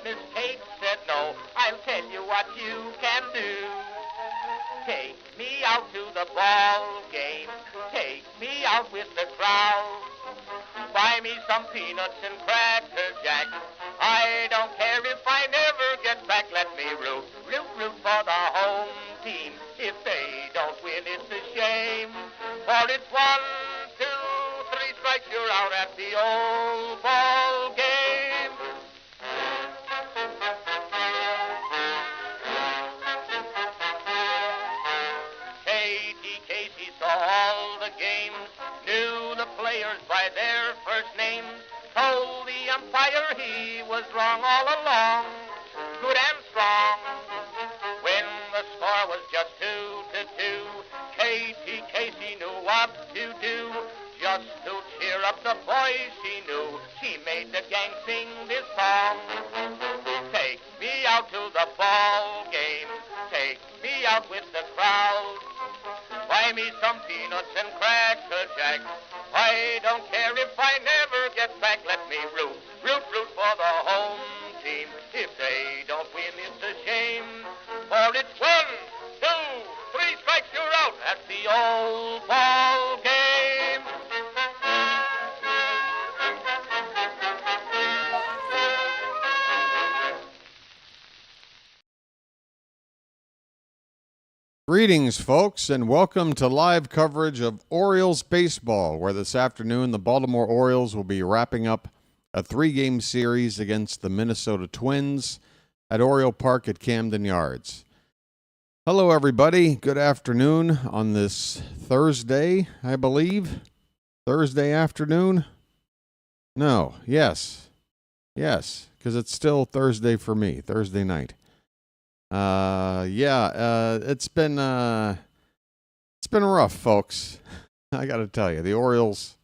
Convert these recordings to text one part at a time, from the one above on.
Miss Kate said no. I'll tell you what you can do. Take me out to the ball game. Take me out with the crowd. Buy me some peanuts and cracker jack. I don't care if I never get back. Let me root for the home team. If they don't win, it's a shame. For it's 1, 2, 3 strikes, you're out at the old ball game. Katie Casey saw all the games, knew the players by their first names, told the umpire he was wrong all along, good and strong. When the score was just 2-2, Katie Casey knew what to do. Just to cheer up the boys she knew, she made the gang sing this song. Take me out to the ball game, take me out with the crowd. Buy me some peanuts and cracker jack. I don't care if I never get back. Let me root for the home team. If they don't win, it's a shame. For it's 1, 2, 3 strikes, you're out at the old ball game. Greetings, folks, and welcome to live coverage of Orioles baseball, where this afternoon the Baltimore Orioles will be wrapping up a 3-game series against the Minnesota Twins at Oriole Park at Camden Yards. Hello, everybody. Good afternoon on this Thursday, I believe. Thursday afternoon? No, yes, because it's still Thursday for me, Thursday night. It's been rough, folks. I got to tell you, the Orioles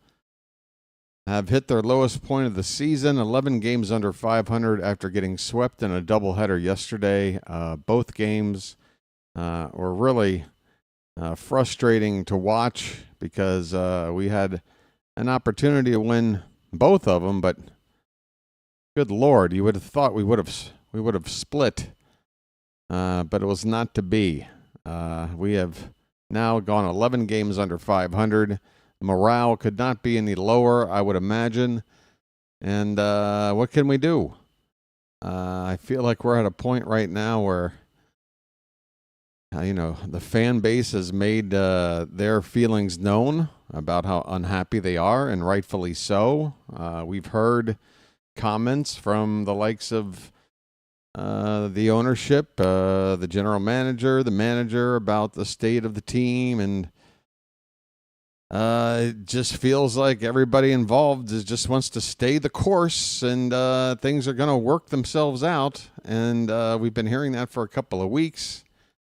have hit their lowest point of the season, 11 games under 500 after getting swept in a doubleheader yesterday. Both games were really frustrating to watch because we had an opportunity to win both of them, but good Lord, you would have thought we would have split. But it was not to be. We have now gone 11 games under 500. Morale could not be any lower, I would imagine. And what can we do? I feel like we're at a point right now where, the fan base has made their feelings known about how unhappy they are, and rightfully so. We've heard comments from the likes of the ownership, the general manager, the manager about the state of the team, and it just feels like everybody involved just wants to stay the course, and things are going to work themselves out. And we've been hearing that for a couple of weeks,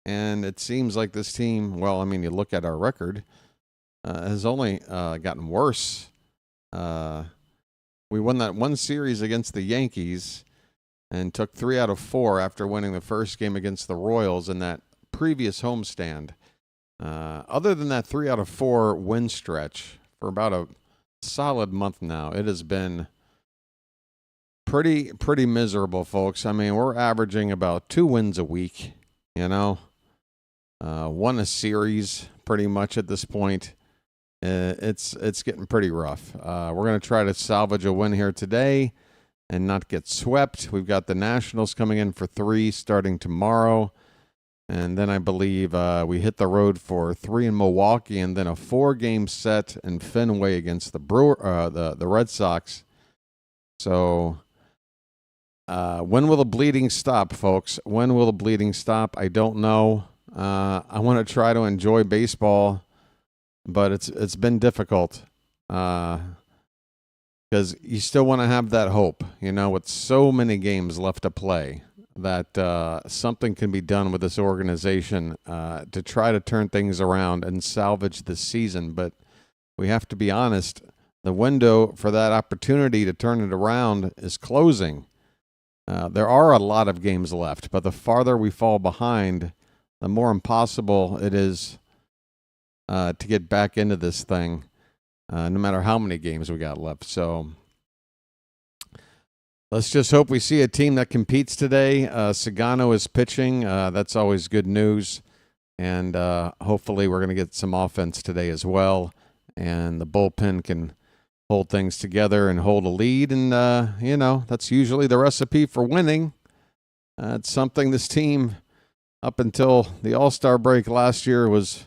and it seems like this team, well, I mean, you look at our record, has only gotten worse. We won that one series against the Yankees and took 3 out of 4 after winning the first game against the Royals in that previous homestand. Other than that 3 out of 4 win stretch for about a solid month now, it has been pretty miserable, folks. I mean, we're averaging about 2 wins a week, won a series pretty much at this point. It's getting pretty rough. We're going to try to salvage a win here today and not get swept. We've got the Nationals coming in for 3 starting tomorrow. And then I believe we hit the road for 3 in Milwaukee, and then a 4-game set in Fenway against the the Red Sox. So when will the bleeding stop, folks? When will the bleeding stop? I don't know. I want to try to enjoy baseball, but it's been difficult. Because you still want to have that hope, with so many games left to play, that something can be done with this organization to try to turn things around and salvage this season. But we have to be honest, the window for that opportunity to turn it around is closing. There are a lot of games left, but the farther we fall behind, the more impossible it is to get back into this thing. No matter how many games we got left. So Let's just hope we see a team that competes today. Sugano is pitching. That's always good news. And hopefully we're going to get some offense today as well. And the bullpen can hold things together and hold a lead. And, that's usually the recipe for winning. It's something this team, up until the All-Star break last year, was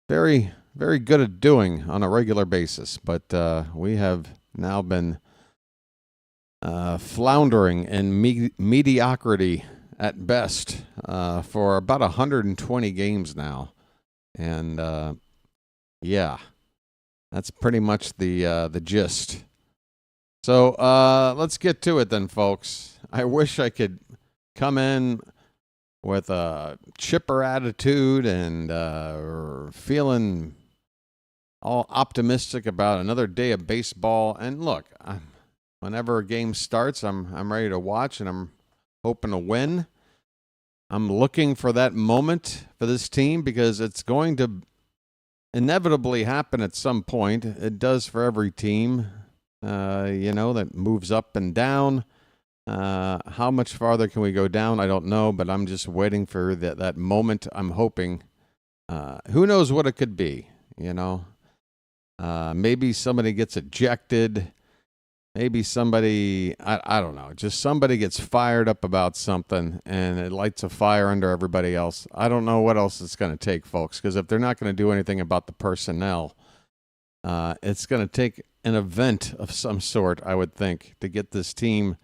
very, very good at doing on a regular basis. But we have now been floundering in mediocrity at best for about 120 games now. And, that's pretty much the gist. So let's get to it then, folks. I wish I could come in with a chipper attitude and feeling all optimistic about another day of baseball. And look, whenever a game starts, I'm ready to watch, and I'm hoping to win. I'm looking for that moment for this team because it's going to inevitably happen at some point. It does for every team, that moves up and down. How much farther can we go down? I don't know, but I'm just waiting for that moment. I'm hoping. Who knows what it could be, Maybe somebody gets ejected. Maybe somebody, I don't know, just somebody gets fired up about something and it lights a fire under everybody else. I don't know what else it's going to take, folks, because if they're not going to do anything about the personnel, it's going to take an event of some sort, I would think, to get this team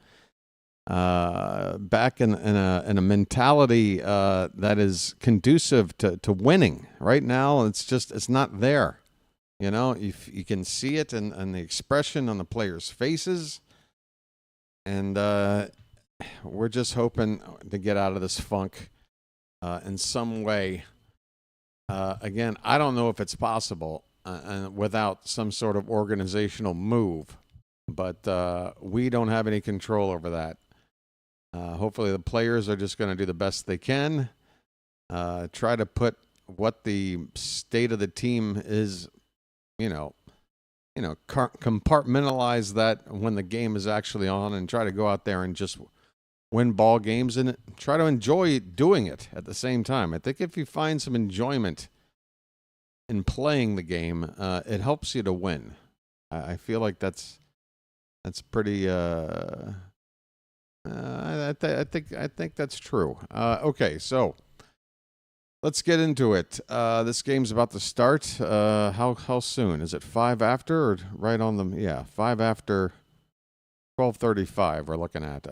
back in a mentality that is conducive to winning. Right now, it's not there. You can see it in the expression on the players' faces. And we're just hoping to get out of this funk in some way. Again, I don't know if it's possible without some sort of organizational move. But we don't have any control over that. Hopefully the players are just going to do the best they can. Try to put what the state of the team is, compartmentalize that when the game is actually on and try to go out there and just win ball games and try to enjoy doing it at the same time. I think if you find some enjoyment in playing the game, it helps you to win. I feel like that's pretty. I think that's true. Okay, so let's get into it. This game's about to start. How soon? Is it 5 after or right on the? Yeah, 5 after. 12:35. We're looking at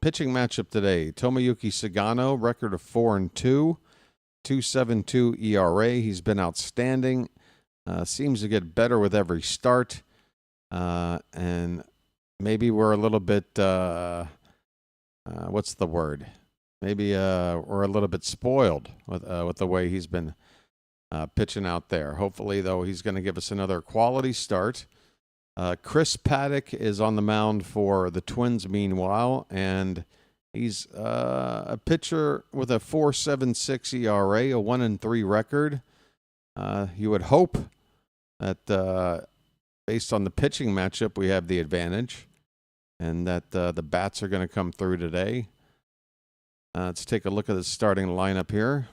pitching matchup today. Tomoyuki Sugano, record of 4-2, 2.72 ERA. He's been outstanding. Seems to get better with every start. And maybe we're a little bit. What's the word? Maybe we're a little bit spoiled with the way he's been pitching out there. Hopefully, though, he's going to give us another quality start. Chris Paddack is on the mound for the Twins, meanwhile, and he's a pitcher with a 4.76 ERA, a 1-3 record. You would hope that based on the pitching matchup, we have the advantage, and that the bats are going to come through today. Let's take a look at the starting lineup here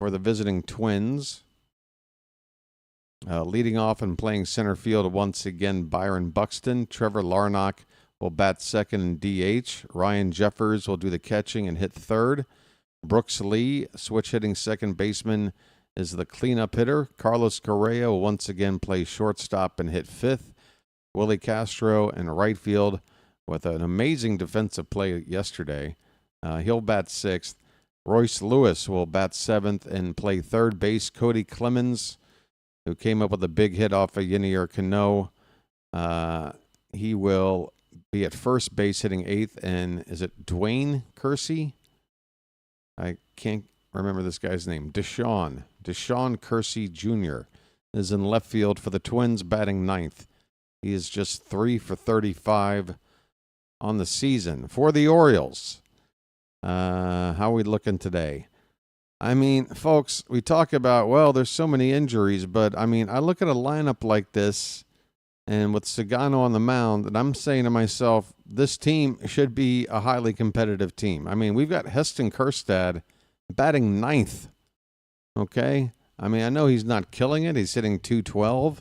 for the visiting Twins. Leading off and playing center field once again, Byron Buxton. Trevor Larnach will bat second and DH. Ryan Jeffers will do the catching and hit third. Brooks Lee, switch hitting second baseman, is the cleanup hitter. Carlos Correa will once again play shortstop and hit fifth. Willie Castro in right field with an amazing defensive play yesterday. He'll bat sixth. Royce Lewis will bat seventh and play third base. Cody Clemens, who came up with a big hit off of Yenier Cano, he will be at first base hitting eighth. And is it Dwayne Kersey? I can't remember this guy's name. Deshaun Kersey Jr. is in left field for the Twins, batting ninth. He is just 3 for 35 on the season. For the Orioles, how are we looking today? I mean, folks, we talk about, well, there's so many injuries, but I mean, I look at a lineup like this and with Sugano on the mound, and I'm saying to myself, this team should be a highly competitive team. I mean, we've got Heston Kjerstad batting ninth. Okay? I mean, I know he's not killing it. He's hitting .212.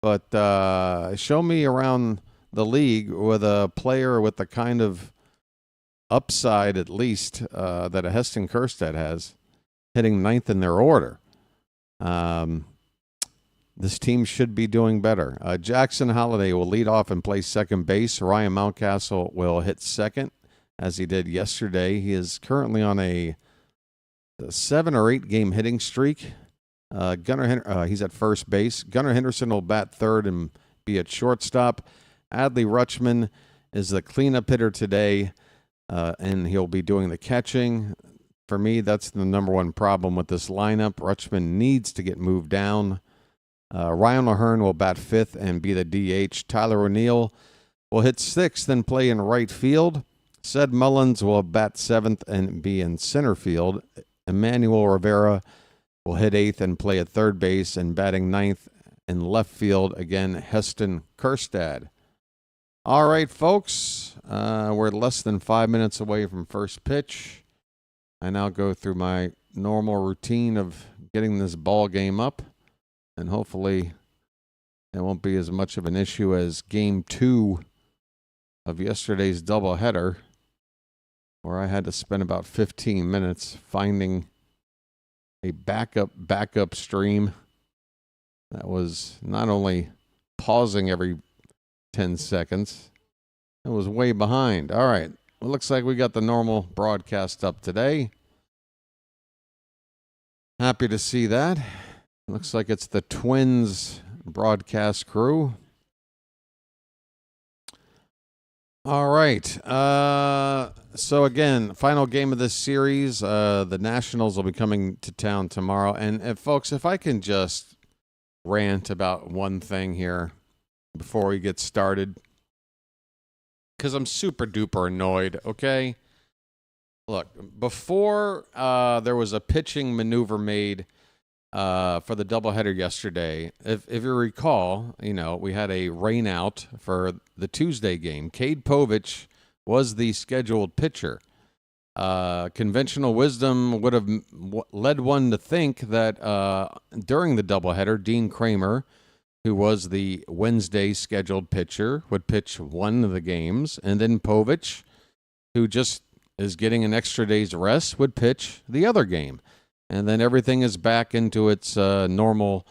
But show me around the league with a player with the kind of upside, at least, that a Heston Kjerstad has, hitting ninth in their order. This team should be doing better. Jackson Holliday will lead off and play second base. Ryan Mountcastle will hit second, as he did yesterday. He is currently on a 7 or 8 game hitting streak. He's at first base. Gunnar Henderson will bat third and be at shortstop. Adley Rutschman is the cleanup hitter today, and he'll be doing the catching. For me, that's the number one problem with this lineup. Rutschman needs to get moved down. Ryan O'Hearn will bat fifth and be the DH. Tyler O'Neill will hit sixth and play in right field. Sed Mullins will bat seventh and be in center field. Emmanuel Rivera will hit eighth and play at third base, and batting ninth in left field, again, Heston Kjerstad. All right, folks, we're less than 5 minutes away from first pitch. I now go through my normal routine of getting this ball game up, and hopefully it won't be as much of an issue as Game 2 of yesterday's doubleheader, where I had to spend about 15 minutes finding a backup stream that was not only pausing every 10 seconds, it was way behind. All right, it looks like we got the normal broadcast up today. Happy to see that. Looks like it's the Twins broadcast crew. All right. So again, final game of this series. The Nationals will be coming to town tomorrow. And folks, if I can just rant about one thing here before we get started, because I'm super duper annoyed. Okay. Look, before there was a pitching maneuver made for the doubleheader yesterday. If you recall, we had a rain out for the Tuesday game. Cade Povich was the scheduled pitcher. Conventional wisdom would have led one to think that during the doubleheader, Dean Kramer, who was the Wednesday scheduled pitcher, would pitch one of the games, and then Povich, who just is getting an extra day's rest, would pitch the other game. And then everything is back into its normal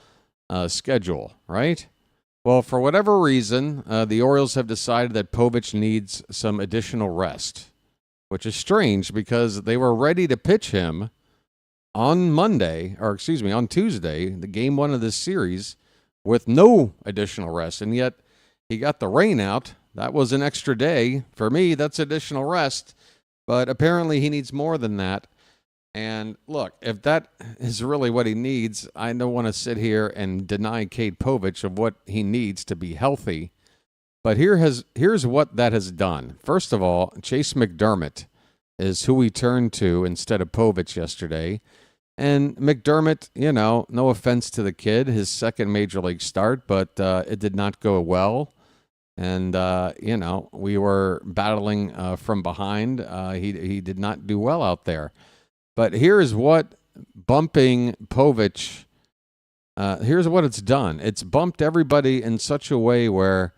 schedule, right? Well, for whatever reason, the Orioles have decided that Povich needs some additional rest, which is strange because they were ready to pitch him on Tuesday, the game one of this series, with no additional rest. And yet he got the rain out. That was an extra day. For me, that's additional rest. But apparently he needs more than that. And look, if that is really what he needs, I don't want to sit here and deny Cade Povich of what he needs to be healthy. But here's what that has done. First of all, Chase McDermott is who we turned to instead of Povich yesterday. And McDermott, no offense to the kid, his second major league start, but it did not go well. And, we were battling from behind. He did not do well out there. But here's what bumping Povich, here's what it's done. It's bumped everybody in such a way where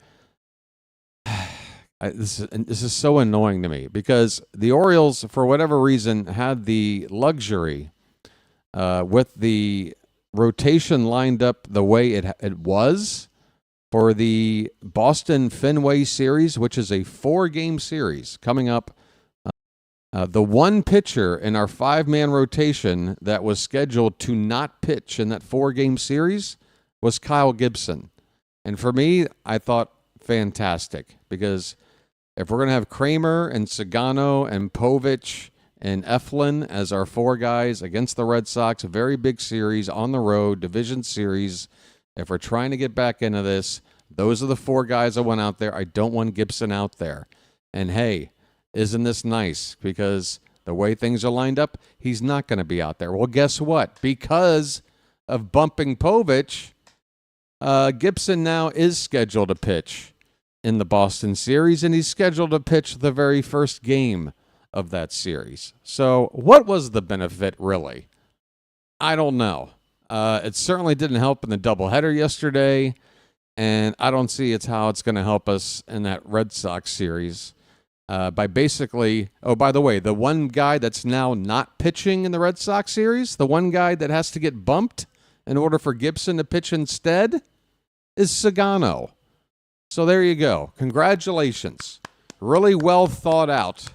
this is so annoying to me because the Orioles, for whatever reason, had the luxury with the rotation lined up the way it was for the Boston Fenway series, which is a 4-game series coming up. The one pitcher in our 5-man rotation that was scheduled to not pitch in that 4-game series was Kyle Gibson. And for me, I thought fantastic because if we're going to have Kramer and Sugano and Povich and Eflin as our 4 guys against the Red Sox, a very big series on the road, division series, if we're trying to get back into this, those are the 4 guys that went out there. I don't want Gibson out there. And hey, isn't this nice? Because the way things are lined up, he's not going to be out there. Well, guess what? Because of bumping Povich, Gibson now is scheduled to pitch in the Boston series, and he's scheduled to pitch the very first game of that series. So what was the benefit, really? I don't know. It certainly didn't help in the doubleheader yesterday, and I don't see how it's going to help us in that Red Sox series. By basically, oh, by the way, the one guy that's now not pitching in the Red Sox series, the one guy that has to get bumped in order for Gibson to pitch instead, is Sugano. So there you go. Congratulations. Really well thought out.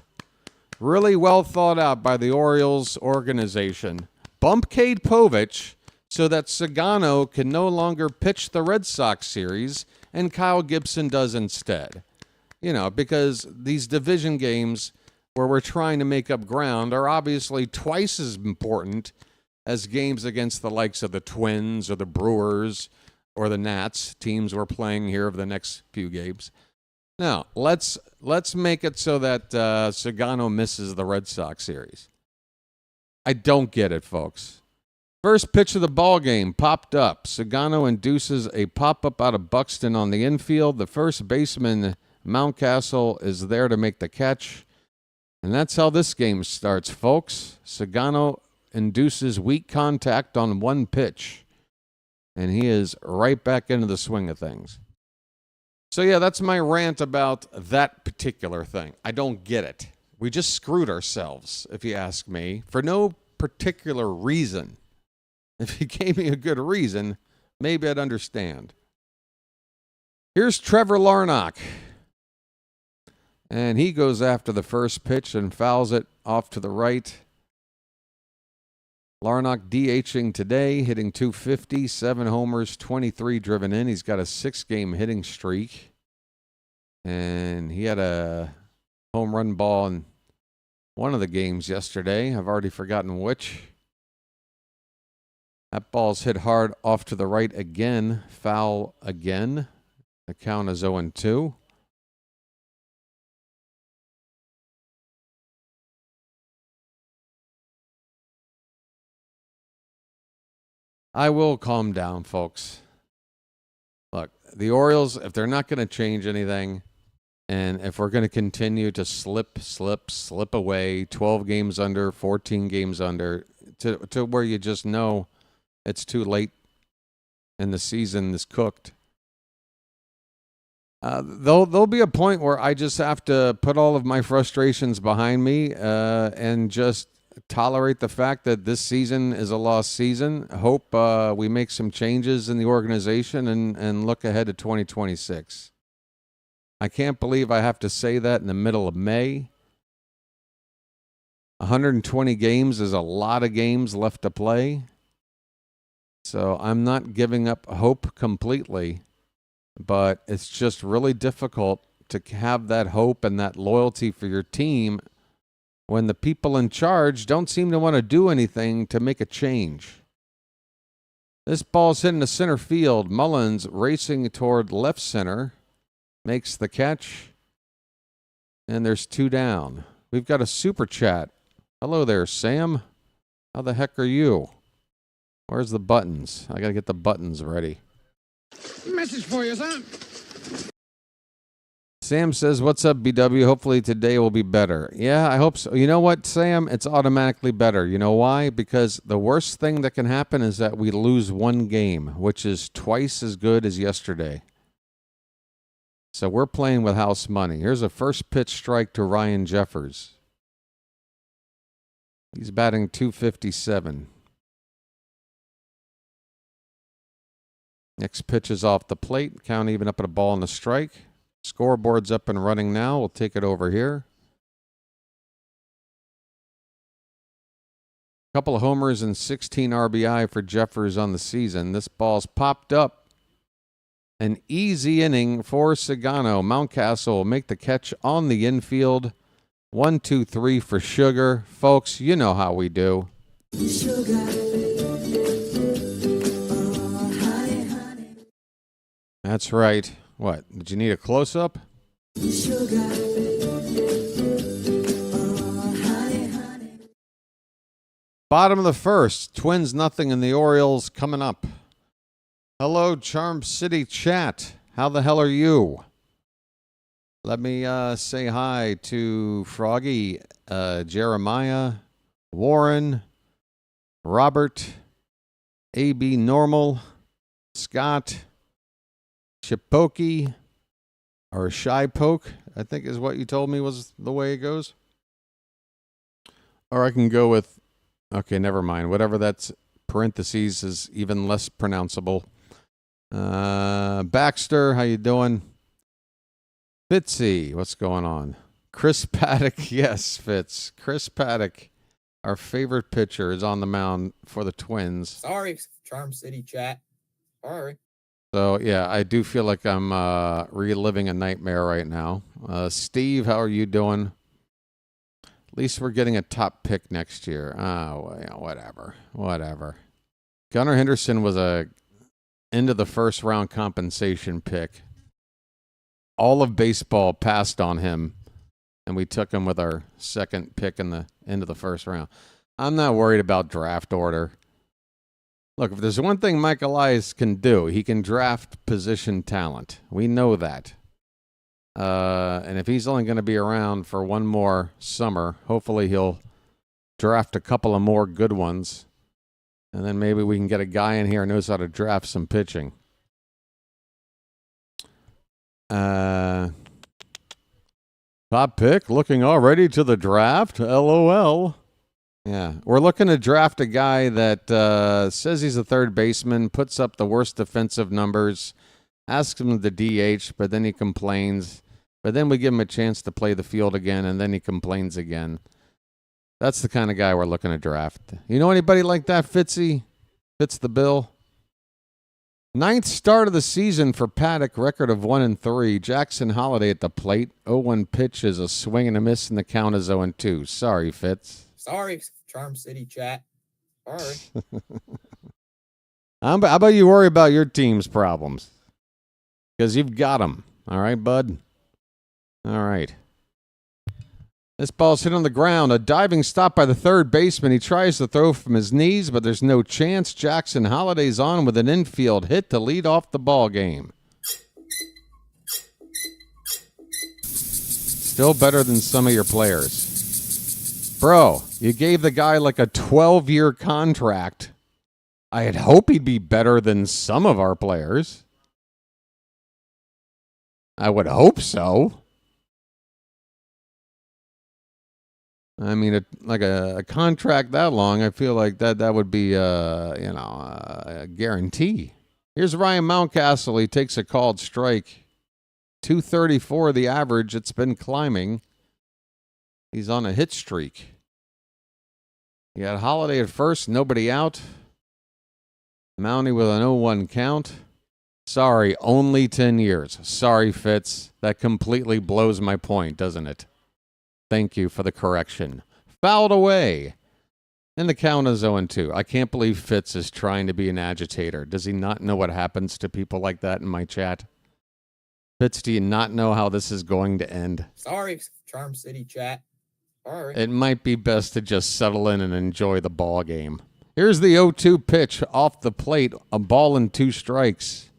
Really well thought out by the Orioles organization. Bump Cade Povich so that Sugano can no longer pitch the Red Sox series and Kyle Gibson does instead. You know, because these division games where we're trying to make up ground are obviously twice as important as games against the likes of the Twins or the Brewers or the Nats, teams we're playing here over the next few games. Now, let's make it so that Sugano misses the Red Sox series. I don't get it, folks. First pitch of the ball game popped up. Sugano induces a pop-up out of Buxton on the infield. The first baseman, Mountcastle, is there to make the catch. And that's how this game starts, folks. Sugano induces weak contact on one pitch. And he is right back into the swing of things. So, yeah, that's my rant about that particular thing. I don't get it. We just screwed ourselves, if you ask me, for no particular reason. If you gave me a good reason, maybe I'd understand. Here's Trevor Larnach. And he goes after the first pitch and fouls it off to the right. Larnach DHing today, hitting .250, 7 homers, 23 driven in. He's got a 6-game hitting streak. And he had a home run ball in one of the games yesterday. I've already forgotten which. That ball's hit hard off to the right again. Foul again. The count is 0-2. I will calm down, folks. Look, the Orioles, if they're not going to change anything, and if we're going to continue to slip away, 12 games under, 14 games under, to where you just know it's too late and the season is cooked. There'll be a point where I just have to put all of my frustrations behind me and just tolerate the fact that this season is a lost season. Hope we make some changes in the organization and look ahead to 2026. I can't believe I have to say that in the middle of May. 120 games is a lot of games left to play. So I'm not giving up hope completely, but it's just really difficult to have that hope and that loyalty for your team when the people in charge don't seem to want to do anything to make a change. This ball's hitting the center field. Mullins racing toward left center. Makes the catch. And there's 2 down. We've got a super chat. Hello there, Sam. How the heck are you? Where's the buttons? I got to get the buttons ready. Message for you, son. Sam says, what's up, BW? Hopefully today will be better. Yeah, I hope so. You know what, Sam? It's automatically better. You know why? Because the worst thing that can happen is that we lose one game, which is twice as good as yesterday. So we're playing with house money. Here's a first pitch strike to Ryan Jeffers. He's batting .257. Next pitch is off the plate. Count even up at a ball and a strike. Scoreboard's up and running now. We'll take it over here. Couple of homers and 16 RBI for Jeffers on the season. This ball's popped up. An easy inning for Sugano. Mountcastle will make the catch on the infield. 1, 2, 3 for Sugar. Folks, you know how we do. Sugar. That's right. What? Did you need a close-up? Sugar. Bottom of the first. Twins nothing and the Orioles coming up. Hello, Charm City chat. How the hell are you? Let me say hi to Froggy, Jeremiah, Warren, Robert, AB Normal, Scott, Chipoki, or Shy Poke, I think is what you told me was the way it goes. Or I can go with, okay, never mind. Whatever that's parentheses is even less pronounceable. Baxter, how you doing? Fitzy, what's going on? Chris Paddack, yes, Fitz. Chris Paddack, our favorite pitcher, is on the mound for the Twins. Sorry, Charm City chat. Sorry. So, yeah, I do feel like I'm reliving a nightmare right now. Steve, how are you doing? At least we're getting a top pick next year. Oh, yeah, whatever. Gunnar Henderson was a end of the first round compensation pick. All of baseball passed on him, and we took him with our second pick in the end of the first round. I'm not worried about draft order. Look, if there's one thing Mike Elias can do, he can draft position talent. We know that. And if he's only going to be around for one more summer, hopefully he'll draft a couple of more good ones. And then maybe we can get a guy in here who knows how to draft some pitching. Top pick, looking already to the draft. LOL. Yeah, we're looking to draft a guy that says he's a third baseman, puts up the worst defensive numbers, asks him to DH, but then he complains. But then we give him a chance to play the field again, and then he complains again. That's the kind of guy we're looking to draft. You know anybody like that, Fitzy? Fits the bill? 9th start of the season for Paddack, record of 1-3. Jackson Holiday at the plate. 0-1 pitch is a swing and a miss, and the count is 0-2. Sorry, Fitz. Sorry, Charm City chat. Sorry. How about you worry about your team's problems? Because you've got them. All right, bud? All right. This ball's hit on the ground. A diving stop by the third baseman. He tries to throw from his knees, but there's no chance. Jackson Holiday's on with an infield hit to lead off the ball game. Still better than some of your players. Bro, you gave the guy like a 12-year contract. I'd hope he'd be better than some of our players. I would hope so. I mean, a contract that long, I feel like that would be, a guarantee. Here's Ryan Mountcastle. He takes a called strike. 234 the average. It's been climbing. He's on a hit streak. You got Holiday at first, nobody out. Mountie with an 0-1 count. Sorry, only 10 years. Sorry, Fitz. That completely blows my point, doesn't it? Thank you for the correction. Fouled away. And the count is 0-2. I can't believe Fitz is trying to be an agitator. Does he not know what happens to people like that in my chat? Fitz, do you not know how this is going to end? Sorry, Charm City chat. Sorry. It might be best to just settle in and enjoy the ball game. Here's the 0-2 pitch off the plate. A ball and 2 strikes.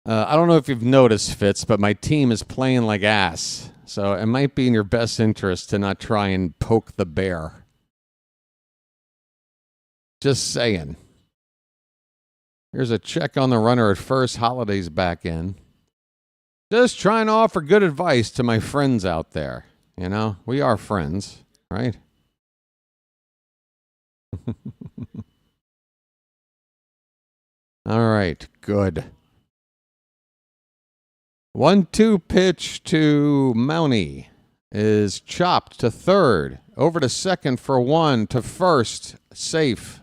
I don't know if you've noticed, Fitz, but my team is playing like ass. So it might be in your best interest to not try and poke the bear. Just saying. Here's a check on the runner at first. Holiday's back in. Just trying to offer good advice to my friends out there. You know, we are friends, right? All right, good. 1-2 pitch to Mountie is chopped to third. Over to second for 1 to first. Safe.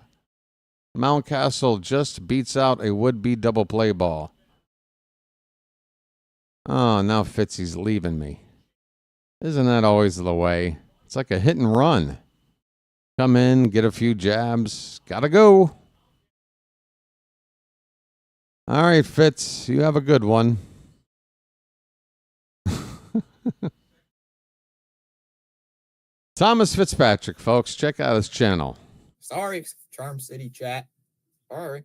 Mountcastle just beats out a would-be double play ball. Oh, now Fitzy's leaving me. Isn't that always the way? It's like a hit and run. Come in, get a few jabs. Gotta go. All right, Fitz, you have a good one. Thomas Fitzpatrick, folks. Check out his channel. Sorry, Charm City chat. Sorry.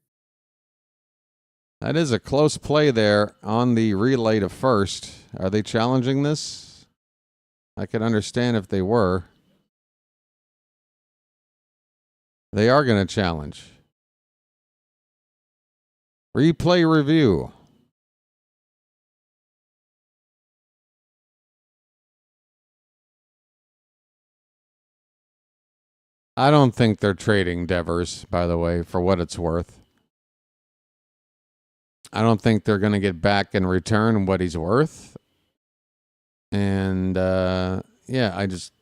That is a close play there on the relay to first. Are they challenging this? I could understand if they were. They are going to challenge. Replay review. I don't think they're trading Devers, by the way, for what it's worth. I don't think they're going to get back in return what he's worth. And, yeah, I just...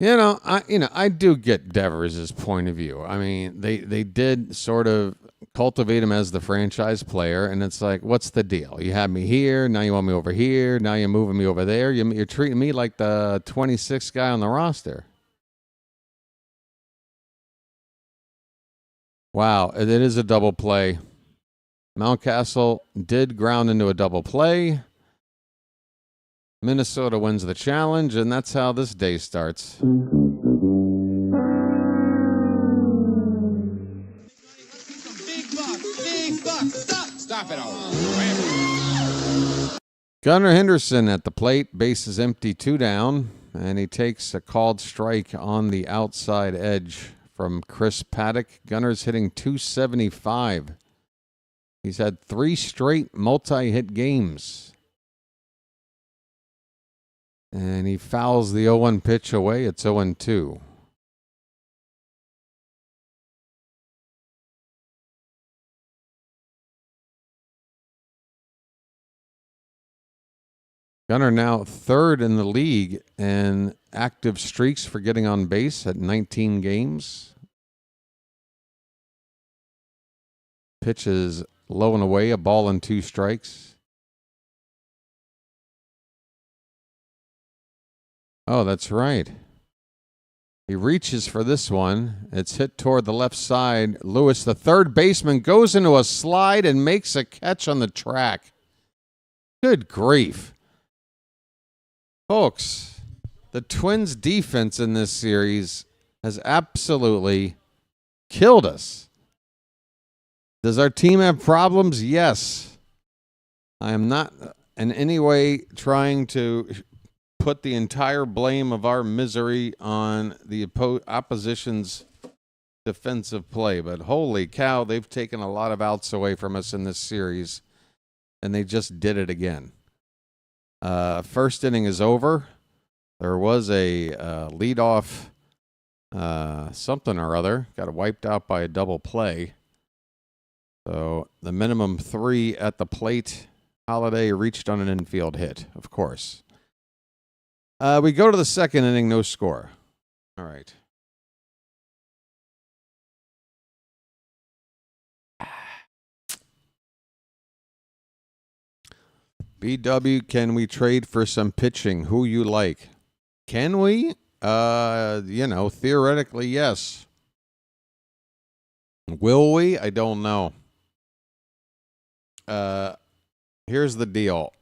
I do get Devers' point of view. I mean, they did sort of cultivate him as the franchise player, and it's like, what's the deal? You had me here, now you want me over here, now you're moving me over there. You're treating me like the 26th guy on the roster. Wow, it is a double play. Mountcastle did ground into a double play. Minnesota wins the challenge, and that's how this day starts. Big buck, stop it all. Gunnar Henderson at the plate, base is empty, 2 down, and he takes a called strike on the outside edge from Chris Paddack. Gunner's hitting .275. He's had 3 straight multi-hit games. And he fouls the 0-1 pitch away. It's 0-2. Gunner now 3rd in the league in active streaks for getting on base at 19 games. Pitch is low and away, a ball and 2 strikes. Oh, that's right. He reaches for this one. It's hit toward the left side. Lewis, the third baseman, goes into a slide and makes a catch on the track. Good grief. Folks, the Twins' defense in this series has absolutely killed us. Does our team have problems? Yes. I am not in any way trying to put the entire blame of our misery on the opposition's defensive play, but holy cow, they've taken a lot of outs away from us in this series, and they just did it again. First inning is over. There was a leadoff something or other. Got wiped out by a double play. So the minimum 3 at the plate. Holiday reached on an infield hit, of course. We go to the second inning, no score. All right. BW, can we trade for some pitching? Who you like? Can we? Theoretically, yes. Will we? I don't know. Here's the deal.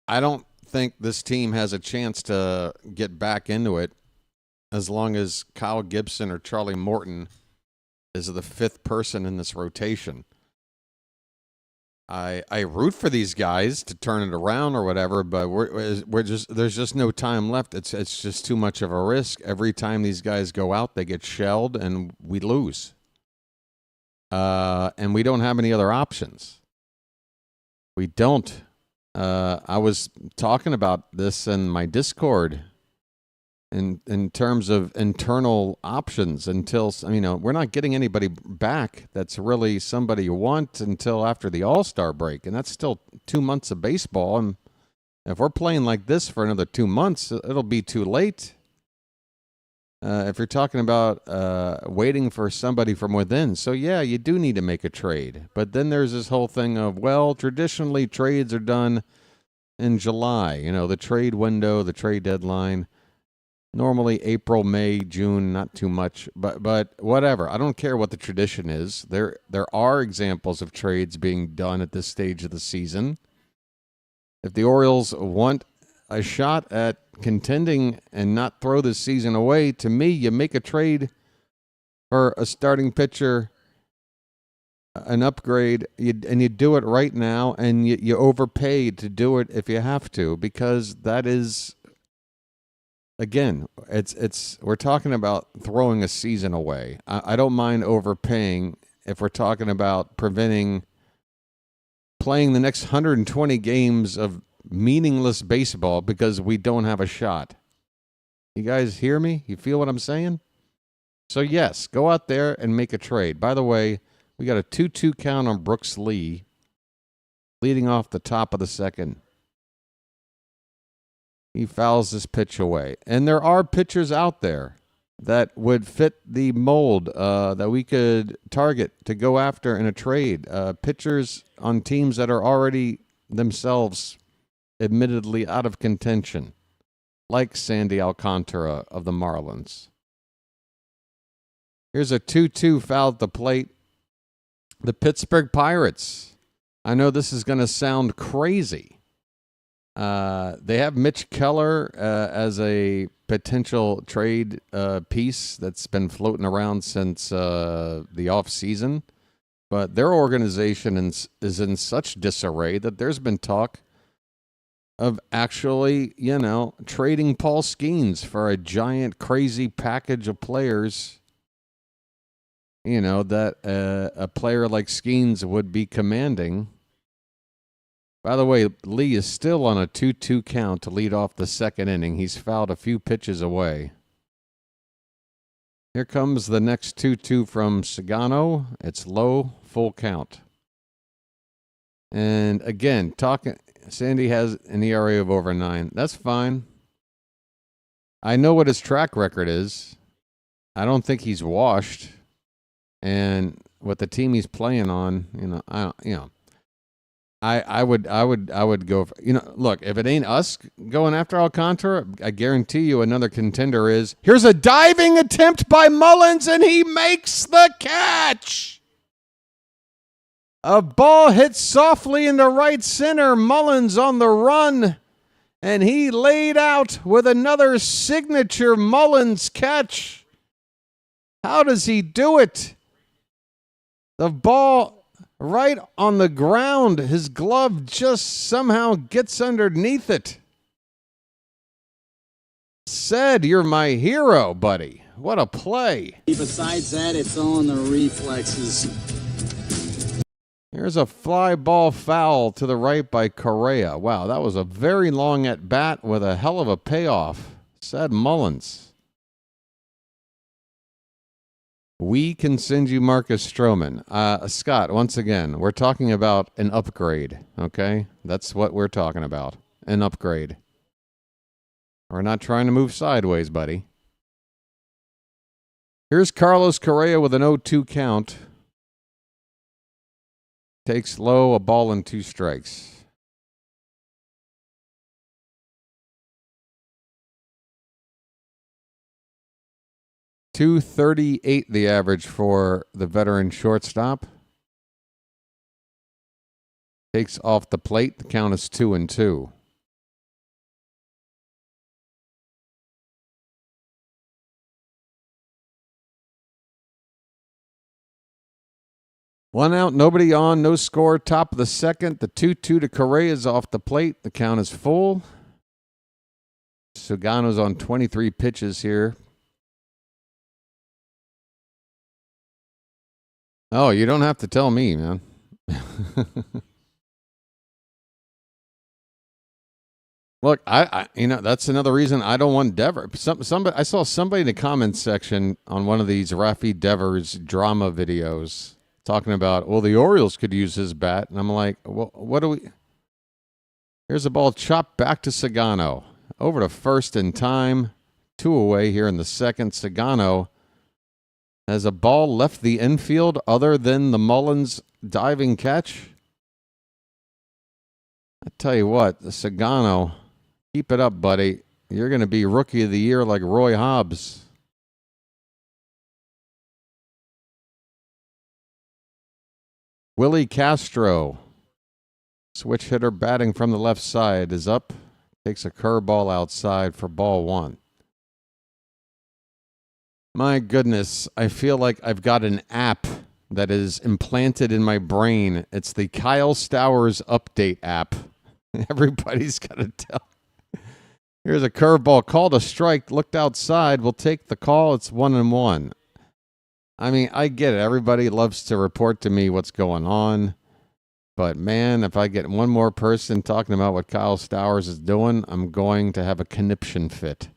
I don't think this team has a chance to get back into it as long as Kyle Gibson or Charlie Morton is the 5th person in this rotation. I root for these guys to turn it around or whatever, but there's just no time left. It's just too much of a risk. Every time these guys go out, they get shelled and we lose. And we don't have any other options. We don't. I was talking about this in my Discord in terms of internal options until, we're not getting anybody back that's really somebody you want until after the All-Star break, and that's still 2 months of baseball. And if we're playing like this for another 2 months, it'll be too late. If you're talking about waiting for somebody from within. So, yeah, you do need to make a trade. But then there's this whole thing of, well, traditionally trades are done in July. The trade window, the trade deadline. Normally April, May, June, not too much. But whatever. I don't care what the tradition is. There are examples of trades being done at this stage of the season. If the Orioles want a shot at contending and not throw this season away, to me, you make a trade for a starting pitcher an upgrade, and you do it right now, and you overpay to do it if you have to, because that is, again, it's we're talking about throwing a season away. I don't mind overpaying if we're talking about preventing playing the next 120 games of meaningless baseball because we don't have a shot. You guys hear me? You feel what I'm saying? So yes, go out there and make a trade. By the way, we got a 2-2 count on Brooks Lee, leading off the top of the second. He fouls this pitch away. And there are pitchers out there that would fit the mold that we could target to go after in a trade. Pitchers on teams that are already themselves admittedly out of contention, like Sandy Alcantara of the Marlins. Here's a 2-2 foul at the plate. The Pittsburgh Pirates. I know this is going to sound crazy. They have Mitch Keller as a potential trade piece that's been floating around since the offseason. But their organization is in such disarray that there's been talk of actually, trading Paul Skeens for a giant, crazy package of players, that a player like Skeens would be commanding. By the way, Lee is still on a 2-2 count to lead off the second inning. He's fouled a few pitches away. Here comes the next 2-2 from Sugano. It's low, full count. And again, Sandy has an ERA of over 9. That's fine. I know what his track record is. I don't think he's washed. And with the team he's playing on, I would go for, look, if it ain't us going after Alcantara, I guarantee you another contender is. Here's a diving attempt by Mullins, and he makes the catch. A ball hit softly into right center. Mullins on the run, and he laid out with another signature Mullins catch. How does he do it? The ball right on the ground. His glove just somehow gets underneath it. Said, you're my hero, buddy. What a play. Besides that, it's all in the reflexes. Here's a fly ball foul to the right by Correa. Wow, that was a very long at bat with a hell of a payoff. Said Mullins. We can send you Marcus Stroman. Scott, once again, we're talking about an upgrade, okay? That's what we're talking about, an upgrade. We're not trying to move sideways, buddy. Here's Carlos Correa with an 0-2 count. Takes low, a ball and 2 strikes. .238 the average for the veteran shortstop. Takes off the plate. The count is 2-2. One out, nobody on, no score. Top of the second. The 2-2 to Correa is off the plate. The count is full. Sugano's on 23 pitches here. Oh, you don't have to tell me, man. Look, I that's another reason I don't want Devers. Somebody, I saw somebody in the comments section on one of these Rafi Devers drama videos talking about, well, the Orioles could use his bat, and I'm like, well, what do we? Here's a ball chopped back to Sugano, over to first in time, 2 away here in the second. Sugano has a ball left the infield other than the Mullins diving catch. I tell you what, the Sugano, keep it up, buddy. You're going to be rookie of the year like Roy Hobbs. Willie Castro, switch hitter batting from the left side, is up. Takes a curveball outside for ball 1. My goodness, I feel like I've got an app that is implanted in my brain. It's the Kyle Stowers update app. Everybody's got to tell. Here's a curveball, called a strike, looked outside, we'll take the call, it's 1-1. I mean, I get it. Everybody loves to report to me what's going on. But, man, if I get one more person talking about what Kyle Stowers is doing, I'm going to have a conniption fit.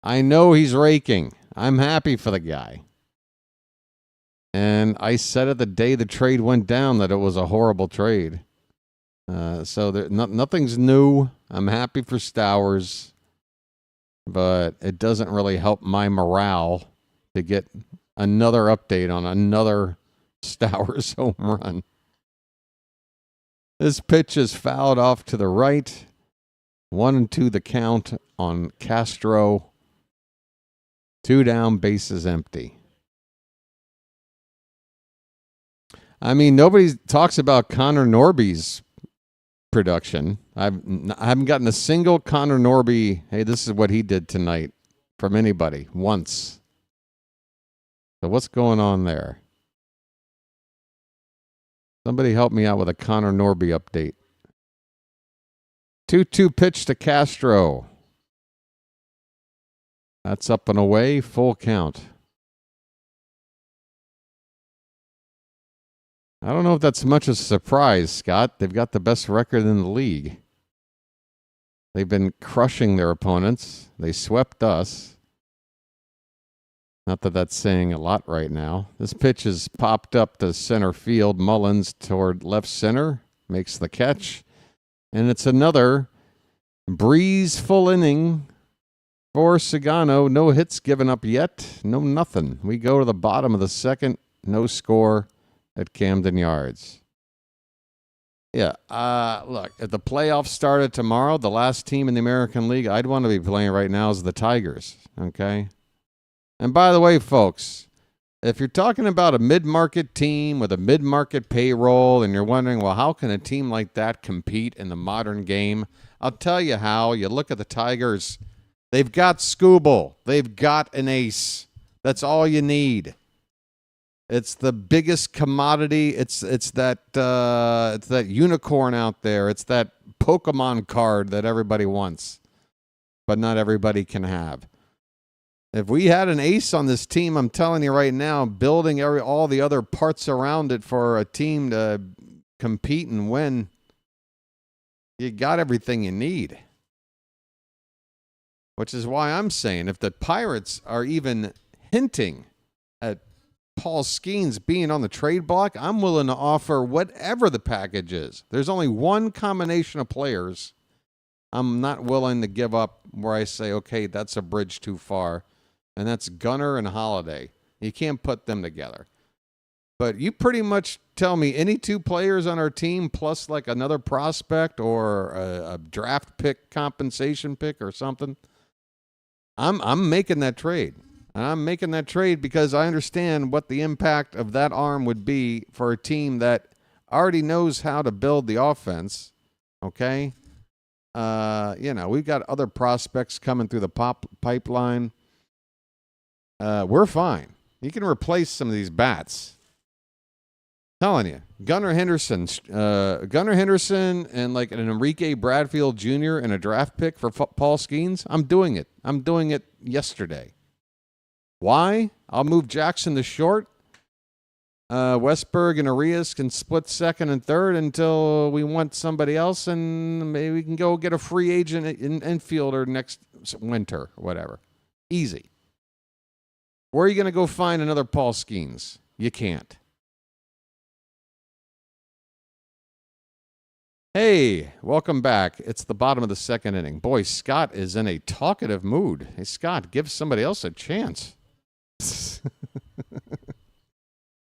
I know he's raking. I'm happy for the guy. And I said it the day the trade went down that it was a horrible trade. So nothing's new. I'm happy for Stowers. But it doesn't really help my morale to get another update on another Stowers home run. This pitch is fouled off to the right. 1-2 the count on Castro. 2 down, bases empty. I mean, nobody talks about Connor Norby's production. I haven't gotten a single Connor Norby, hey, this is what he did tonight, from anybody once. So what's going on there? Somebody help me out with a Connor Norby update. 2-2 pitch to Castro. That's up and away, full count. I don't know if that's much of a surprise, Scott. They've got the best record in the league. They've been crushing their opponents. They swept us. Not that that's saying a lot right now. This pitch is popped up to center field. Mullins toward left center. Makes the catch. And it's another breeze-full inning for Sugano. No hits given up yet. No nothing. We go to the bottom of the second. No score at Camden Yards. Yeah, look, if the playoffs started tomorrow, the last team in the American League I'd want to be playing right now is the Tigers, okay? And by the way, folks, if you're talking about a mid-market team with a mid-market payroll and you're wondering, well, how can a team like that compete in the modern game? I'll tell you how. You look at the Tigers. They've got Scooble. They've got an ace. That's all you need. It's the biggest commodity. It's that unicorn out there. It's that Pokemon card that everybody wants, but not everybody can have. If we had an ace on this team, I'm telling you right now, building all the other parts around it for a team to compete and win, you got everything you need. Which is why I'm saying if the Pirates are even hinting at Paul Skeens being on the trade block, I'm willing to offer whatever the package is. There's only one combination of players I'm not willing to give up where I say, okay, that's a bridge too far, and that's Gunnar and Holiday. You can't put them together. But you pretty much tell me any two players on our team plus like another prospect or a draft pick, compensation pick or something, I'm making that trade. And I'm making that trade because I understand what the impact of that arm would be for a team that already knows how to build the offense. Okay? We've got other prospects coming through the pipeline. We're fine. You can replace some of these bats. Telling you, Gunnar Henderson and like an Enrique Bradfield Jr. and a draft pick for Paul Skeens. I'm doing it. I'm doing it yesterday. Why? I'll move Jackson to short. Westberg and Arias can split second and third until we want somebody else, and maybe we can go get a free agent infielder next winter or whatever. Easy. Where are you going to go find another Paul Skeens? You can't. Hey, welcome back. It's the bottom of the second inning. Boy, Scott is in a talkative mood. Hey, Scott, give somebody else a chance.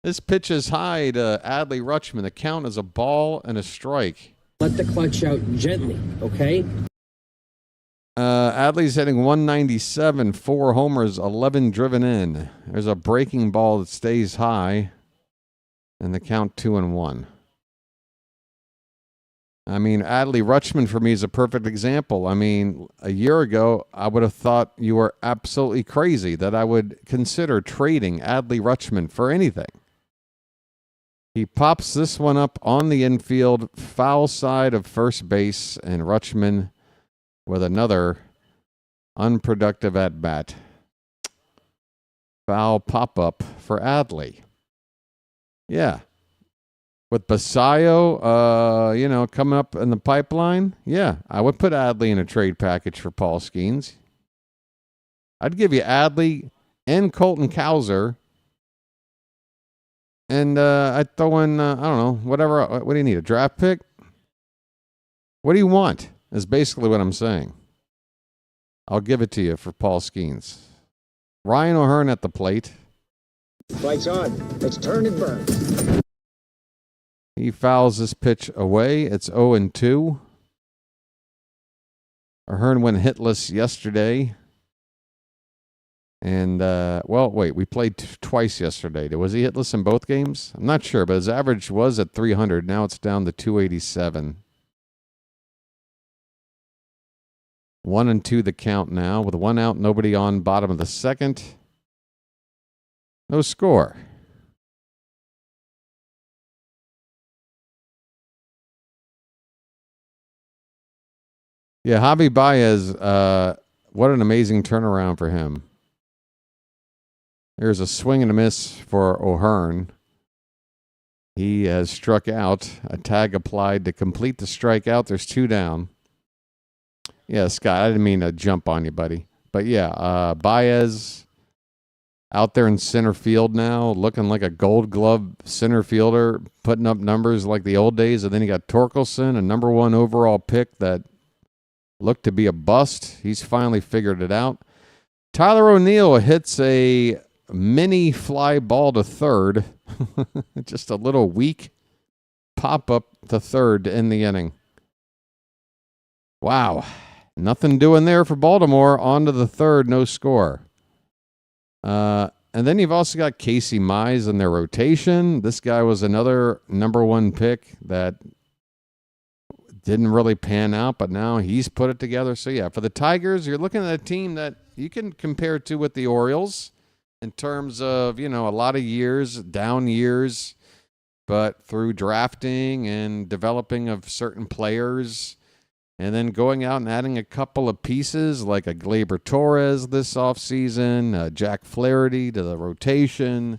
This pitch is high to Adley Rutschman. The count is a ball and a strike. Let the clutch out gently, okay? Adley's hitting 197, 4 homers, 11 driven in. There's a breaking ball that stays high, and the count 2-1. I mean, Adley Rutschman for me is a perfect example. I mean, a year ago, I would have thought you were absolutely crazy that I would consider trading Adley Rutschman for anything. He pops this one up on the infield, foul side of first base, and Rutschman with another unproductive at-bat. Foul pop-up for Adley. Yeah. With Basayo, coming up in the pipeline, yeah, I would put Adley in a trade package for Paul Skeens. I'd give you Adley and Colton Cowser. And I'd throw in, I don't know, whatever. What do you need, a draft pick? What do you want is basically what I'm saying. I'll give it to you for Paul Skeens. Ryan O'Hearn at the plate. Fight's on. Let's turn and burn. He fouls this pitch away. It's 0-2. O'Hearn went hitless yesterday. And, we played twice yesterday. Was he hitless in both games? I'm not sure, but his average was at 300. Now it's down to 287. 1-2 the count now. With one out, nobody on, bottom of the second. No score. Yeah, Javi Baez, what an amazing turnaround for him. There's a swing and a miss for O'Hearn. He has struck out. A tag applied to complete the strikeout. There's 2 down. Yeah, Scott, I didn't mean to jump on you, buddy. But yeah, Baez out there in center field now, looking like a Gold Glove center fielder, putting up numbers like the old days. And then you got Torkelson, a number 1 overall pick that looked to be a bust. He's finally figured it out. Tyler O'Neill hits a mini fly ball to third. Just a little weak pop-up to third to end the inning. Wow. Nothing doing there for Baltimore. On to the third, no score. And then you've also got Casey Mize in their rotation. This guy was another number 1 pick that didn't really pan out, but now he's put it together. So, yeah, for the Tigers, you're looking at a team that you can compare to with the Orioles in terms of, a lot of years, down years, but through drafting and developing of certain players and then going out and adding a couple of pieces like a Gleyber Torres this offseason, Jack Flaherty to the rotation.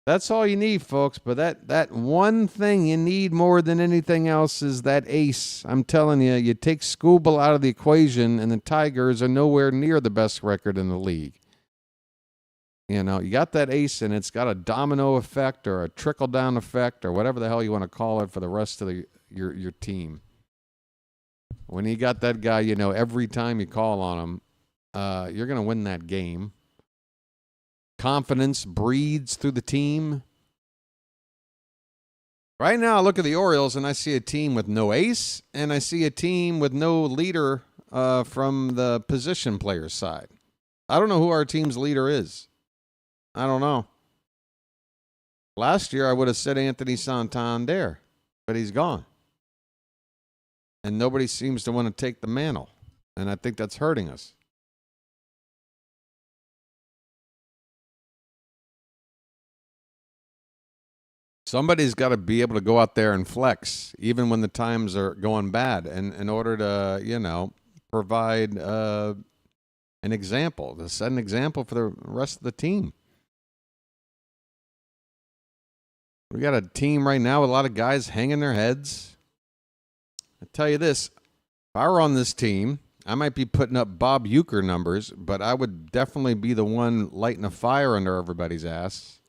That's all you need, folks. But that one thing you need more than anything else is that ace. I'm telling you, you take Skubal out of the equation, and the Tigers are nowhere near the best record in the league. You got that ace, and it's got a domino effect or a trickle-down effect or whatever the hell you want to call it for the rest of your team. When you got that guy, every time you call on him, you're going to win that game. Confidence breeds through the team. Right now, I look at the Orioles, and I see a team with no ace, and I see a team with no leader from the position player's side. I don't know who our team's leader is. I don't know. Last year, I would have said Anthony Santander, but he's gone. And nobody seems to want to take the mantle. And I think that's hurting us. Somebody's got to be able to go out there and flex, even when the times are going bad, and in order to, provide an example, to set an example for the rest of the team. We got a team right now with a lot of guys hanging their heads. I tell you this, if I were on this team, I might be putting up Bob Uecker numbers, but I would definitely be the one lighting a fire under everybody's ass.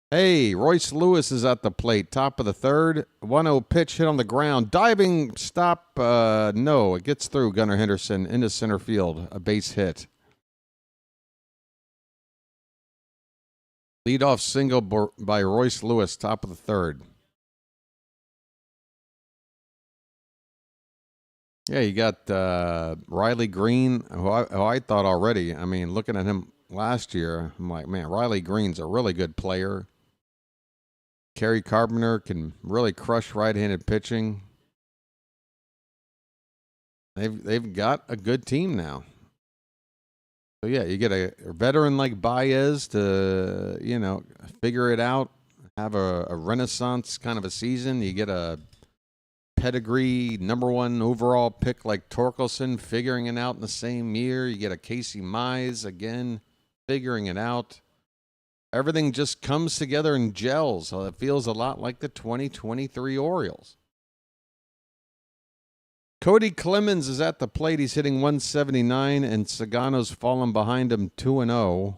Hey, Royce Lewis is at the plate, top of the third. 1-0 pitch hit on the ground. Diving stop, no, it gets through Gunnar Henderson into center field, a base hit. Leadoff single by Royce Lewis, top of the third. Yeah, you got Riley Green, who I thought already. I mean, looking at him last year, I'm like, man, Riley Green's a really good player. Kerry Carpenter can really crush right-handed pitching. They've got a good team now. So, yeah, you get a veteran like Baez to, figure it out, have a renaissance kind of a season. You get a pedigree #1 overall pick like Torkelson figuring it out in the same year. You get a Casey Mize again figuring it out. Everything just comes together and gels. It feels a lot like the 2023 Orioles. Cody Clemens is at the plate. He's hitting 179, and Sugano's fallen behind him 2-0.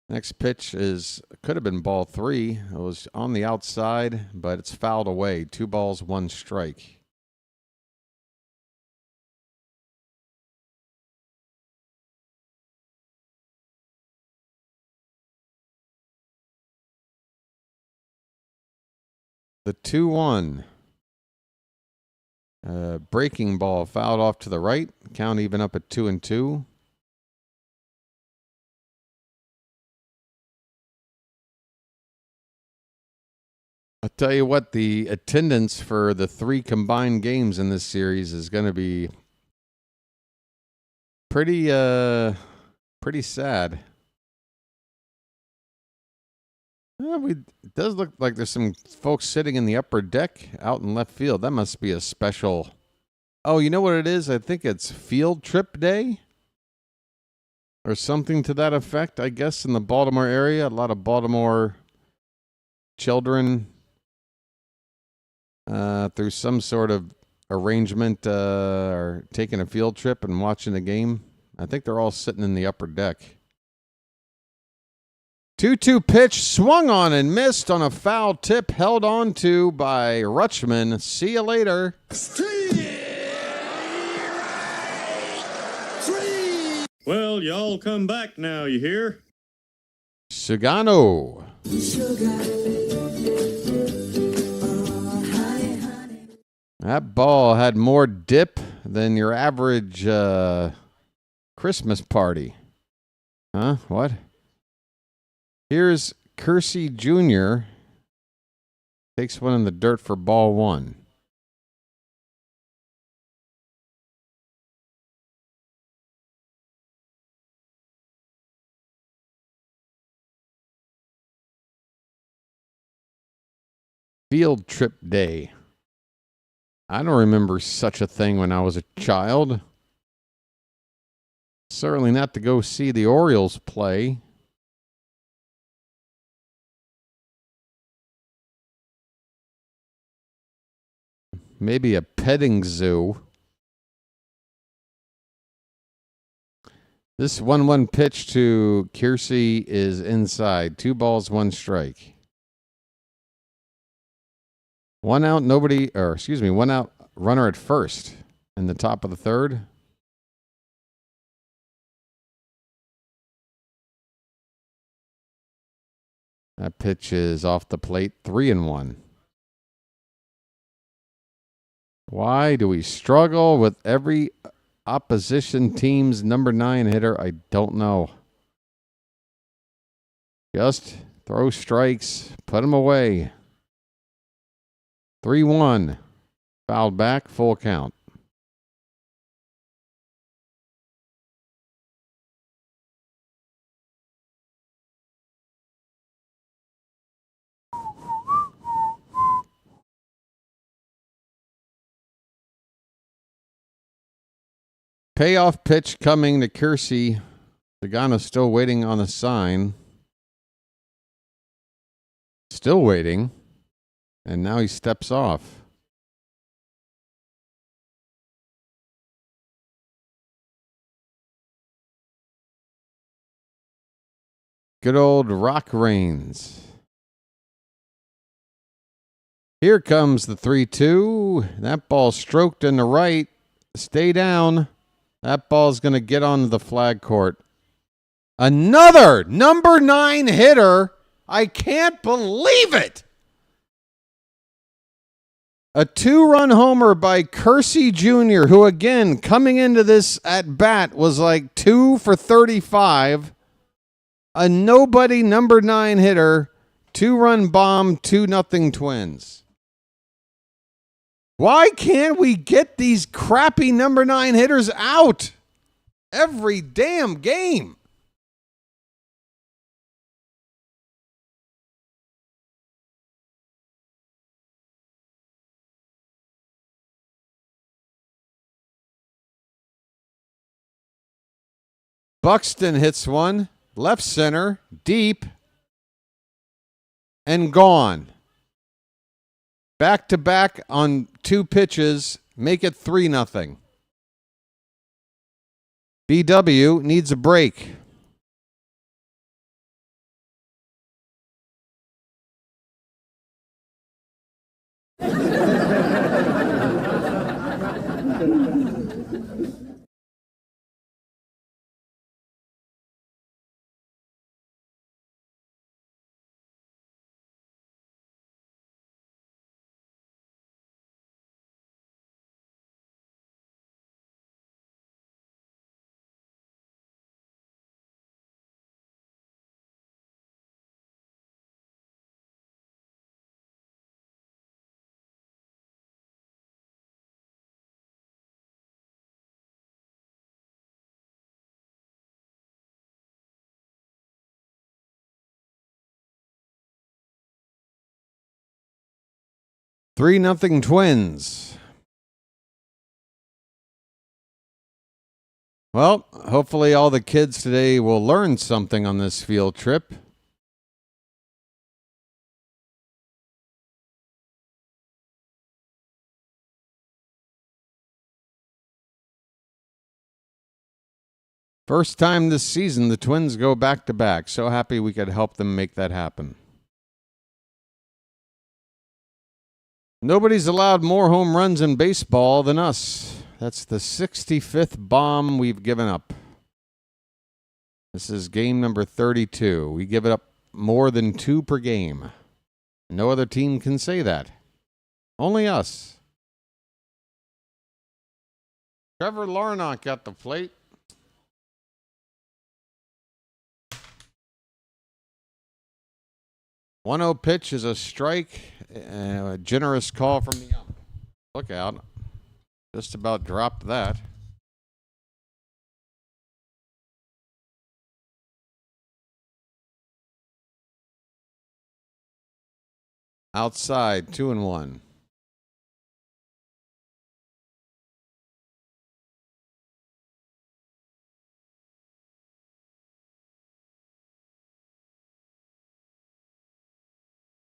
Next pitch could have been ball 3. It was on the outside, but it's fouled away. 2 balls, 1 strike. The 2-1. Breaking ball fouled off to the right. Count even up at 2-2. I'll tell you what, the attendance for the 3 combined games in this series is going to be pretty sad. It does look like there's some folks sitting in the upper deck out in left field. That must be a special. Oh, you know what it is? I think it's field trip day or something to that effect, I guess, in the Baltimore area. A lot of Baltimore children through some sort of arrangement are taking a field trip and watching the game. I think they're all sitting in the upper deck. 2-2 pitch, swung on and missed on a foul tip, held on to by Rutschman. See you later. Well, y'all come back now, you hear? Sugano. That ball had more dip than your average Christmas party. Huh? What? Here's Kersey Jr. Takes one in the dirt for ball 1. Field trip day. I don't remember such a thing when I was a child. Certainly not to go see the Orioles play. Maybe a petting zoo. This 1-1 pitch to Kersey is inside. 2 balls, 1 strike. 1 out, one out, runner at first in the top of the 3rd. That pitch is off the plate, 3-1. Why do we struggle with every opposition team's #9 hitter? I don't know. Just throw strikes, put them away. 3-1. Fouled back, full count. Payoff pitch coming to Kersey. Sugano still waiting on a sign. Still waiting. And now he steps off. Good old Rock Reigns. Here comes the 3-2. That ball stroked in the right. Stay down. That ball's going to get onto the flag court. Another #9 hitter. I can't believe it. A 2-run homer by Kersey Jr., who again, coming into this at bat, was like 2 for 35. A nobody #9 hitter, 2-run bomb, 2-0 Twins. Why can't we get these crappy #9 hitters out every damn game? Buxton hits one, left center, deep, and gone. Back to back on 2 pitches, make it 3-0. BW needs a break. Three nothing Twins. Well, hopefully all the kids today will learn something on this field trip. First time this season, the Twins go back-to-back. So happy we could help them make that happen. Nobody's allowed more home runs in baseball than us. That's the 65th bomb we've given up. This is game number 32. We give it up more than 2 per game. No other team can say that. Only us. Trevor Larnach got the plate. 1-0 pitch is a strike. A generous call from the ump. Look out. Just about dropped that. Outside, 2-1.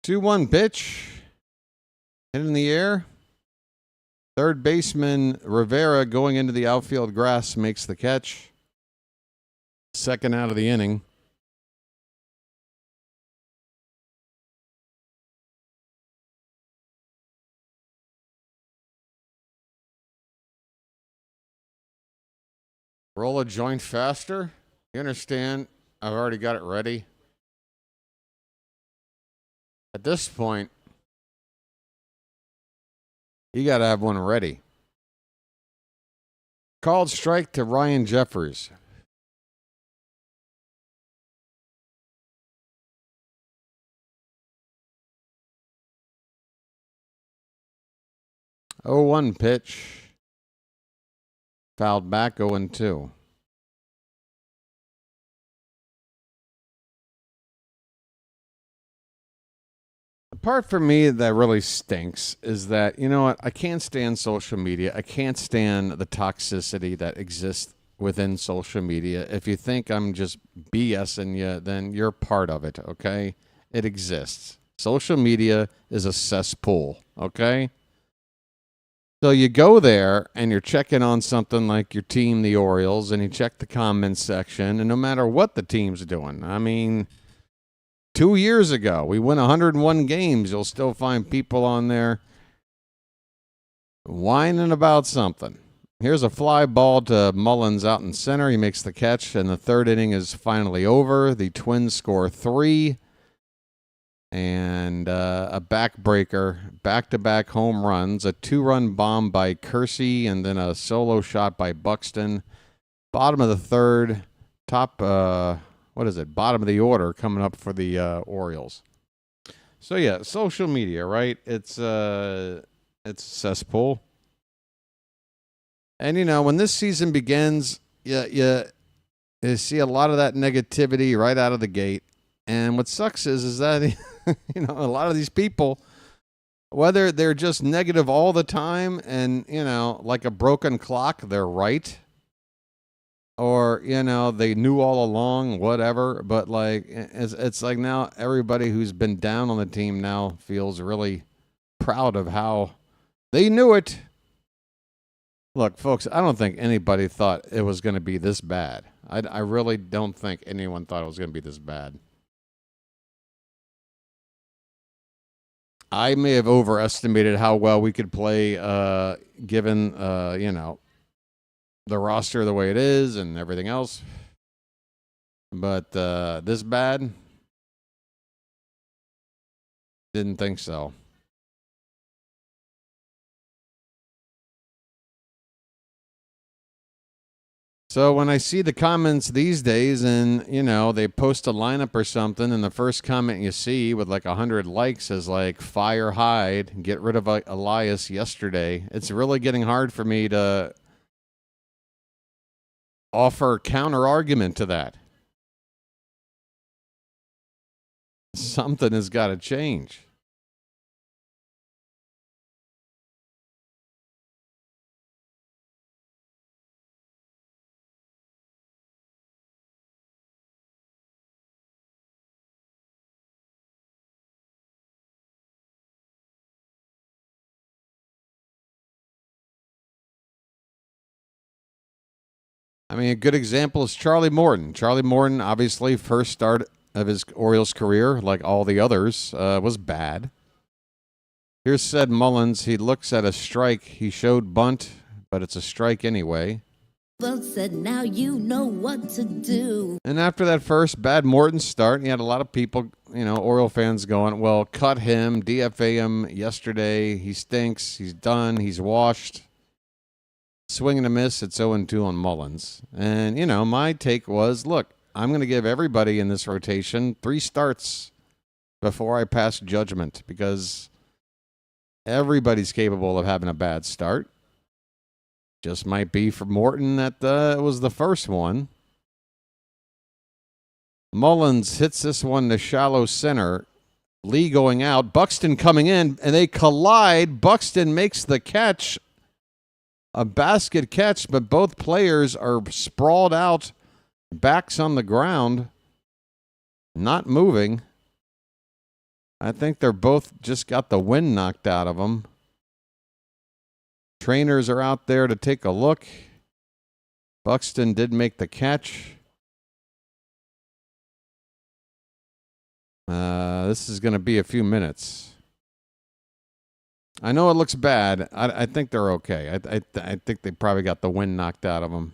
Two-one pitch. Hit in the air. Third baseman Rivera going into the outfield grass makes the catch. Second out of the inning. Roll a joint faster. You understand? I've already got it ready. At this point, you got to have one ready. Called strike to Ryan Jeffers. Oh, 1 pitch. Fouled back, 0-2. The part for me that really stinks is that, you know what, I can't stand social media. I can't stand the toxicity that exists within social media. If you think I'm just BSing you, then you're part of it, okay? It exists. Social media is a cesspool, okay? So you go there and you're checking on something like your team, the Orioles, and you check the comments section, and no matter what the team's doing, I mean, 2 years ago, we win 101 games. You'll still find people on there whining about something. Here's a fly ball to Mullins out in center. He makes the catch, and the third inning is finally over. The Twins score 3. And a backbreaker, back-to-back home runs, a 2-run bomb by Kersey, and then a solo shot by Buxton. Bottom of the third, bottom of the order coming up for the Orioles. So yeah, social media, right? It's a cesspool. And you know, when this season begins, you see a lot of that negativity right out of the gate. And what sucks is that, you know, a lot of these people, whether they're just negative all the time and, you know, like a broken clock, they're right. or they knew all along, whatever. But like, it's like now everybody who's been down on the team now feels really proud of how they knew it. Look, folks, I don't think anybody thought it was going to be this bad. I really don't think anyone thought it was going to be this bad. I may have overestimated how well we could play, given, the roster the way it is and everything else. But this bad? Didn't think so. So when I see the comments these days and, they post a lineup or something and the first comment you see with like 100 likes is like, fire Hyde, get rid of Elias yesterday, it's really getting hard for me to offer counter argument to that. Something has got to change. I mean, a good example is Charlie Morton. Charlie Morton, obviously, first start of his Orioles career, like all the others, was bad. Here's said Mullins. He looks at a strike. He showed bunt, but it's a strike anyway. Folks said, now you know what to do. And after that first bad Morton start, he had a lot of people, Oriole fans going, well, cut him, DFA him yesterday. He stinks. He's done. He's washed. Swing and a miss, it's 0-2 on Mullins. And, my take was, look, I'm going to give everybody in this rotation 3 starts before I pass judgment because everybody's capable of having a bad start. Just might be for Morton that was the first one. Mullins hits this one to shallow center. Lee going out. Buxton coming in, and they collide. Buxton makes the catch. A basket catch, but both players are sprawled out, backs on the ground, not moving. I think they're both just got the wind knocked out of them. Trainers are out there to take a look. Buxton did make the catch. This is going to be a few minutes. I know it looks bad. I think they're okay. I think they probably got the wind knocked out of them.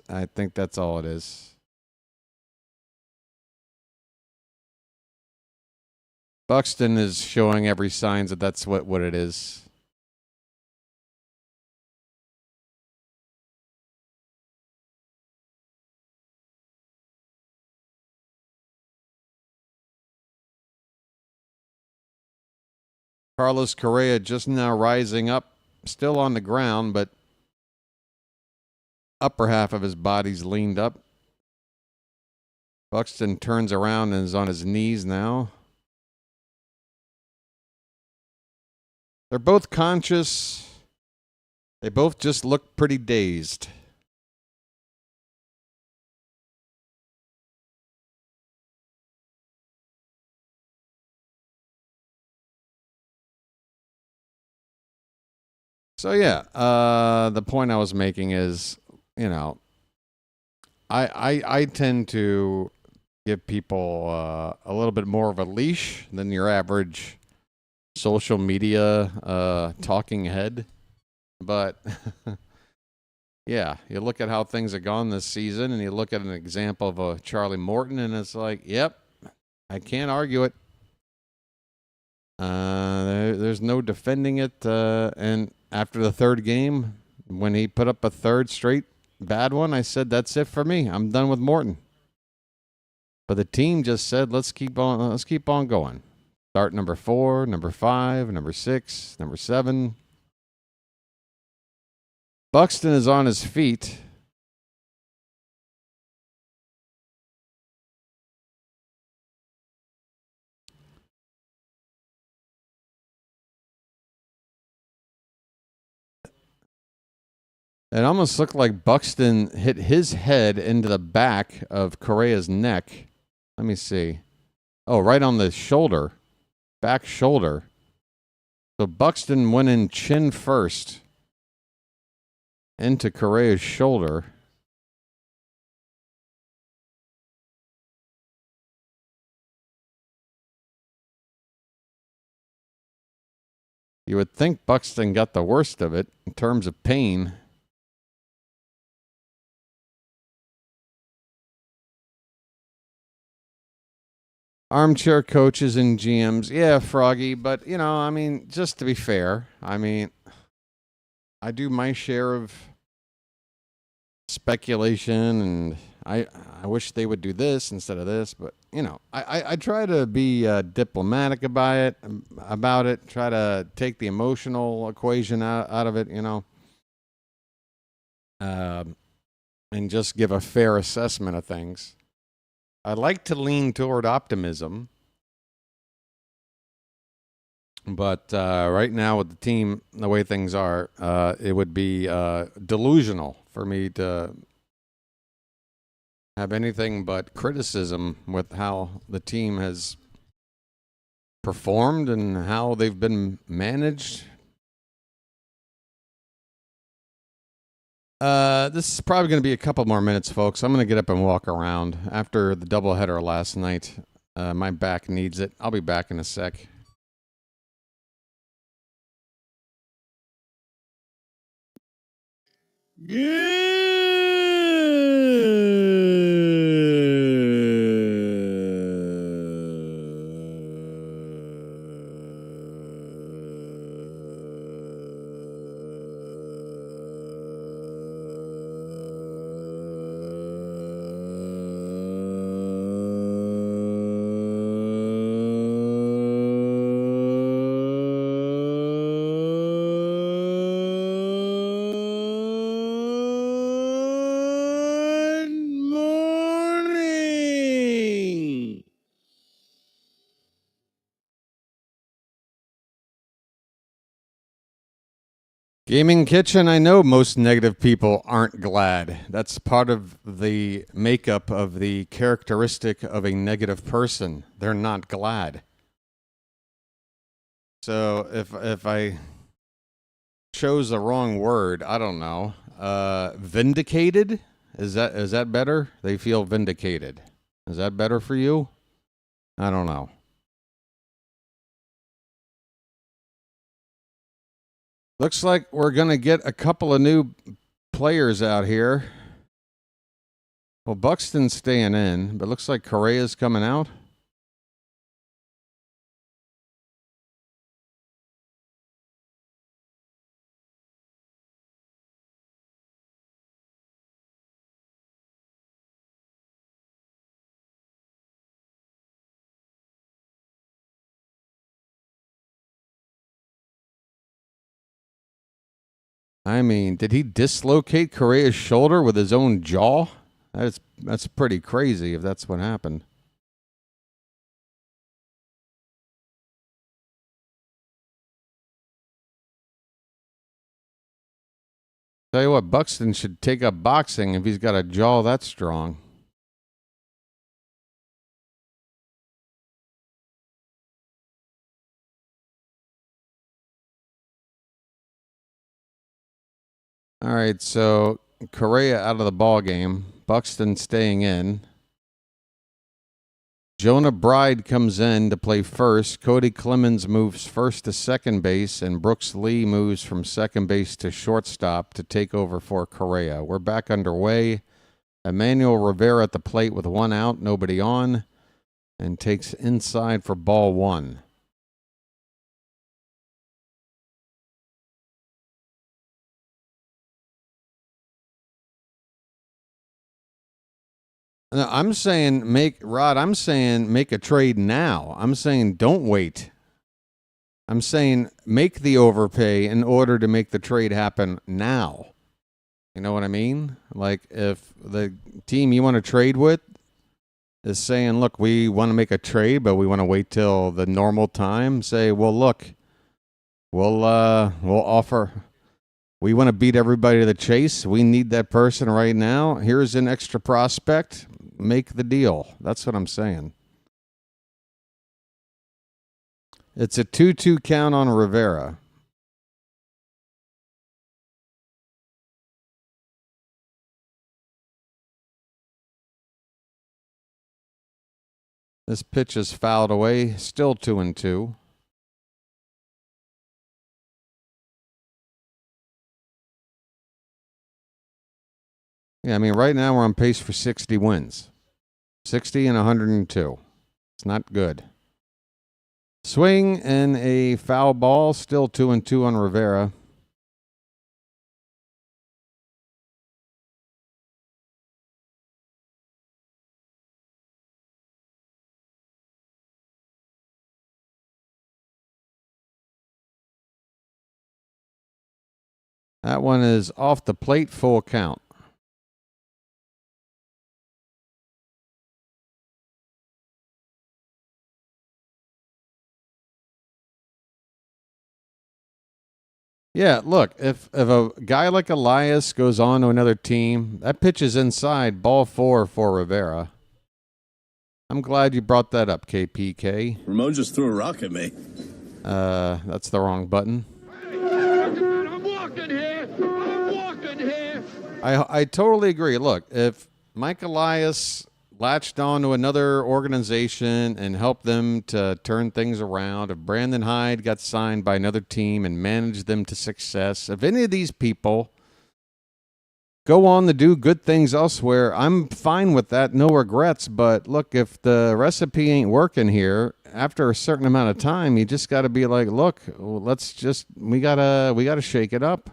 I think that's all it is. Buxton is showing every signs that that's what it is. Carlos Correa just now rising up, still on the ground, but upper half of his body's leaned up. Buxton turns around and is on his knees now. They're both conscious. They both just look pretty dazed. So yeah, the point I was making is, I tend to give people a little bit more of a leash than your average social media talking head. But yeah, you look at how things have gone this season, and you look at an example of a Charlie Morton, and it's like, yep, I can't argue it. There's no defending it, and after the third game, when he put up a third straight bad one, I said, that's it for me. I'm done with Morton. But the team just said, let's keep on going. Start number 4, number 5, number 6, number 7. Buxton is on his feet. It almost looked like Buxton hit his head into the back of Correa's neck. Let me see. Oh, right on the shoulder. Back shoulder. So Buxton went in chin first into Correa's shoulder. You would think Buxton got the worst of it in terms of pain. Armchair coaches and GMs. Yeah, Froggy, but, you know, I mean, just to be fair, I mean, I do my share of speculation, and I wish they would do this instead of this, but, you know, I try to be diplomatic about it, try to take the emotional equation out of it, you know, and just give a fair assessment of things. I like to lean toward optimism, but right now with the team, the way things are, it would be delusional for me to have anything but criticism with how the team has performed and how they've been managed. This is probably going to be a couple more minutes, folks. I'm going to get up and walk around after the doubleheader last night. My back needs it. I'll be back in a sec. Gaming Kitchen, I know most negative people aren't glad. That's part of the makeup of the characteristic of a negative person. They're not glad. So if I chose the wrong word, I don't know. Vindicated? Is that better? They feel vindicated. Is that better for you? I don't know. Looks like we're going to get a couple of new players out here. Well, Buxton's staying in, but looks like Correa's coming out. I mean, did he dislocate Correa's shoulder with his own jaw? That's pretty crazy if that's what happened. Tell you what, Buxton should take up boxing if he's got a jaw that strong. All right, so Correa out of the ball game. Buxton staying in. Jonah Bride comes in to play first. Cody Clemens moves first to second base, and Brooks Lee moves from second base to shortstop to take over for Correa. We're back underway. Emmanuel Rivera at the plate with one out, nobody on, and takes inside for ball one. No, I'm saying make a trade now. I'm saying don't wait. I'm saying make the overpay in order to make the trade happen now. You know what I mean? Like if the team you want to trade with is saying, look, we want to make a trade, but we want to wait till the normal time, say, well, look, we'll offer We want to beat everybody to the chase. We need that person right now. Here's an extra prospect. Make the deal. That's what I'm saying. It's a 2-2 count on Rivera. This pitch is fouled away. Still 2-2. Yeah, I mean, right now we're on pace for 60 wins. 60 and 102. It's not good. Swing and a foul ball. Still 2-2 on Rivera. That one is off the plate, full count. Yeah, look, if a guy like Elias goes on to another team, that pitch is inside, ball 4 for Rivera. I'm glad you brought that up, KPK. Ramon just threw a rock at me. That's the wrong button. I'm walking here. I'm walking here. I totally agree. Look, if Mike Elias latched on to another organization and helped them to turn things around, if Brandon Hyde got signed by another team and managed them to success, if any of these people go on to do good things elsewhere, I'm fine with that, no regrets. But look, if the recipe ain't working here, after a certain amount of time, you just got to be like, look, we gotta shake it up.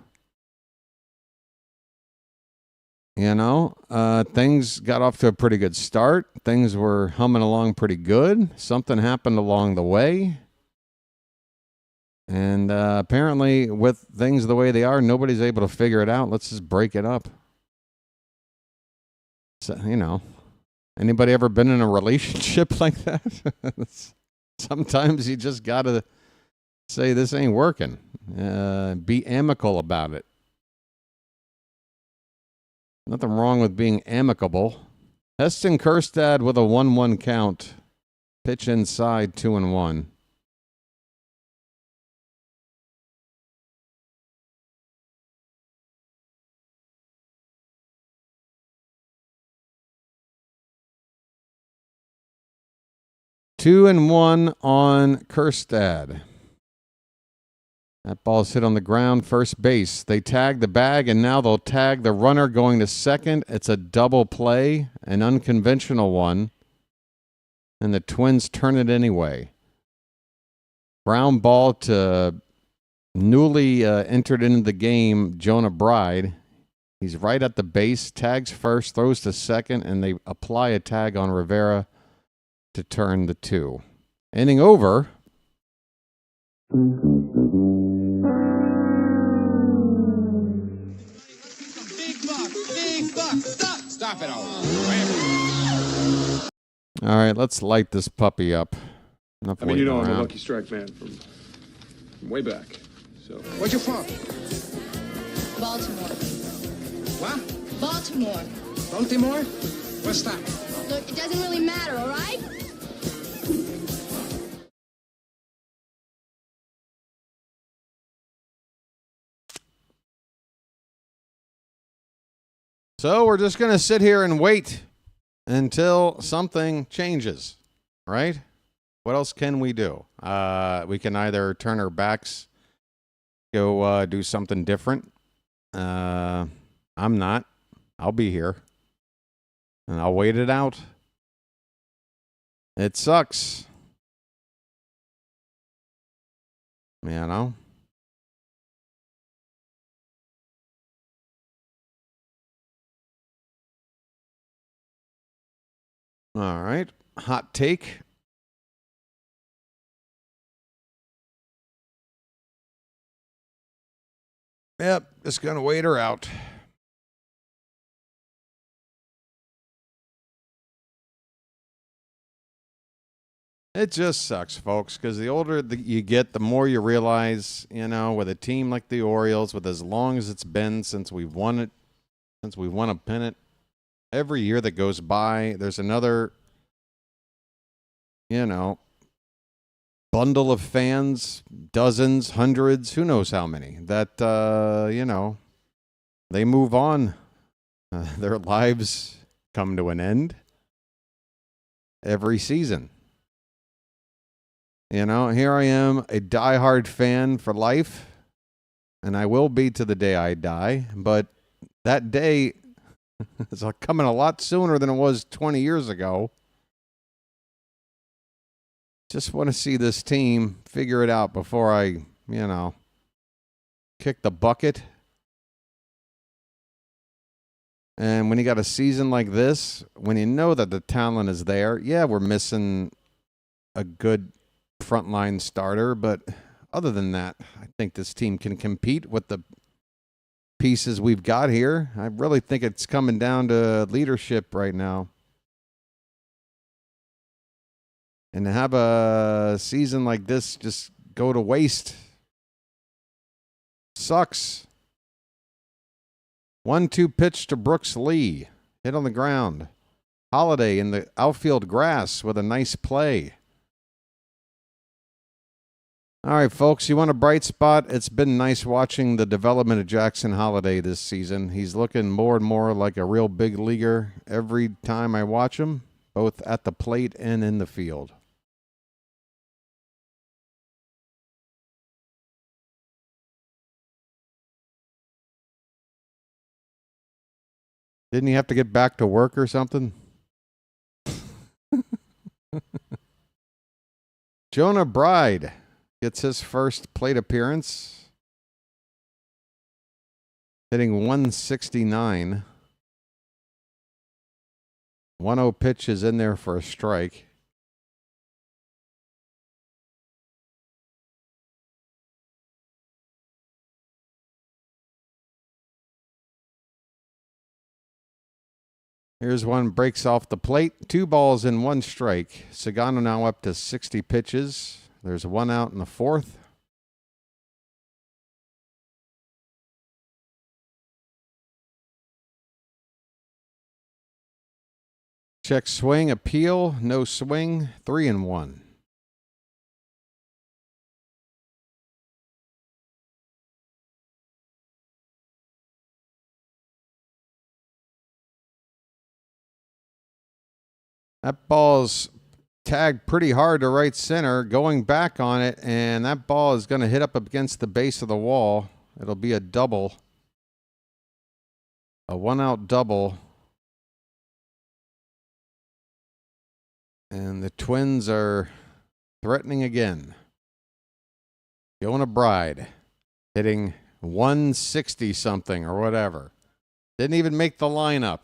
You know, things got off to a pretty good start. Things were humming along pretty good. Something happened along the way. And apparently, with things the way they are, nobody's able to figure it out. Let's just break it up. So, you know, anybody ever been in a relationship like that? Sometimes you just got to say, this ain't working. Be amicable about it. Nothing wrong with being amicable. Heston Kjerstad with a 1-1 count. Pitch inside, 2-1. Two and one on Kjerstad. That ball's hit on the ground, first base. They tag the bag, and now they'll tag the runner going to second. It's a double play, an unconventional one. And the Twins turn it anyway. Ground ball to newly entered into the game, Jonah Bride. He's right at the base, tags first, throws to second, and they apply a tag on Rivera to turn the 2. Inning over. Stop it all. All right, let's light this puppy up. I mean, you know, I'm a Lucky Strike fan from way back. So, Where's your from? Baltimore. What? Baltimore. Baltimore? What's that? Look, it doesn't really matter, all right? So we're just going to sit here and wait until something changes, right? What else can we do? We can either turn our backs, go do something different. I'm not. I'll be here. And I'll wait it out. It sucks. You know? All right. Hot take. Yep, just going to wait her out. It just sucks, folks, because the older you get, the more you realize, with a team like the Orioles, with as long as it's been since we've won it, since we won a pennant, every year that goes by, there's another, bundle of fans, dozens, hundreds, who knows how many, that, they move on. Their lives come to an end every season. Here I am, a diehard fan for life, and I will be to the day I die, but that day is coming a lot sooner than it was 20 years ago. Just want to see this team figure it out before I, kick the bucket. And when you got a season like this, when you know that the talent is there, yeah, we're missing a good frontline starter, but other than that, I think this team can compete with the pieces we've got here. I really think it's coming down to leadership right now. And to have a season like this just go to waste sucks. 1-2 pitch to Brooks Lee. Hit on the ground. Holiday in the outfield grass with a nice play. All right, folks, you want a bright spot? It's been nice watching the development of Jackson Holiday this season. He's looking more and more like a real big leaguer every time I watch him, both at the plate and in the field. Didn't he have to get back to work or something? Jonah Bride gets his first plate appearance, hitting 169. 1-0 pitch is in there for a strike. Here's one, breaks off the plate. 2 balls and 1 strike. Sugano now up to 60 pitches. There's 1 out in the 4th. Check swing, appeal, no swing, 3-1. That ball's tagged pretty hard to right center, going back on it, and that ball is going to hit up against the base of the wall. It'll be a double. A 1-out double. And the Twins are threatening again. Jonah Bride hitting 160-something or whatever. Didn't even make the lineup.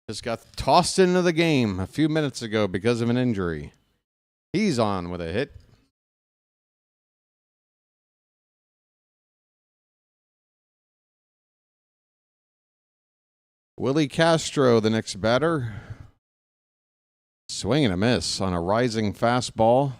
Just got tossed into the game a few minutes ago because of an injury. He's on with a hit. Willie Castro, the next batter. Swing and a miss on a rising fastball.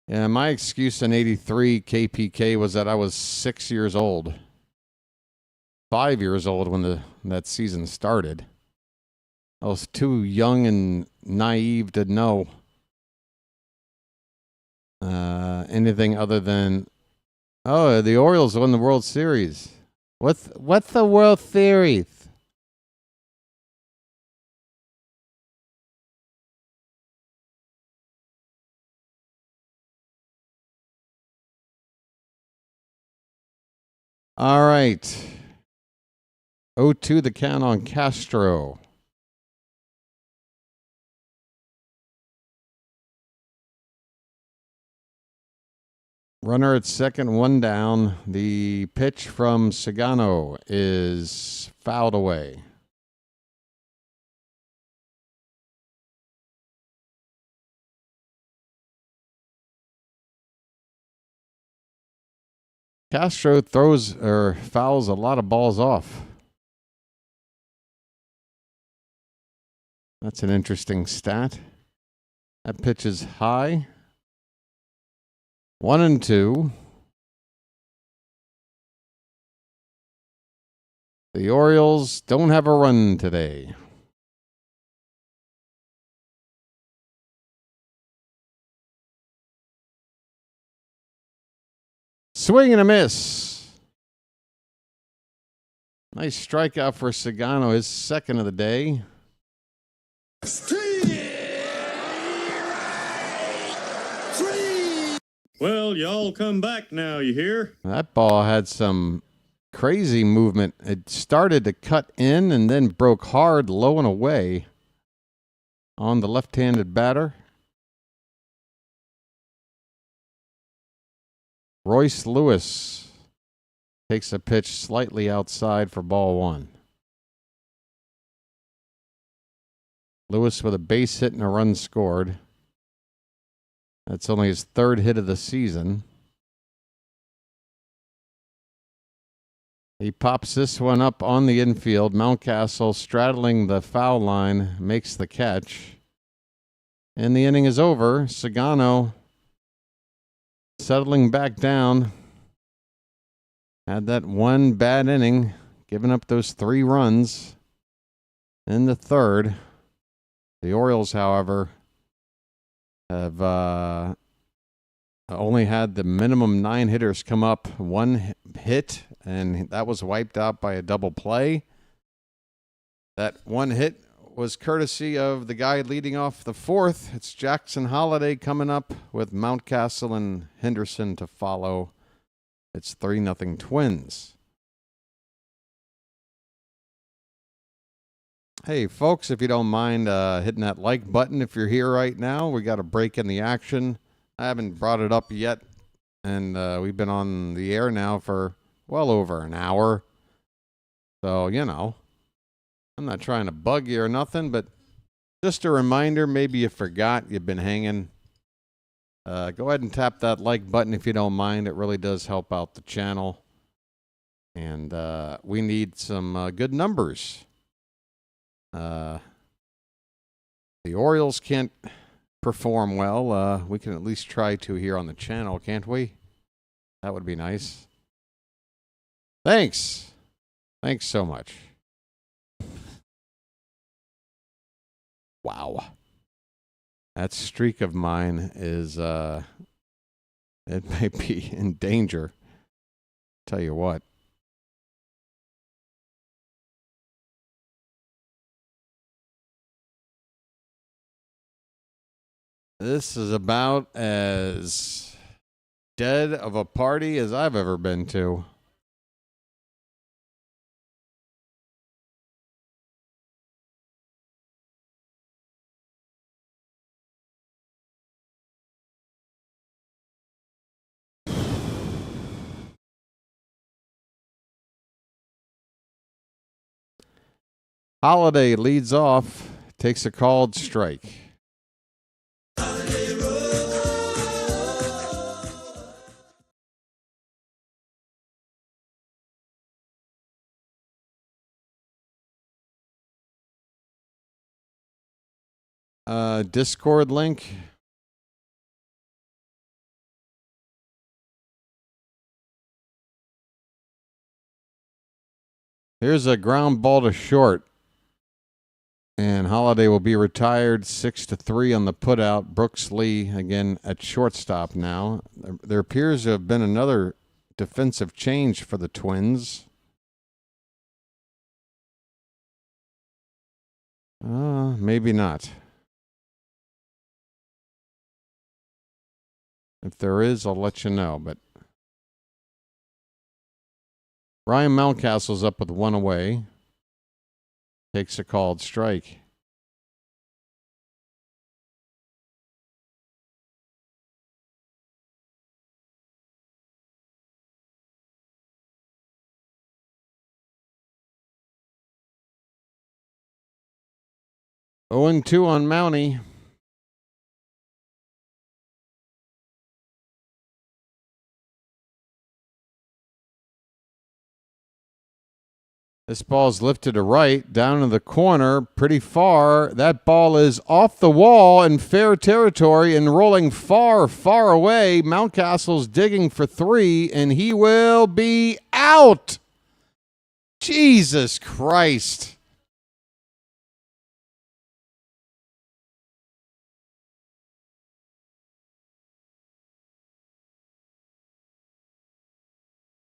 Yeah, my excuse in 83 KPK was that I was 6 years old. 5 years old when that season started. I was too young and naive to know anything other than, oh, the Orioles won the World Series. What's the World Series? All right. 0-2 the count on Castro. Runner at second, 1 down. The pitch from Sugano is fouled away. Castro throws or fouls a lot of balls off. That's an interesting stat. That pitch is high. 1-2. The Orioles don't have a run today. Swing and a miss. Nice strikeout for Sugano, his second of the day. Well, y'all come back now, you hear? That ball had some crazy movement. It started to cut in and then broke hard, low and away on the left-handed batter. Royce Lewis takes a pitch slightly outside for ball one. Lewis with a base hit and a run scored. That's only his third hit of the season. He pops this one up on the infield. Mountcastle straddling the foul line makes the catch. And the inning is over. Sugano settling back down. Had that one bad inning, giving up those 3 runs in the third. The Orioles, however, have only had the minimum 9 hitters come up. 1 hit, and that was wiped out by a double play. That 1 hit was courtesy of the guy leading off the 4th. It's Jackson Holiday coming up with Mountcastle and Henderson to follow. It's 3-0 Twins. Hey, folks, if you don't mind hitting that like button if you're here right now. We got a break in the action. I haven't brought it up yet, and we've been on the air now for well over an hour. So, you know, I'm not trying to bug you or nothing, but just a reminder, maybe you forgot you've been hanging. Go ahead and tap that like button if you don't mind. It really does help out the channel. And we need some good numbers. The Orioles can't perform well. We can at least try to here on the channel, can't we? That would be nice. Thanks. Thanks so much. Wow. That streak of mine is, it may be in danger. Tell you what. This is about as dead of a party as I've ever been to. Holiday leads off, takes a called strike. Discord link. Here's a ground ball to short. And Holiday will be retired 6-3 on the putout. Brooks Lee again at shortstop now. There appears to have been another defensive change for the Twins. Maybe not. If there is, I'll let you know. But Ryan Mountcastle's up with 1 away. Takes a called strike. Oh and 2 on Mountie. This ball's lifted to right, down in the corner, pretty far. That ball is off the wall in fair territory and rolling far, far away. Mountcastle's digging for 3, and he will be out. Jesus Christ.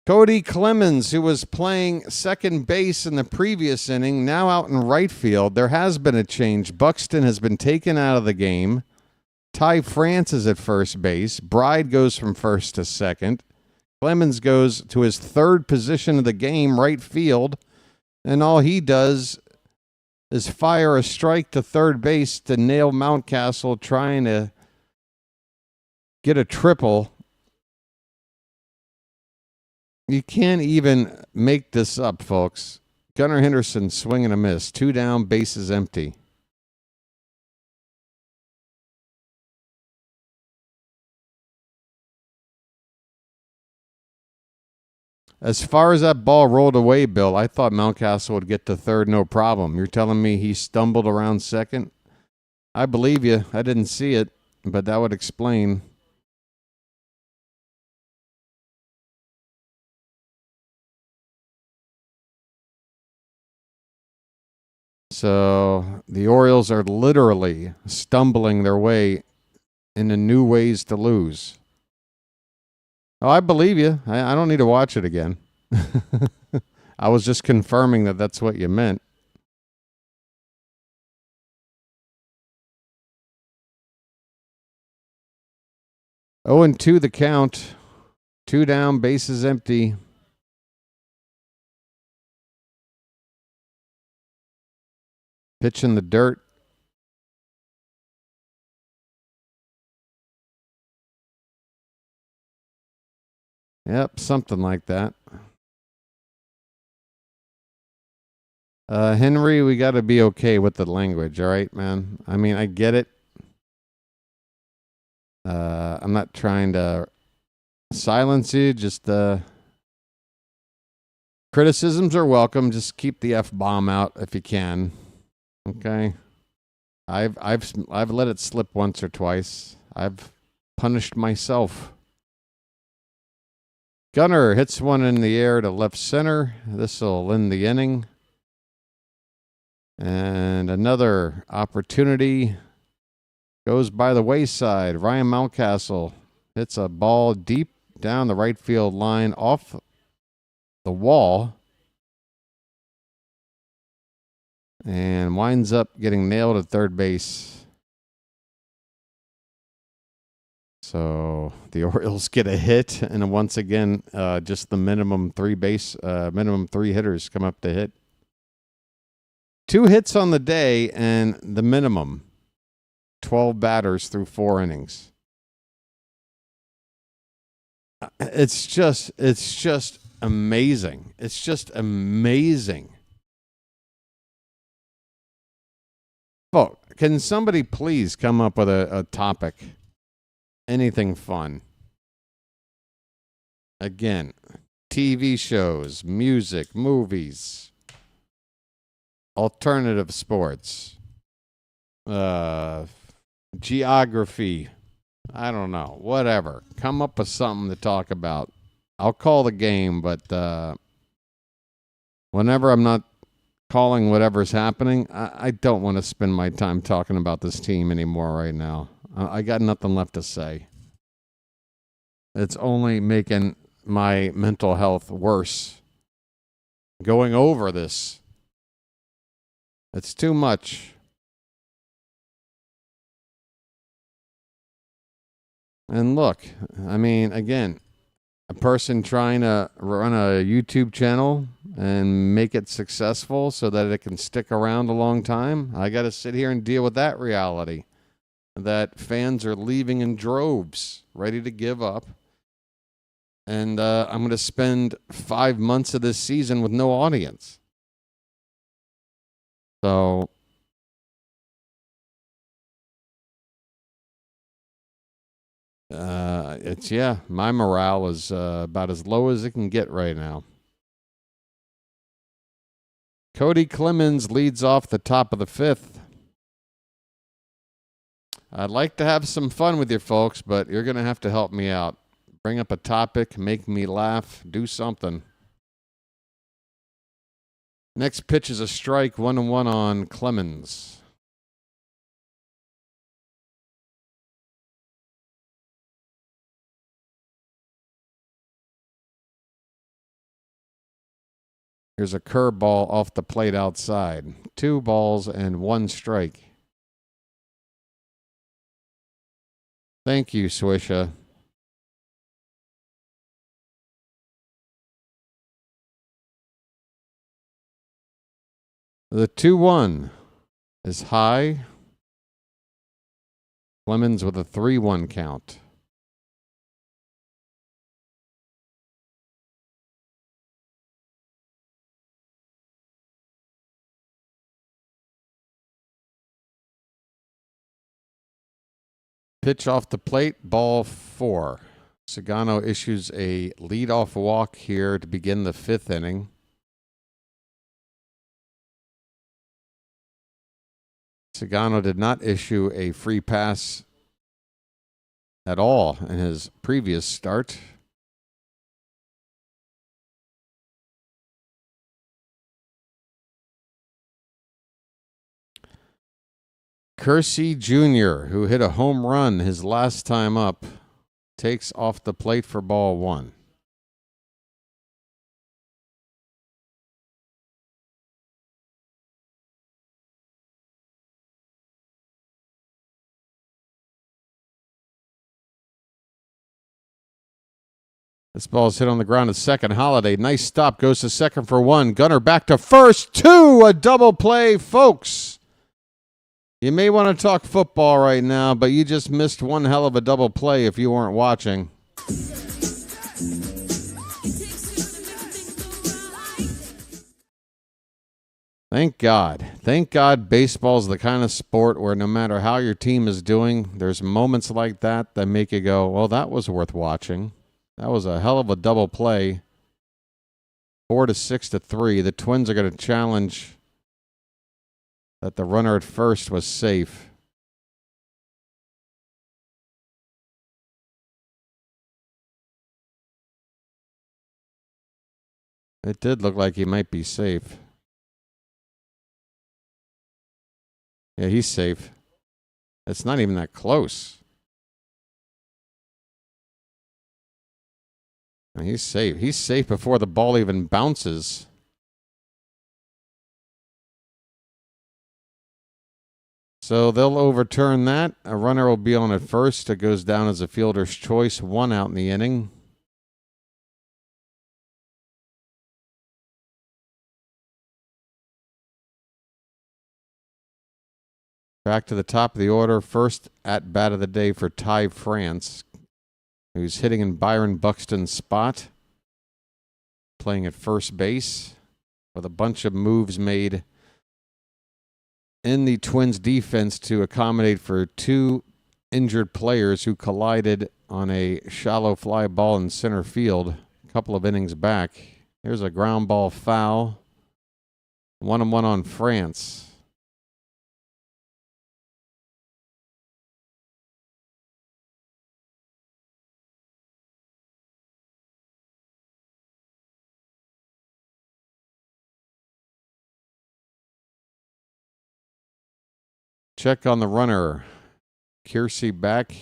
Cody Clemens, who was playing second base in the previous inning, now out in right field. There has been a change. Buxton has been taken out of the game. Ty France is at first base. Bride goes from first to second. Clemens goes to his third position of the game, right field. And all he does is fire a strike to third base to nail Mountcastle, trying to get a triple. You can't even make this up, folks. Gunnar Henderson swing and a miss. 2 down, bases empty. As far as that ball rolled away, Bill, I thought Mountcastle would get to third no problem. You're telling me he stumbled around second? I believe you. I didn't see it, but that would explain. So the Orioles are literally stumbling their way into new ways to lose. Oh, I believe you. I don't need to watch it again. I was just confirming that that's what you meant. Oh, and 2 the count. 2 down, bases empty. Pitch in the dirt. Yep, something like that. Henry, we got to be okay with the language, all right, man? I mean, I get it. I'm not trying to silence you. Just criticisms are welcome. Just keep the F-bomb out if you can. Okay? I've let it slip once or twice. I've punished myself. Gunner hits one in the air to left center. This will end the inning. And another opportunity goes by the wayside. Ryan Mountcastle hits a ball deep down the right field line off the wall and winds up getting nailed at third base. So the Orioles get a hit, and once again, just the minimum 3 hitters come up to hit. 2 hits on the day, and the minimum 12 batters through 4 innings. It's just amazing. It's just amazing. Oh, can somebody please come up with a topic? Anything fun. Again, TV shows, music, movies, alternative sports, geography. I don't know. Whatever. Come up with something to talk about. I'll call the game, but whenever I'm not calling whatever's happening, I don't want to spend my time talking about this team anymore right now. I got nothing left to say. It's only making my mental health worse. Going over this. It's too much. And look, I mean, again, a person trying to run a YouTube channel and make it successful so that it can stick around a long time, I got to sit here and deal with that reality. That fans are leaving in droves, ready to give up. And I'm going to spend 5 months of this season with no audience. So my morale is about as low as it can get right now. Cody Clemens leads off the top of the 5th. I'd like to have some fun with you folks, but you're going to have to help me out. Bring up a topic, make me laugh, do something. Next pitch is a strike, 1-1 on Clemens. Here's a curveball off the plate outside. 2 balls and 1 strike. Thank you, Swisha. The 2-1 is high. Clemens with a 3-1 count. Pitch off the plate, ball 4. Sugano issues a leadoff walk here to begin the 5th inning. Sugano did not issue a free pass at all in his previous start. Kersey Jr., who hit a home run his last time up, takes off the plate for ball 1. This ball's hit on the ground at second. Holiday, nice stop, goes to second for 1. Gunner back to first, 2, a double play, folks. You may want to talk football right now, but you just missed one hell of a double play if you weren't watching. Thank God. Thank God baseball's the kind of sport where no matter how your team is doing, there's moments like that that make you go, well, that was worth watching. That was a hell of a double play. 4-6-3. The Twins are going to challenge that the runner at first was safe. It did look like he might be safe. Yeah, he's safe. It's not even that close. And he's safe. He's safe before the ball even bounces. So they'll overturn that. A runner will be on at first. It goes down as a fielder's choice. 1 out in the inning. Back to the top of the order. First at bat of the day for Ty France, who's hitting in Byron Buxton's spot, playing at first base with a bunch of moves made in the Twins defense to accommodate for 2 injured players who collided on a shallow fly ball in center field a couple of innings back. Here's a ground ball foul. 1-1 on France. Check on the runner. Kersey back.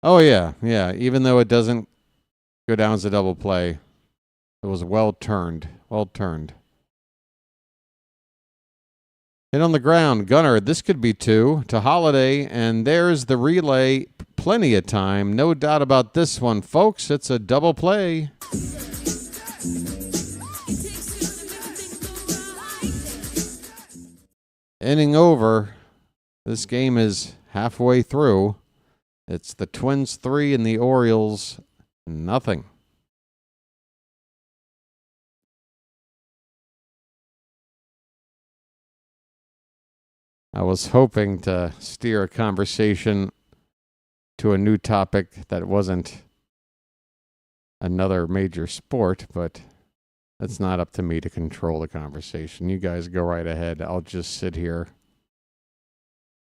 Oh, yeah. Even though it doesn't go down as a double play, it was well turned. Well turned. Hit on the ground. Gunner, this could be 2 to Holiday, and there's the relay. Plenty of time. No doubt about this one, folks. It's a double play. Inning over. This game is halfway through. It's the Twins 3 and the Orioles nothing. I was hoping to steer a conversation to a new topic that wasn't another major sport, but it's not up to me to control the conversation. You guys go right ahead. I'll just sit here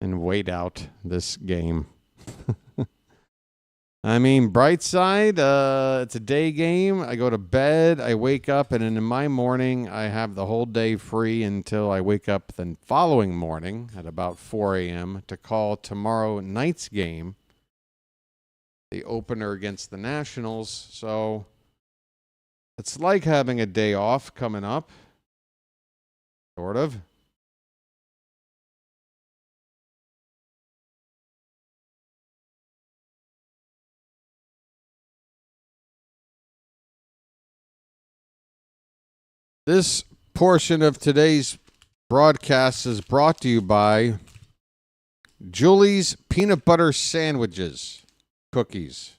and wait out this game. I mean, bright side, it's a day game. I go to bed, I wake up, and in my morning, I have the whole day free until I wake up the following morning at about 4 a.m. to call tomorrow night's game, the opener against the Nationals. So it's like having a day off coming up, sort of. This portion of today's broadcast is brought to you by Julie's Peanut Butter Sandwiches Cookies.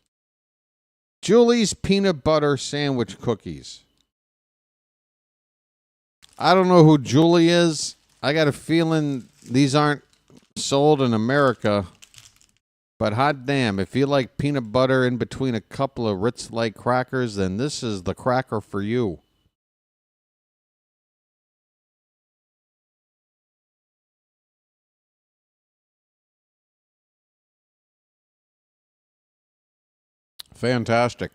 Julie's Peanut Butter Sandwich Cookies. I don't know who Julie is. I got a feeling these aren't sold in America. But hot damn, if you like peanut butter in between a couple of Ritz-like crackers, then this is the cracker for you. Fantastic.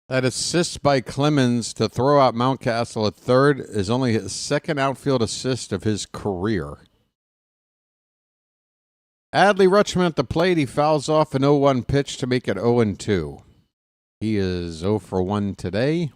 That assist by Clemens to throw out Mountcastle at third is only his second outfield assist of his career. Adley Rutschman at the plate. He fouls off an 0-1 pitch to make it 0-2. He is 0 for 1 today.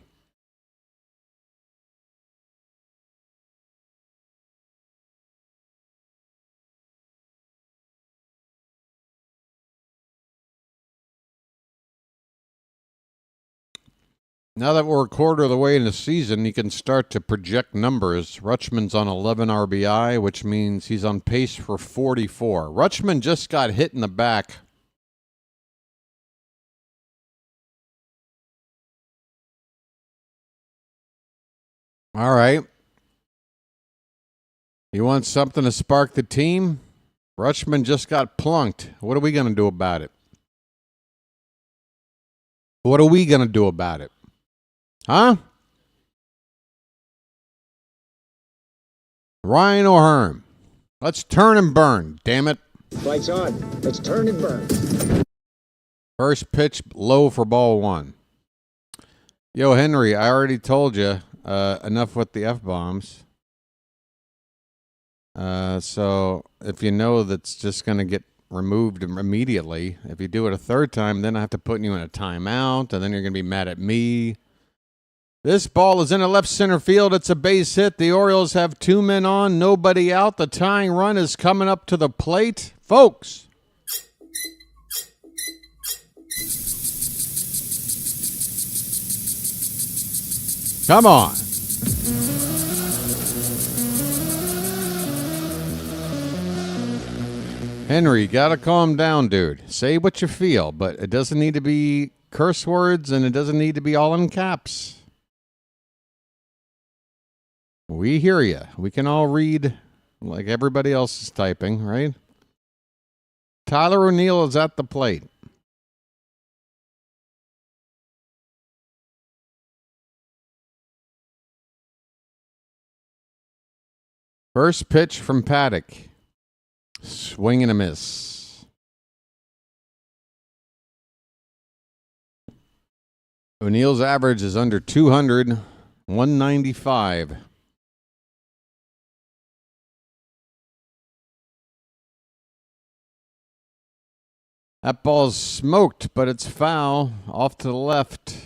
Now that we're a quarter of the way in the season, you can start to project numbers. Rutschman's on 11 RBI, which means he's on pace for 44. Rutschman just got hit in the back. All right. You want something to spark the team? Rutschman just got plunked. What are we going to do about it? What are we going to do about it? Huh? Ryan O'Hearn. Let's turn and burn, damn it. Lights on. Let's turn and burn. First pitch low for ball one. Yo, Henry, I already told you enough with the F-bombs. So if you know that's just going to get removed immediately, if you do it a third time, then I have to put you in a timeout, and then you're going to be mad at me. This ball is in a left center field. It's a base hit. The Orioles have 2 men on, nobody out. The tying run is coming up to the plate. Folks. Come on. Henry, gotta calm down, dude. Say what you feel, but it doesn't need to be curse words, and it doesn't need to be all in caps. We hear you. We can all read like everybody else is typing, right? Tyler O'Neill is at the plate. First pitch from Paddack. Swing and a miss. O'Neill's average is under 200, 195. That ball's smoked, but it's foul. Off to the left.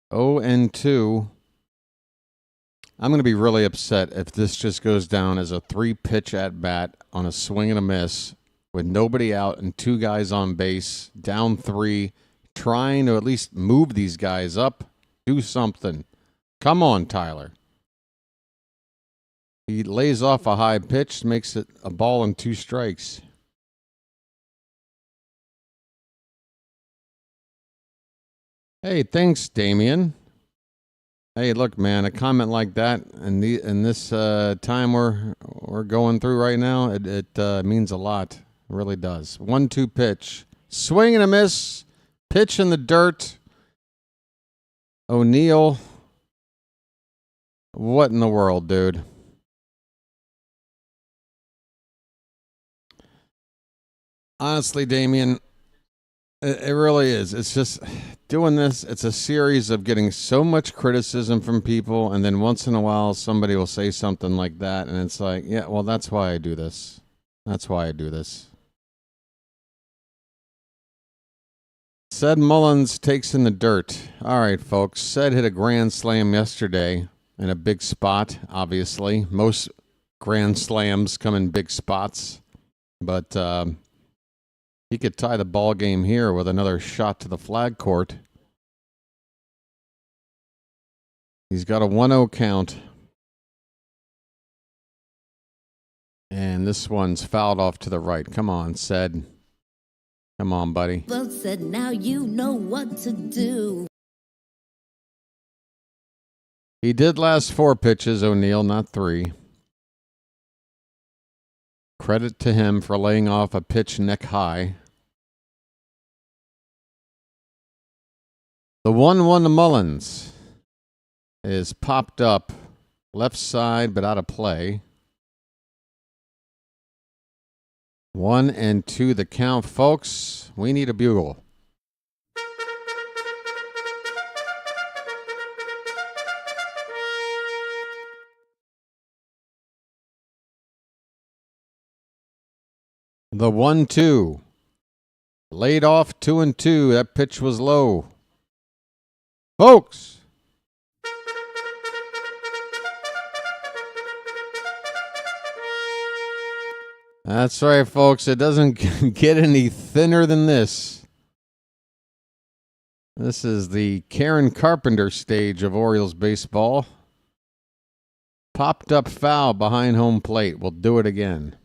0-2. I'm going to be really upset if this just goes down as a 3-pitch at-bat on a swing and a miss with nobody out and 2 guys on base, down 3, trying to at least move these guys up. Do something. Come on, Tyler. He lays off a high pitch, makes it a ball and 2 strikes. Hey, thanks, Damien. Hey, look, man, a comment like that in this time we're going through right now, it means a lot. It really does. 1-2 pitch. Swing and a miss. Pitch in the dirt. O'Neill. What in the world, dude? Honestly, Damien, it really is. It's just doing this. It's a series of getting so much criticism from people, and then once in a while somebody will say something like that, and it's like, yeah, well, that's why I do this. That's why I do this. Ced Mullins takes in the dirt. All right, folks. Ced hit a grand slam yesterday in a big spot, obviously. Most grand slams come in big spots, but he could tie the ball game here with another shot to the flag court. He's got a 1-0 count. And this one's fouled off to the right. Come on, Ced. Come on, buddy. Well said, now you know what to do. He did last 4 pitches, O'Neill, not 3. Credit to him for laying off a pitch neck high. The 1-1 to Mullins is popped up left side but out of play. 1-2 the count, folks. We need a bugle. The 1-2. Laid off 2-2. That pitch was low. Folks. That's right, folks. It doesn't get any thinner than this. This is the Karen Carpenter stage of Orioles baseball. Popped up foul behind home plate. We'll do it again.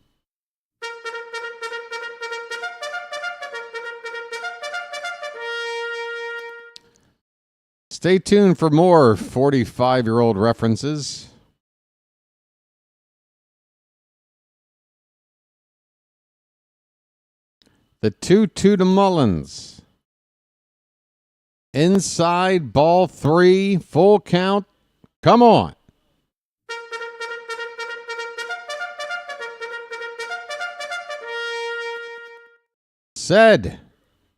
Stay tuned for more 45-year-old references. The 2-2 to Mullins. Inside, ball 3, full count. Come on. Ced,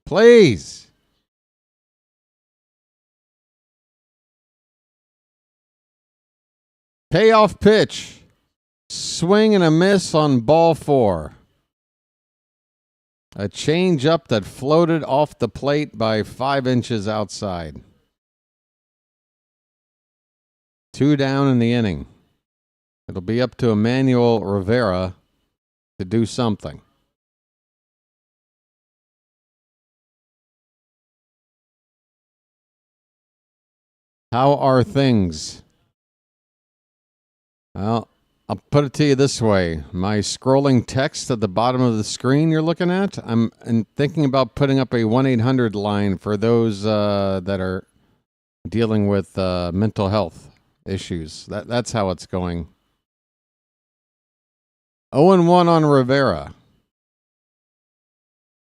please. Payoff pitch. Swing and a miss on ball 4. A change-up that floated off the plate by 5 inches outside. 2 down in the inning. It'll be up to Emmanuel Rivera to do something. How are things? Well, I'll put it to you this way. My scrolling text at the bottom of the screen you're looking at, I'm thinking about putting up a 1-800 line for those that are dealing with mental health issues. That's how it's going. 0-1 on Rivera.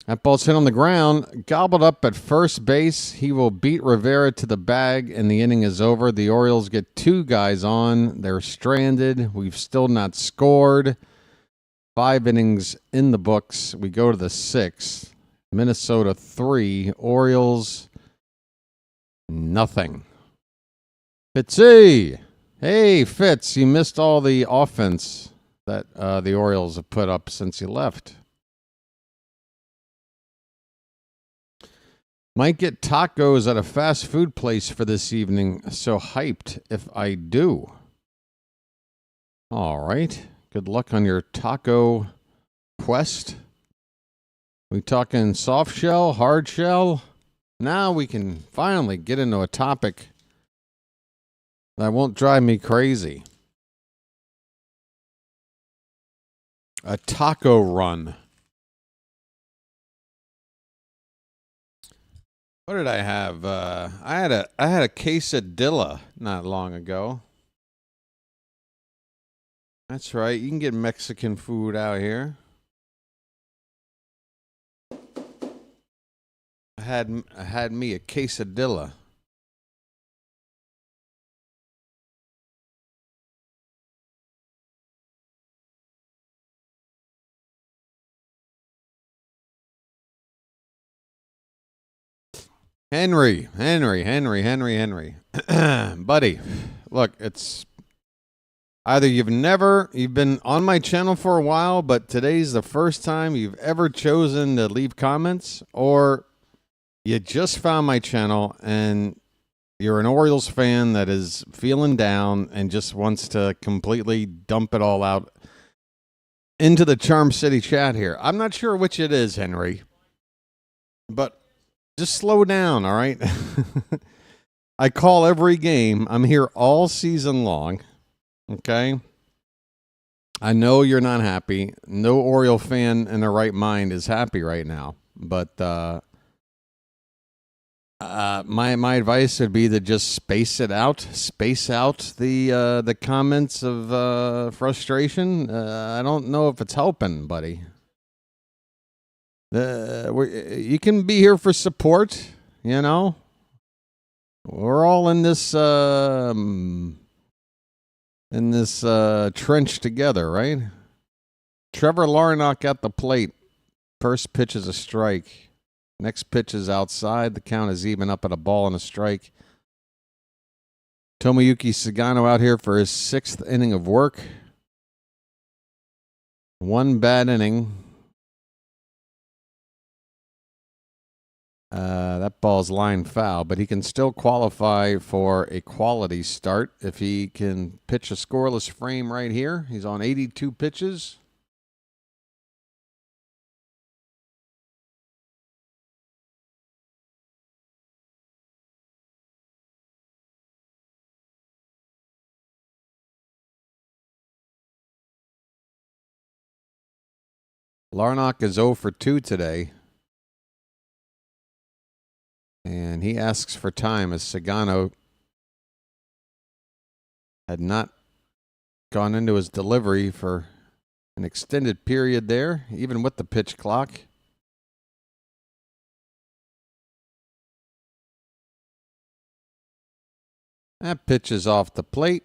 That ball's hit on the ground, gobbled up at first base. He will beat Rivera to the bag, and the inning is over. The Orioles get 2 guys on. They're stranded. We've still not scored. 5 innings in the books. We go to the 6th. Minnesota 3. Orioles nothing. Fitzy! Hey, Fitz, you missed all the offense that the Orioles have put up since you left. Might get tacos at a fast food place for this evening. So hyped if I do. All right. Good luck on your taco quest. We talking soft shell, hard shell? Now we can finally get into a topic that won't drive me crazy. A taco run. What did I have? I had a quesadilla not long ago. That's right. You can get Mexican food out here. I had me a quesadilla. Henry. Buddy, look, it's either you've been on my channel for a while, but today's the first time you've ever chosen to leave comments, or you just found my channel and you're an Orioles fan that is feeling down and just wants to completely dump it all out into the Charm City chat here. I'm not sure which it is, Henry, but just slow down, all right? I call every game. I'm here all season long, okay? I know you're not happy. No Oriole fan in their right mind is happy right now. But my advice would be to just space out the comments of frustration. I don't know if it's helping, buddy. You can be here for support, you know. We're all in this trench together, right? Trevor Larnach at the plate. First pitch is a strike. Next pitch is outside. The count is even up at a ball and a strike. Tomoyuki Sugano out here for his 6th inning of work. One bad inning. That ball's line foul, but he can still qualify for a quality start if he can pitch a scoreless frame right here. He's on 82 pitches. Larnach is 0 for 2 today. And he asks for time as Sugano had not gone into his delivery for an extended period there, even with the pitch clock. That pitch is off the plate.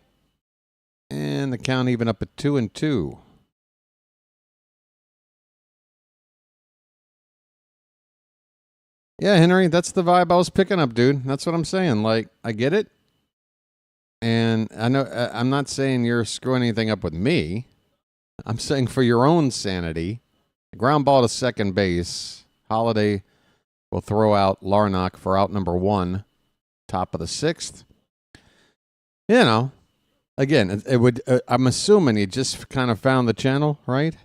And the count even up at 2-2. Yeah, Henry, that's the vibe I was picking up, dude. That's what I'm saying. Like, I get it. And I know I'm not saying you're screwing anything up with me. I'm saying for your own sanity, ground ball to second base. Holiday will throw out Larnach for out number 1, top of the 6th. You know, again, it would. I'm assuming you just kind of found the channel, right?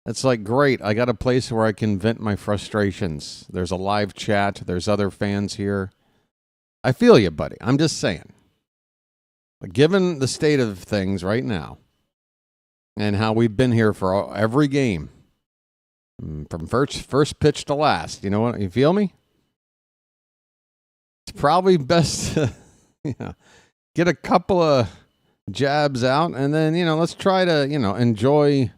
It's like, great, I got a place where I can vent my frustrations. There's a live chat. There's other fans here. I feel you, buddy. I'm just saying. But given the state of things right now and how we've been here for every game, from first pitch to last, you know what? You feel me? It's probably best to get a couple of jabs out and then, let's try to, enjoy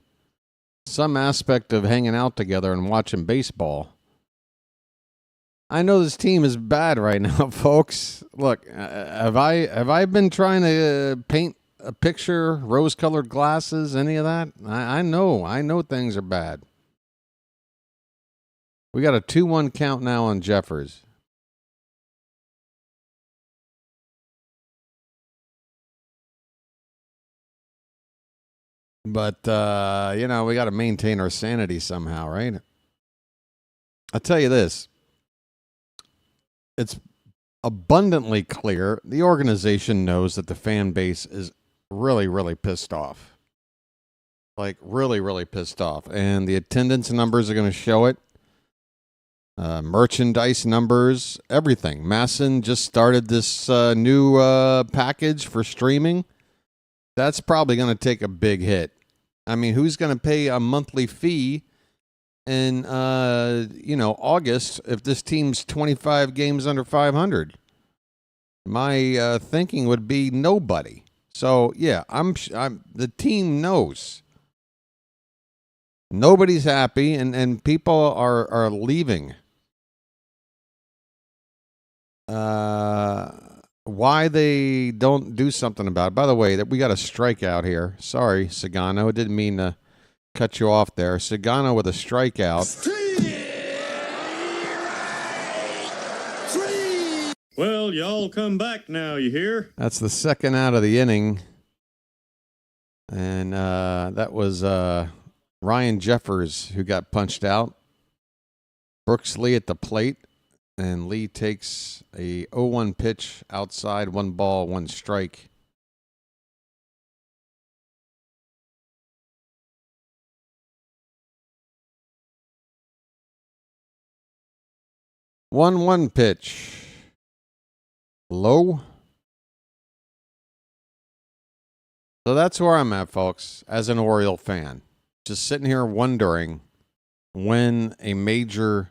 some aspect of hanging out together and watching baseball. I know this team is bad right now, folks. Look, have I been trying to paint a picture, rose-colored glasses, any of that? I know things are bad. We got a 2-1 count now on Jeffers. But, we got to maintain our sanity somehow, right? I'll tell you this. It's abundantly clear the organization knows that the fan base is really, really pissed off. Like, really, really pissed off. And the attendance numbers are going to show it. Merchandise numbers, everything. Masson just started this new package for streaming. That's probably going to take a big hit. I mean, who's going to pay a monthly fee in, August if this team's 25 games under 500? My thinking would be nobody. So, yeah, the team knows. Nobody's happy, and people are leaving. Why they don't do something about it. By the way, that we got a strikeout here. Sorry, Sugano. Didn't mean to cut you off there. Sugano with a strikeout. Well, y'all come back now, you hear? That's the second out of the inning. And that was Ryan Jeffers who got punched out. Brooks Lee at the plate. And Lee takes a 0-1 pitch outside, 1 ball, 1 strike. One pitch. Low. So that's where I'm at, folks, as an Oriole fan. Just sitting here wondering when a major...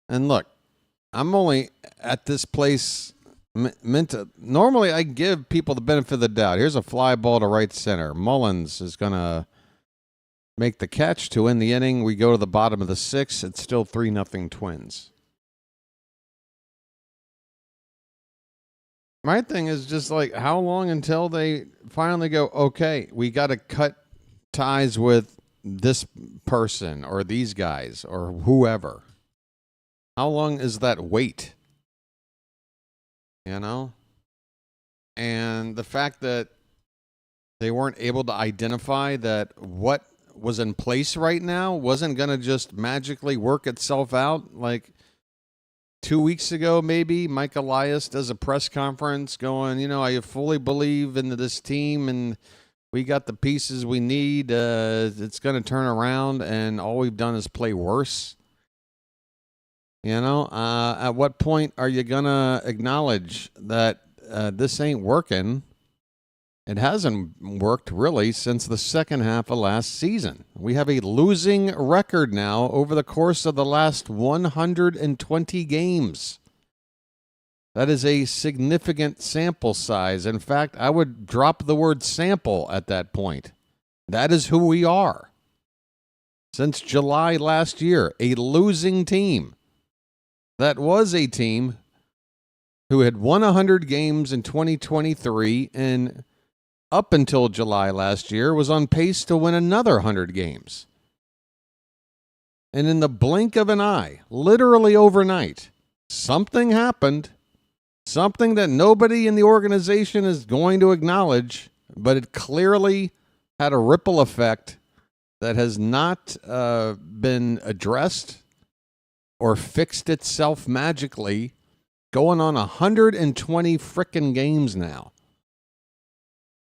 And look, I'm only at this place meant to... Normally, I give people the benefit of the doubt. Here's a fly ball to right center. Mullins is going to make the catch to end the inning. We go to the bottom of the 6th. It's still 3-0 Twins. My thing is just like, how long until they finally go, okay, we got to cut ties with this person or these guys or whoever? How long is that wait? You know? And the fact that they weren't able to identify that what was in place right now wasn't going to just magically work itself out. Like 2 weeks ago, maybe, Mike Elias does a press conference going, I fully believe in this team and we got the pieces we need. It's going to turn around, and all we've done is play worse. At what point are you going to acknowledge that this ain't working? It hasn't worked really since the second half of last season. We have a losing record now over the course of the last 120 games. That is a significant sample size. In fact, I would drop the word sample at that point. That is who we are. Since July last year, a losing team. That was a team who had won 100 games in 2023 and up until July last year was on pace to win another 100 games. And in the blink of an eye, literally overnight, something happened, something that nobody in the organization is going to acknowledge, but it clearly had a ripple effect that has not been addressed or fixed itself magically, going on 120 frickin' games now.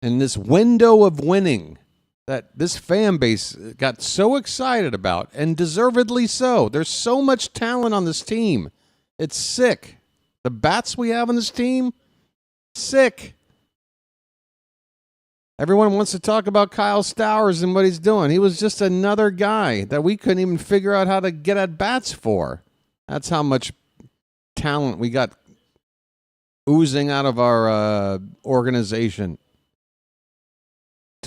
And this window of winning that this fan base got so excited about, and deservedly so. There's so much talent on this team. It's sick. The bats we have on this team, sick. Everyone wants to talk about Kyle Stowers and what he's doing. He was just another guy that we couldn't even figure out how to get at bats for. That's how much talent we got oozing out of our organization.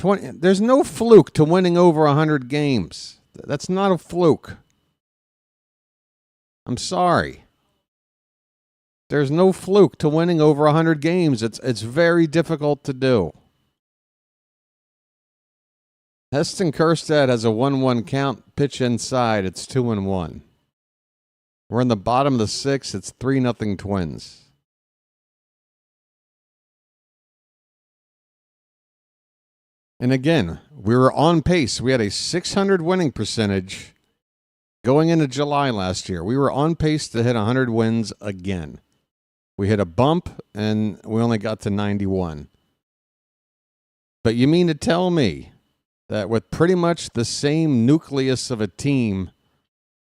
There's no fluke to winning over 100 games. That's not a fluke. I'm sorry. There's no fluke to winning over 100 games. It's very difficult to do. Heston Kjerstad has a 1-1 count. Pitch inside. It's 2-1. We're in the bottom of the 6th. It's 3-0 Twins. And again, we were on pace. We had a 600 winning percentage going into July last year. We were on pace to hit 100 wins again. We hit a bump, and we only got to 91. But you mean to tell me that with pretty much the same nucleus of a team,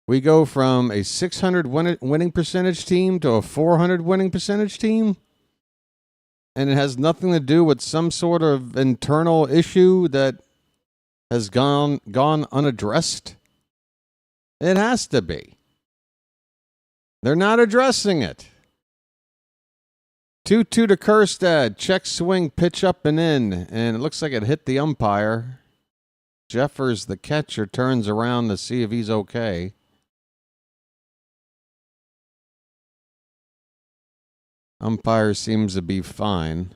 we go from a 600 winning percentage team to a 400 winning percentage team? And it has nothing to do with some sort of internal issue that has gone unaddressed? It has to be. They're not addressing it. 2-2 to Kerstad. Check swing, pitch up and in. And it looks like it hit the umpire. Jeffers, the catcher, turns around to see if he's okay. Umpire seems to be fine.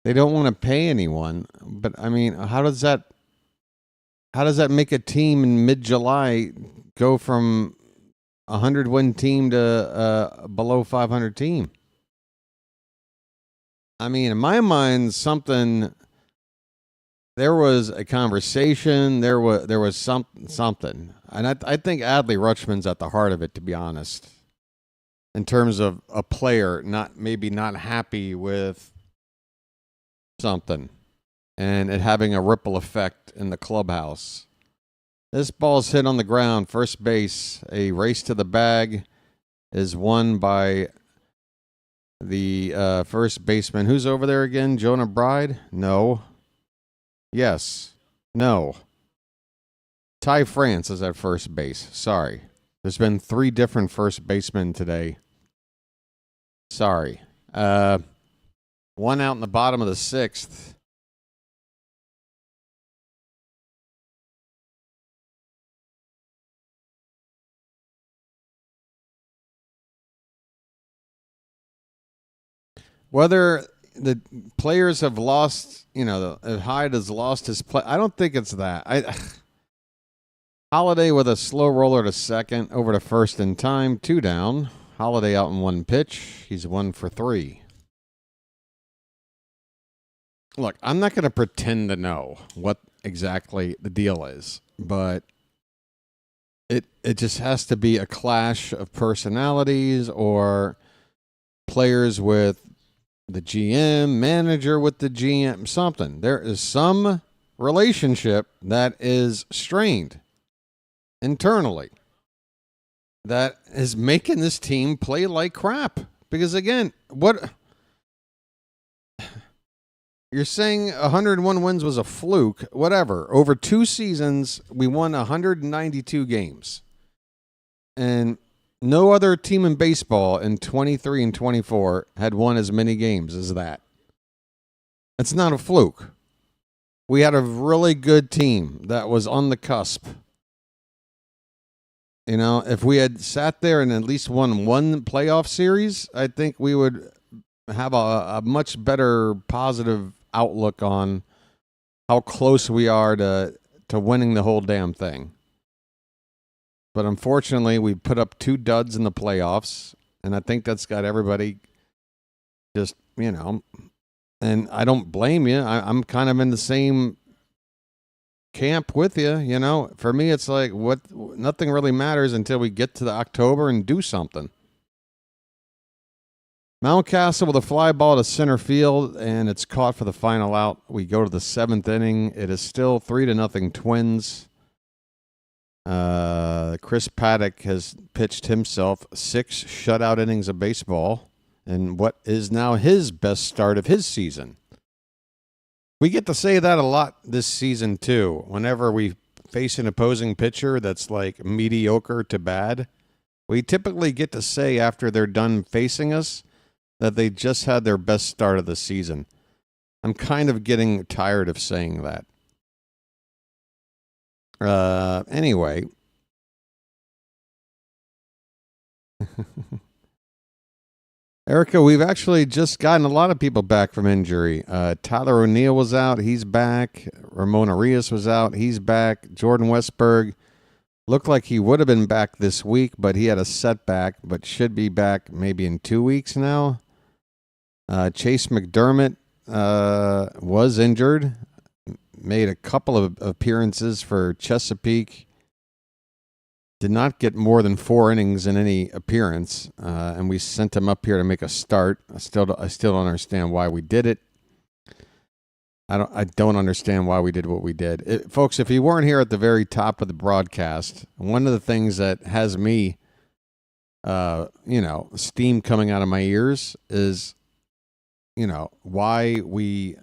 They don't want to pay anyone, but I mean, how does that make a team in mid-July go from a 100-win team to a below 500 team? I mean, in my mind, there was a conversation, there was something. And I think Adley Rutschman's at the heart of it, to be honest, in terms of a player maybe not happy with something and it having a ripple effect in the clubhouse. This ball's hit on the ground, first base. A race to the bag is won by the first baseman. Who's over there again? Jonah Bride? No. Yes. No. Ty France is at first base. Sorry. There's been 3 different first basemen today. Sorry. One out in the bottom of the 6th. Whether the players have lost, Hyde has lost his play, I don't think it's that. Holiday with a slow roller to second, over to first in time, 2 down. Holiday out in 1 pitch. He's 1 for 3. Look, I'm not going to pretend to know what exactly the deal is, but it just has to be a clash of personalities or players with the GM, manager with the GM, something. There is some relationship that is strained internally that is making this team play like crap. Because again, you're saying 101 wins was a fluke, whatever. Over 2 seasons, we won 192 games. And no other team in baseball in 23 and 24 had won as many games as that. It's not a fluke. We had a really good team that was on the cusp. If we had sat there and at least won 1 playoff series, I think we would have a much better positive outlook on how close we are to winning the whole damn thing. But unfortunately, we put up 2 duds in the playoffs, and I think that's got everybody just, and I don't blame you. I'm kind of in the same camp with you, For me, it's like nothing really matters until we get to the October and do something. Mountcastle with a fly ball to center field, and it's caught for the final out. We go to the 7th inning. It is still 3-0 Twins. Chris Paddack has pitched himself 6 shutout innings of baseball in what is now his best start of his season. We get to say that a lot this season, too. Whenever we face an opposing pitcher that's like mediocre to bad, we typically get to say after they're done facing us that they just had their best start of the season. I'm kind of getting tired of saying that. Anyway. Erica, we've actually just gotten a lot of people back from injury. Tyler O'Neill was out. He's back. Ramon Arias was out. He's back. Jordan Westberg looked like he would have been back this week, but he had a setback, but should be back maybe in 2 weeks now. Chase McDermott was injured. Made a couple of appearances for Chesapeake. Did not get more than 4 innings in any appearance, and we sent him up here to make a start. I still don't understand why we did it. I don't understand why we did what we did. Folks, if you weren't here at the very top of the broadcast, one of the things that has me, steam coming out of my ears is, why we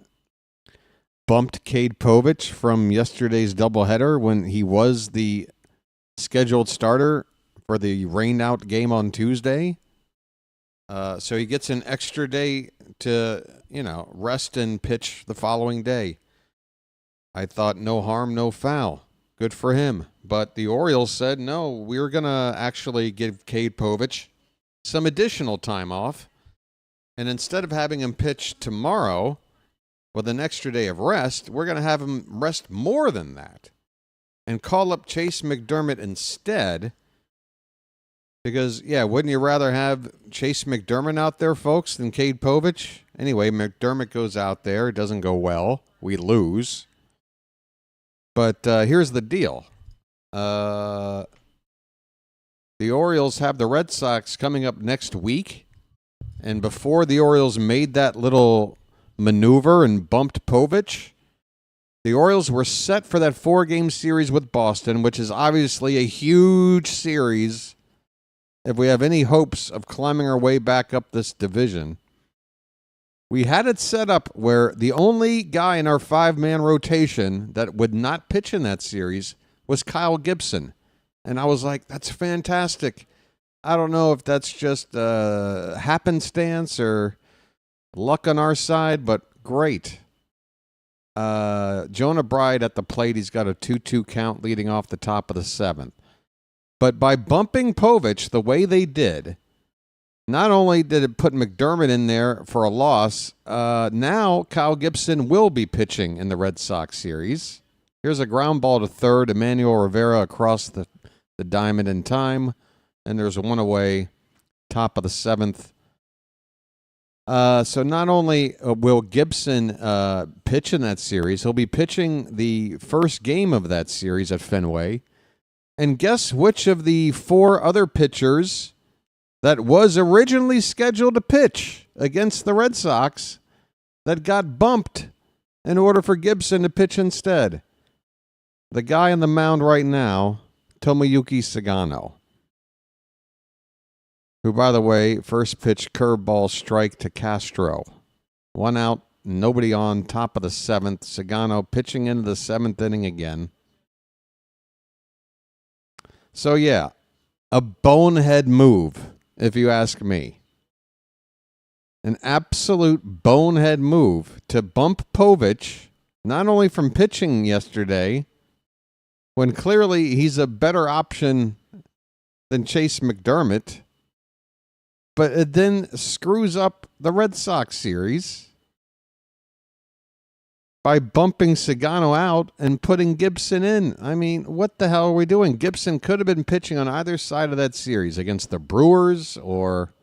bumped Cade Povich from yesterday's doubleheader when he was the scheduled starter for the rained-out game on Tuesday. So he gets an extra day to, rest and pitch the following day. I thought no harm, no foul. Good for him. But the Orioles said, no, we're going to actually give Cade Povich some additional time off. And instead of having him pitch tomorrow with an extra day of rest, we're going to have him rest more than that and call up Chase McDermott instead. Because, wouldn't you rather have Chase McDermott out there, folks, than Cade Povich? Anyway, McDermott goes out there. It doesn't go well. We lose. But here's the deal. The Orioles have the Red Sox coming up next week. And before the Orioles made that little maneuver and bumped Povich, the Orioles were set for that 4-game series with Boston, which is obviously a huge series if we have any hopes of climbing our way back up this division. We had it set up where the only guy in our 5-man rotation that would not pitch in that series was Kyle Gibson. And I was like, that's fantastic. I don't know if that's just happenstance or luck on our side, but great. Jonah Bride at the plate, he's got a 2-2 count leading off the top of the 7th. But by bumping Povich the way they did, not only did it put McDermott in there for a loss, now Kyle Gibson will be pitching in the Red Sox series. Here's a ground ball to third. Emmanuel Rivera across the diamond in time. And there's one away, top of the 7th. So not only will Gibson pitch in that series, he'll be pitching the first game of that series at Fenway. And guess which of the 4 other pitchers that was originally scheduled to pitch against the Red Sox that got bumped in order for Gibson to pitch instead? The guy on the mound right now, Tomoyuki Sugano, who, by the way, first pitch curveball strike to Castro. 1 out, nobody on, top of the 7th. Sugano pitching into the 7th inning again. So, a bonehead move, if you ask me. An absolute bonehead move to bump Povich, not only from pitching yesterday, when clearly he's a better option than Chase McDermott, but it then screws up the Red Sox series by bumping Sugano out and putting Gibson in. I mean, what the hell are we doing? Gibson could have been pitching on either side of that series against the Brewers or,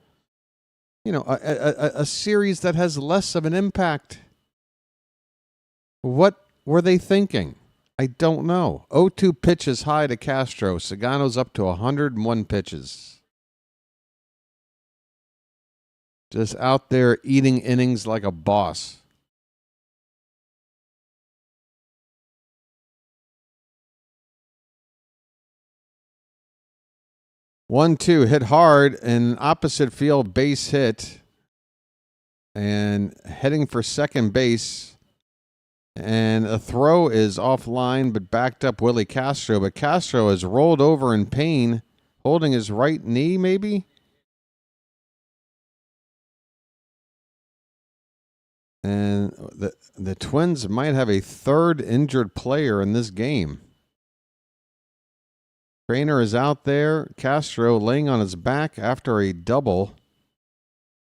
a series that has less of an impact. What were they thinking? I don't know. 0-2 pitches high to Castro. Sugano's up to 101 pitches. Just out there eating innings like a boss. One-two hit hard in opposite field, base hit, and heading for second base. And a throw is offline, but backed up Willie Castro. But Castro is rolled over in pain, holding his right knee, maybe. And the Twins might have a third injured player in this game. Trainer is out there. Castro laying on his back after a double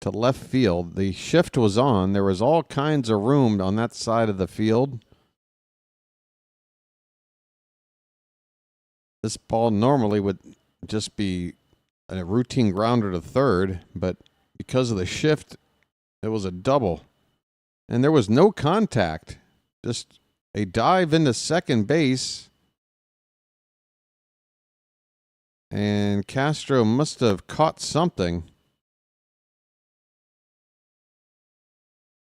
to left field. The shift was on. There was all kinds of room on that side of the field. This ball normally would just be a routine grounder to third, but because of the shift, it was a double. And there was no contact. Just a dive into second base. And Castro must have caught something.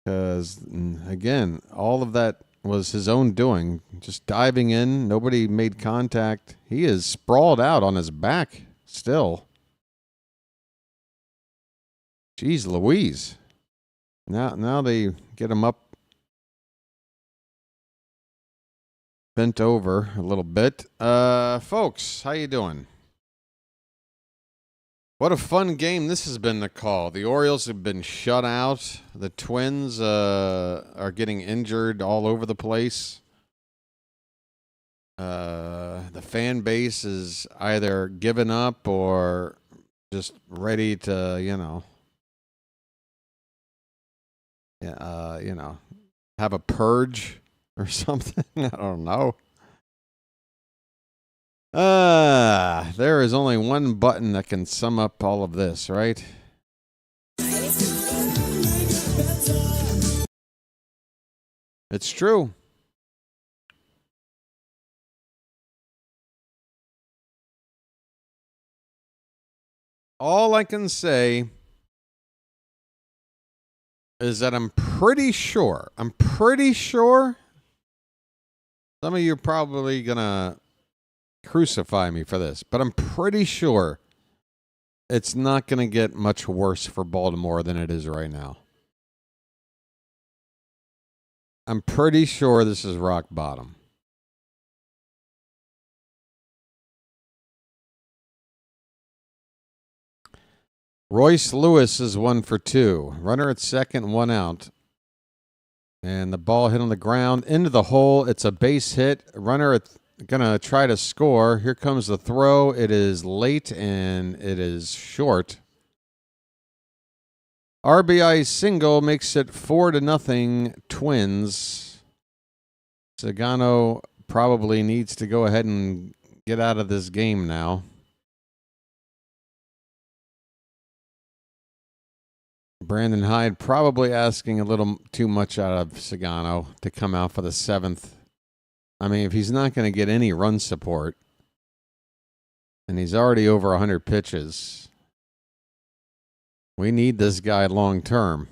Because, again, all of that was his own doing. Just diving in. Nobody made contact. He is sprawled out on his back still. Jeez Louise. Now they get him up, bent over a little bit. Folks, how you doing? What a fun game this has been to call. The Orioles have been shut out. The Twins are getting injured all over the place. The fan base is either given up or just ready to, have a purge or something. I don't know. There is only one button that can sum up all of this, right? It's true. All I can say is that I'm pretty sure, some of you are probably going to crucify me for this, but I'm pretty sure it's not going to get much worse for Baltimore than it is right now. I'm pretty sure this is rock bottom. Royce Lewis is 1 for 2. Runner at second, 1 out. And the ball hit on the ground into the hole. It's a base hit. Runner going to try to score. Here comes the throw. It is late and it is short. RBI single makes it 4-0 Twins. Sugano probably needs to go ahead and get out of this game now. Brandon Hyde probably asking a little too much out of Sugano to come out for the 7th. I mean, if he's not going to get any run support, and he's already over 100 pitches, we need this guy long term.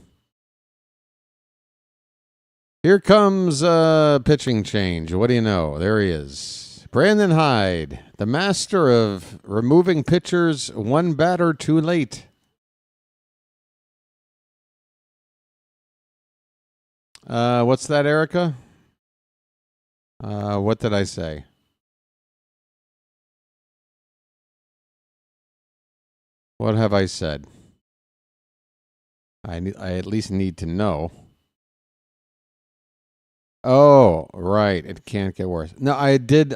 Here comes a pitching change. What do you know? There he is. Brandon Hyde, the master of removing pitchers one batter too late. What's that, Erica? What did I say? What have I said? I at least need to know. Oh, right. It can't get worse. No, I did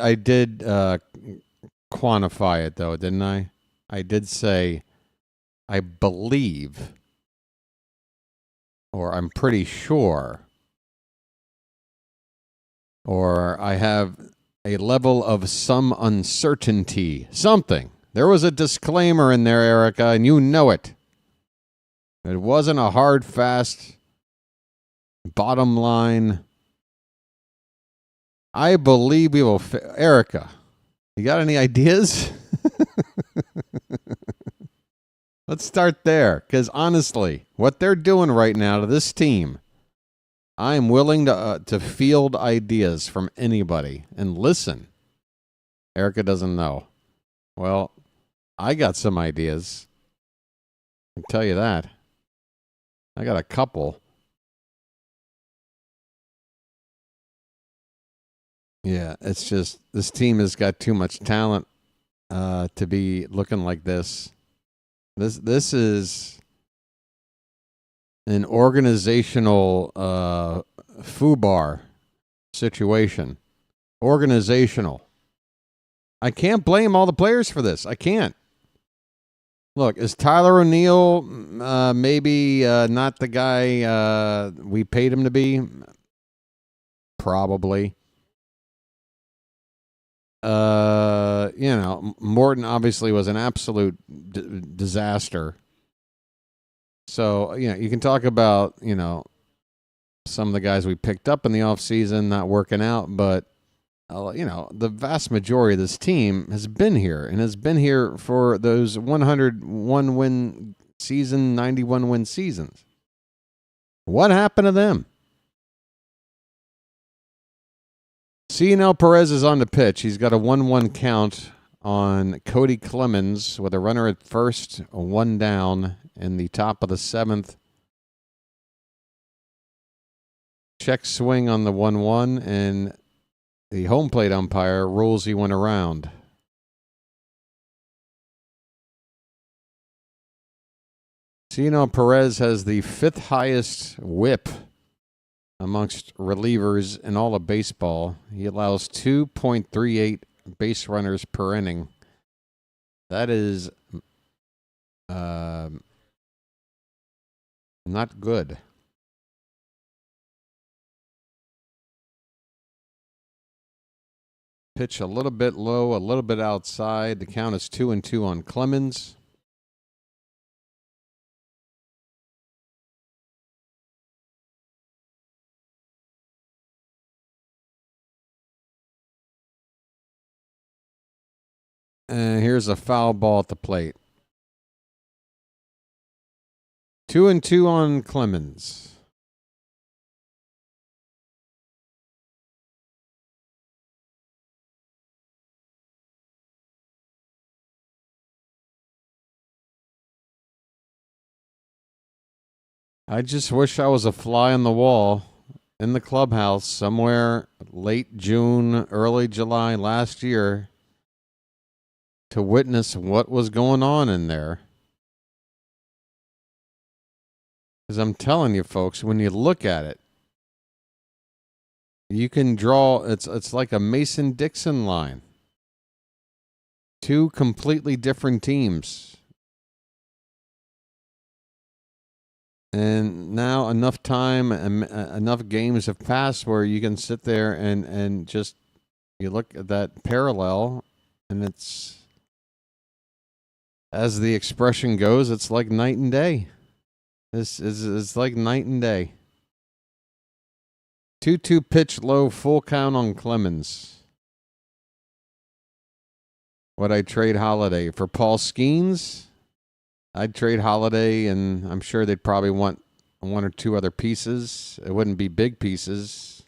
quantify it though, didn't I? I did say I believe, or I'm pretty sure, or I have a level of some uncertainty. Something. There was a disclaimer in there, Erica, and you know it. It wasn't a hard, fast, bottom line. I believe we will... Erica, you got any ideas? Let's start there, because honestly, what they're doing right now to this team, I'm willing to field ideas from anybody and listen. Erica doesn't know. Well, I got some ideas. I can tell you that. I got a couple. Yeah, it's just this team has got too much talent to be looking like this. This is an organizational FUBAR situation. Organizational. I can't blame all the players for this. I can't. Look, is Tyler O'Neill maybe not the guy we paid him to be? Probably. Morton obviously was an absolute disaster. So, you can talk about, some of the guys we picked up in the offseason not working out, but, the vast majority of this team has been here and has been here for those 101 win season, 91 win seasons. What happened to them? Sugano Perez is on the pitch. He's got a 1-1 count on Cody Clemens with a runner at first, a 1 down in the top of the 7th. Check swing on the 1-1, and the home plate umpire rules he went around. Sugano Perez has the 5th highest whip amongst relievers in all of baseball. He allows 2.38 base runners per inning. That is not good. Pitch a little bit low, a little bit outside. The count is 2-2 on Clemens. And here's a foul ball at the plate. 2-2 on Clemens. I just wish I was a fly on the wall in the clubhouse somewhere late June, early July last year to witness what was going on in there. Because I'm telling you, folks, when you look at it, you can draw, it's like a Mason-Dixon line. Two completely different teams. And now enough time and enough games have passed where you can sit there and just, you look at that parallel, and it's, as the expression goes, it's like night and day. It's like night and day. 2-2 pitch low, full count on Clemens. Would I trade Holiday for Paul Skeens? I'd trade Holiday, and I'm sure they'd probably want 1 or 2 other pieces. It wouldn't be big pieces.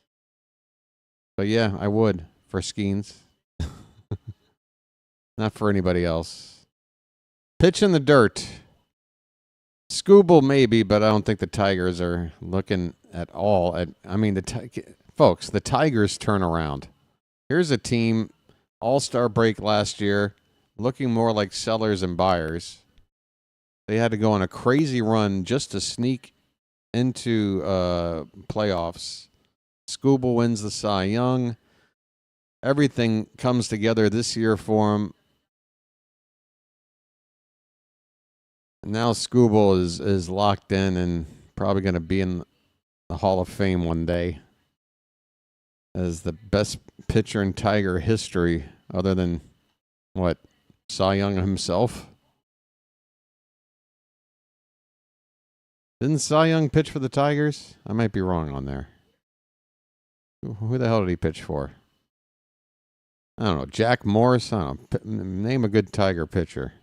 But yeah, I would for Skeens. Not for anybody else. Pitch in the dirt. Scooble maybe, but I don't think the Tigers are looking at all at, I mean, folks, the Tigers turn around. Here's a team, all-star break last year, looking more like sellers and buyers. They had to go on a crazy run just to sneak into playoffs. Scooble wins the Cy Young. Everything comes together this year for him. Now Scooble is locked in and probably going to be in the Hall of Fame one day as the best pitcher in Tiger history, other than, what, Cy Young himself? Didn't Cy Young pitch for the Tigers? I might be wrong on there. Who the hell did he pitch for? I don't know. Jack Morris? I don't know. Name a good Tiger pitcher.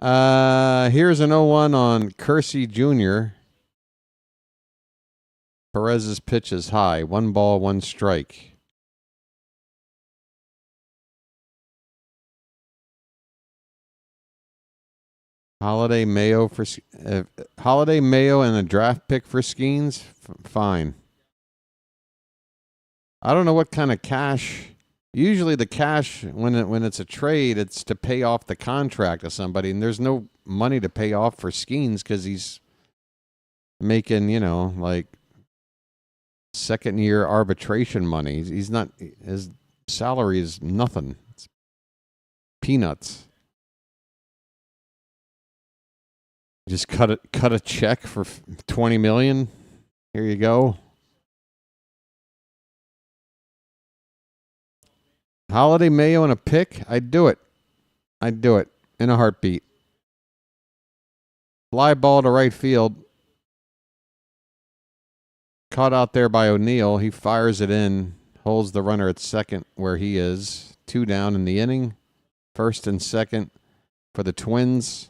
Here's an 0-1 on Kersey Jr. Perez's pitch is high. 1 ball, 1 strike. Holiday, Mayo for Holiday, Mayo, and a draft pick for Skeens. Fine. I don't know what kind of cash. Usually the cash, when it's a trade, it's to pay off the contract of somebody, and there's no money to pay off for Skeens because he's making, like second-year arbitration money. He's not, his salary is nothing. It's peanuts. Just cut a check for $20 million. Here you go. Holiday, Mayo, and a pick. I'd do it. I'd do it in a heartbeat. Fly ball to right field. Caught out there by O'Neill. He fires it in. Holds the runner at second where he is. 2 down in the inning. First and second for the Twins.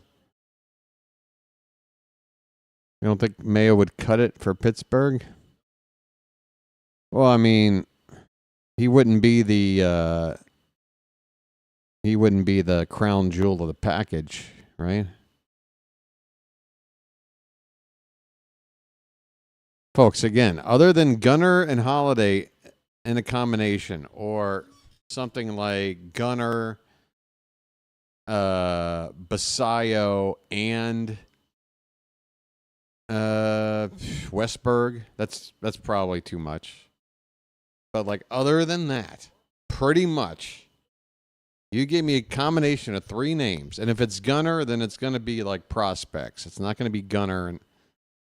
You don't think Mayo would cut it for Pittsburgh? Well, I mean, he wouldn't be the crown jewel of the package, right? Folks, again, other than Gunnar and Holiday in a combination, or something like Gunnar, Basayo, and Westberg, that's probably too much. But like other than that, pretty much, you give me a combination of 3 names, and if it's Gunnar, then it's going to be like prospects. It's not going to be Gunnar, and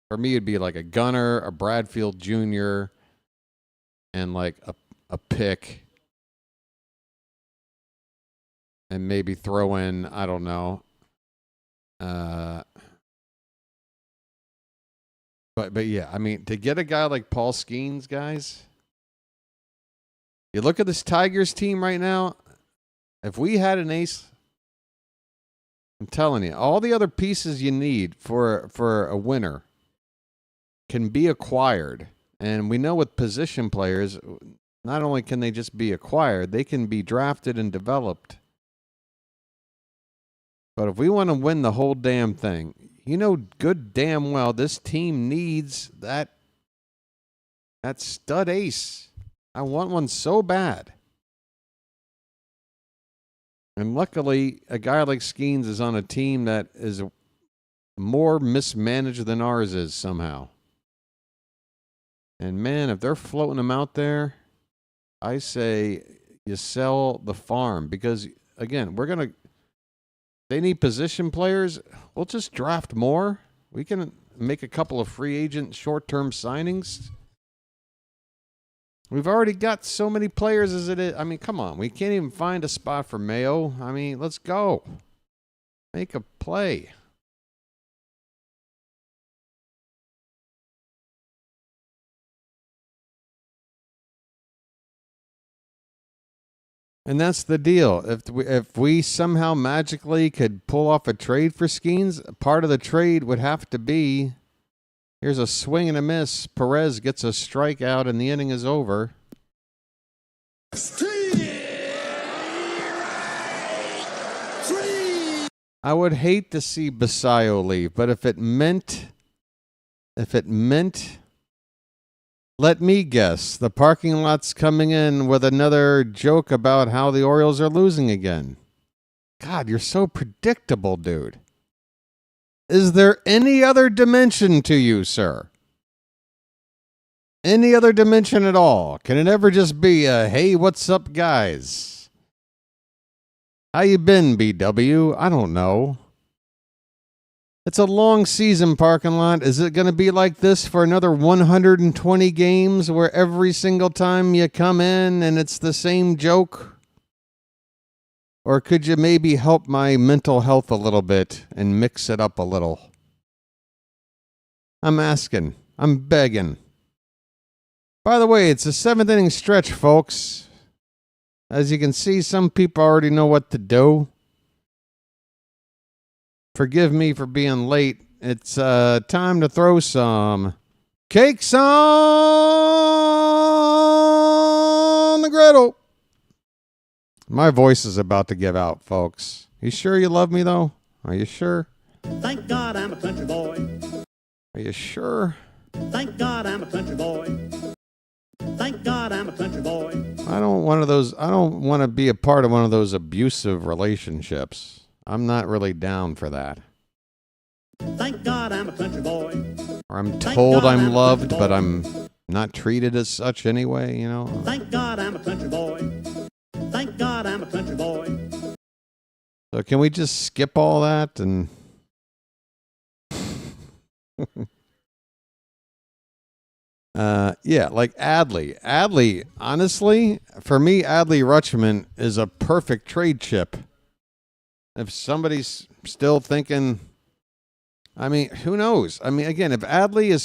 for me, it'd be like a Gunnar, a Bradfield Jr., and like a pick, and maybe throw in, I don't know, but yeah, I mean, to get a guy like Paul Skeens, guys, you look at this Tigers team right now. If we had an ace, I'm telling you, all the other pieces you need for a winner can be acquired. And we know with position players, not only can they just be acquired, they can be drafted and developed. But if we want to win the whole damn thing, you know good damn well this team needs that stud ace. I want one so bad. And luckily, a guy like Skeens is on a team that is more mismanaged than ours is somehow. And man, if they're floating them out there, I say you sell the farm, because again, they need position players. We'll just draft more. We can make a couple of free agent short-term signings. We've already got so many players as it is. I mean, come on. We can't even find a spot for Mayo. I mean, let's go. Make a play. And that's the deal. If we somehow magically could pull off a trade for Skeens, part of the trade would have to be, here's a swing and a miss. Perez gets a strikeout and the inning is over. I would hate to see Basayo leave, but if it meant, let me guess, the parking lot's coming in with another joke about how the Orioles are losing again. God, you're so predictable, dude. Is there any other dimension to you, sir? Any other dimension at all? Can it ever just be a, hey, what's up, guys? How you been, BW? I don't know. It's a long season, parking lot. Is it going to be like this for another 120 games where every single time you come in and it's the same joke? Or could you maybe help my mental health a little bit and mix it up a little? I'm asking. I'm begging. By the way, it's a 7th inning stretch, folks. As you can see, some people already know what to do. Forgive me for being late. It's time to throw some cakes on the griddle. My voice is about to give out, folks. You sure you love me, though? Are you sure? Thank God I'm a country boy. Are you sure? Thank God I'm a country boy. Thank God I'm a country boy. I don't want to be a part of one of those abusive relationships. I'm not really down for that. Thank God I'm a country boy. Or I'm told I'm loved, but I'm not treated as such anyway, you know? Thank God I'm a country boy. Thank God I'm a country boy. So can we just skip all that and... yeah, like Adley. Adley, honestly, for me, Adley Rutschman is a perfect trade chip. If somebody's still thinking, I mean, who knows? I mean, again, if Adley is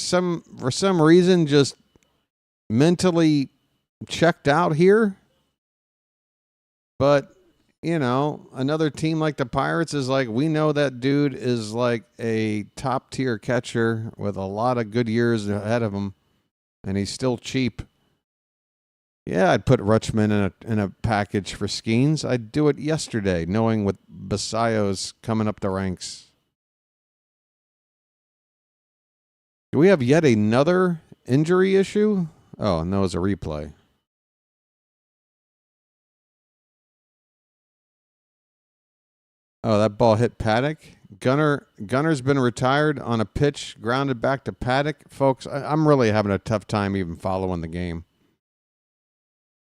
for some reason just mentally checked out here, but you know, another team like the Pirates is like, we know that dude is like a top tier catcher with a lot of good years ahead of him, and he's still cheap. Yeah, I'd put Rutschman in a package for Skeens. I'd do it yesterday, knowing with Basayo's coming up the ranks. Do we have yet another injury issue? Oh, no, it's a replay. Oh, that ball hit Paddack. Gunner's been retired on a pitch, grounded back to Paddack. Folks, I'm really having a tough time even following the game.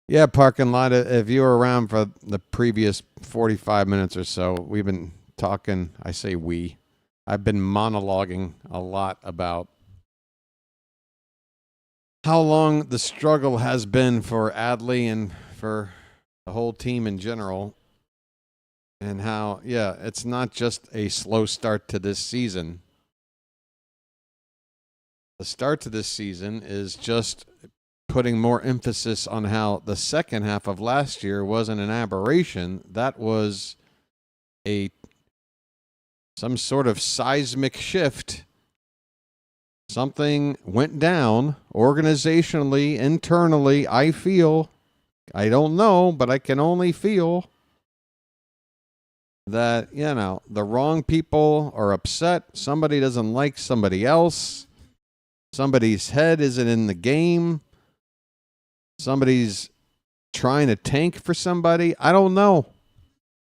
Yeah, parking lot, if you were around for the previous 45 minutes or so, we've been talking, I say we. I've been monologuing a lot about how long the struggle has been for Adley and for the whole team in general. And how, yeah, it's not just a slow start to this season. The start to this season is just putting more emphasis on how the second half of last year wasn't an aberration. That was some sort of seismic shift. Something went down organizationally, internally. I feel, I don't know, but I can only feel that, you know, the wrong people are upset. Somebody doesn't like somebody else. Somebody's head isn't in the game. Somebody's trying to tank for somebody. I don't know.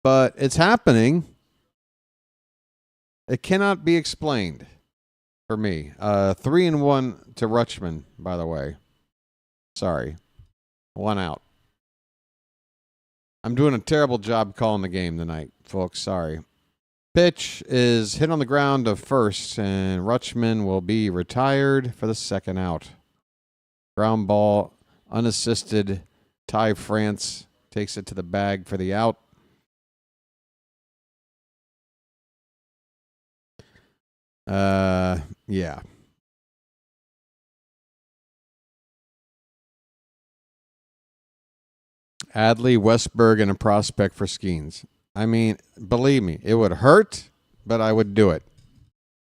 But it's happening. It cannot be explained for me. 3-1 to Rutschman, by the way. Sorry. 1 out. I'm doing a terrible job calling the game tonight, folks. Sorry. Pitch is hit on the ground to first, and Rutschman will be retired for the 2nd out. Ground ball, unassisted. Ty France takes it to the bag for the out. Yeah. Adley, Westberg, and a prospect for Skeens. I mean, believe me, it would hurt, but I would do it.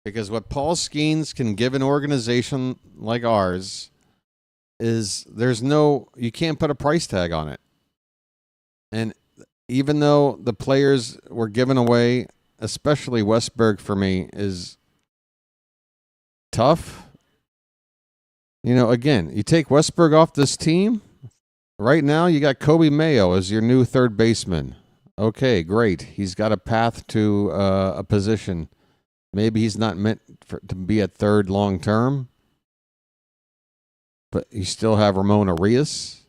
Because what Paul Skeens can give an organization like ours is you can't put a price tag on it. And even though the players were given away, especially Westberg for me, is tough. You know, again, you take Westberg off this team. Right now, you got Kobe Mayo as your new third baseman. Okay, great. He's got a path to a position. Maybe he's not meant to be at third long term. But you still have Ramon Arias.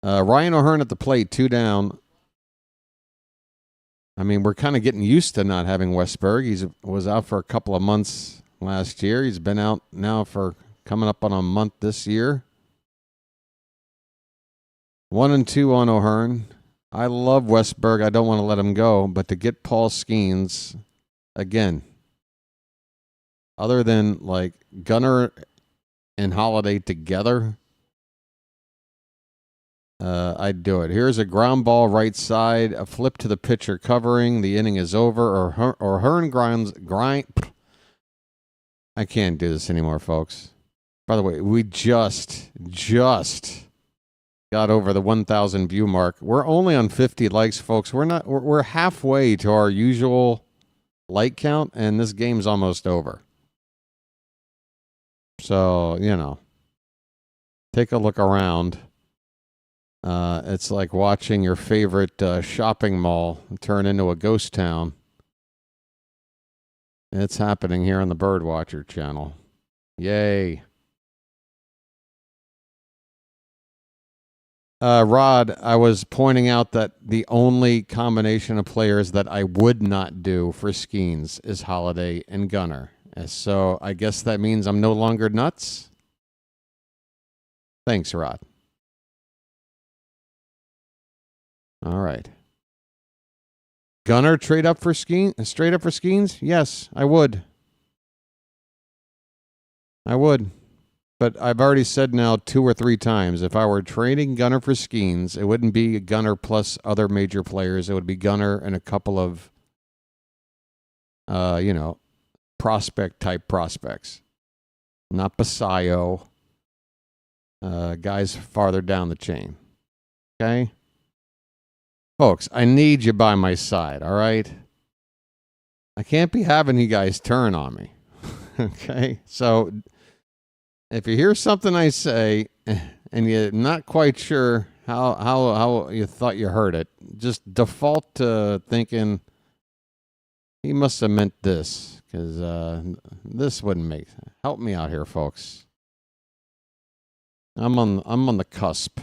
Ryan O'Hearn at the plate, 2 down. I mean, we're kind of getting used to not having Westberg. He was out for a couple of months last year. He's been out now for coming up on a month this year. 1-2 on O'Hearn. I love Westberg. I don't want to let him go. But to get Paul Skeens, again, other than like Gunner and Holiday together, I'd do it. Here's a ground ball right side, a flip to the pitcher covering. The inning is over. Or Hearn grind. I can't do this anymore, folks. By the way, we just got over the 1,000 view mark. We're only on 50 likes, folks. We're halfway to our usual like count, and this game's almost over. So, you know, take a look around. It's like watching your favorite shopping mall turn into a ghost town. It's happening here on the BirdWatcher Channel. Yay. Rod, I was pointing out that the only combination of players that I would not do for Skeens is Holiday and Gunner. So I guess that means I'm no longer nuts? Thanks, Rod. All right. Gunner straight up for Skeens? Yes, I would. But I've already said now 2 or 3 times, if I were trading Gunnar for Skeens, it wouldn't be Gunnar plus other major players. It would be Gunnar and a couple of, prospect-type prospects. Not Basayo. Guys farther down the chain. Okay? Folks, I need you by my side, all right? I can't be having you guys turn on me. Okay? So if you hear something I say and you're not quite sure how you thought you heard it, just default to thinking he must have meant this, because this wouldn't make sense. Help me out here, folks. I'm on the cusp.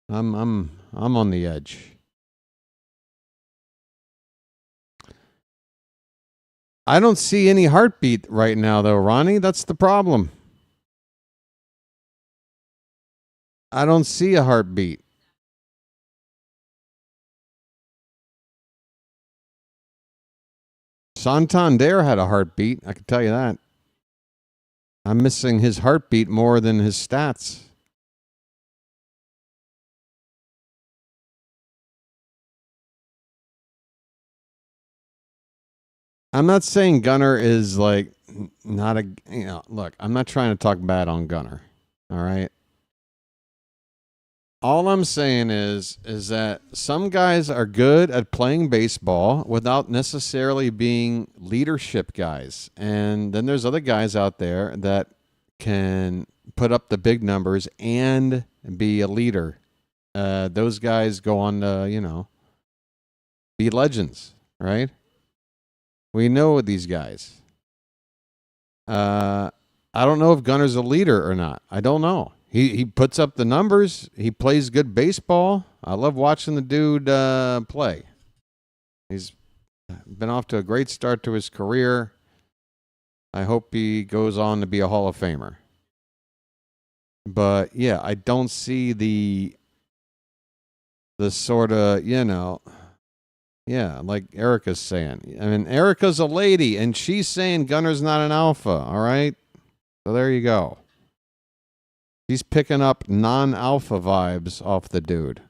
I'm on the edge. I don't see any heartbeat right now, though, Ronnie. That's the problem. I don't see a heartbeat. Santander had a heartbeat, I can tell you that. I'm missing his heartbeat more than his stats. I'm not saying Gunnar is like not a, look, I'm not trying to talk bad on Gunnar. All right. All I'm saying is that some guys are good at playing baseball without necessarily being leadership guys. And then there's other guys out there that can put up the big numbers and be a leader. Those guys go on to, be legends, right? We know these guys. I don't know if Gunnar's a leader or not. I don't know. He puts up the numbers. He plays good baseball. I love watching the dude play. He's been off to a great start to his career. I hope he goes on to be a Hall of Famer. But, yeah, I don't see the sort of, yeah, like Erica's saying. I mean, Erica's a lady, and she's saying Gunnar's not an alpha, all right? So there you go. He's picking up non-alpha vibes off the dude.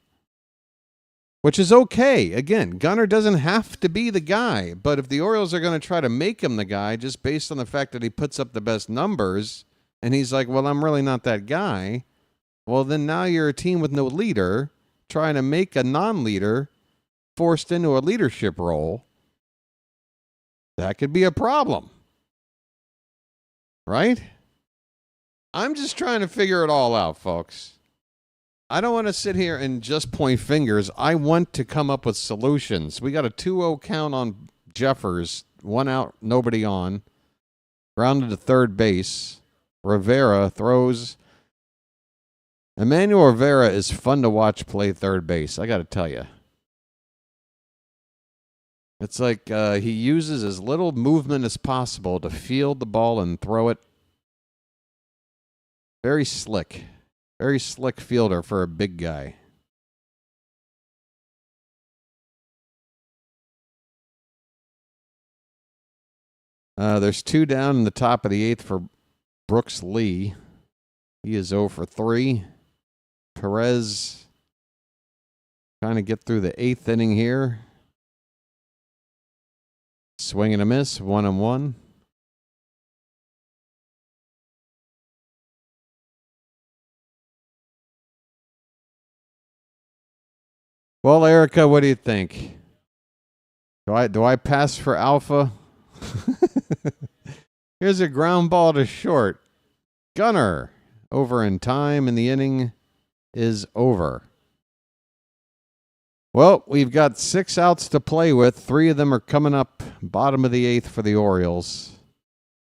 Which is okay. Again, Gunnar doesn't have to be the guy. But if the Orioles are going to try to make him the guy just based on the fact that he puts up the best numbers, and he's like, well, I'm really not that guy, well, then now you're a team with no leader trying to make a non-leader forced into a leadership role. That could be a problem. Right? I'm just trying to figure it all out, folks. I don't want to sit here and just point fingers. I want to come up with solutions. We got a 2-0 count on Jeffers. 1 out, nobody on. Grounded to third base. Rivera throws. Emmanuel Rivera is fun to watch play third base, I got to tell you. It's like he uses as little movement as possible to field the ball and throw it. Very slick fielder for a big guy. There's 2 down in the top of the 8th for Brooks Lee. He is 0 for 3. Perez trying to get through the 8th inning here. Swing and a miss, 1-1. Well, Erica, what do you think? Do I pass for alpha? Here's a ground ball to short. Gunnar over in time, and the inning is over. Well, we've got 6 outs to play with. 3 of them are coming up bottom of the 8th for the Orioles.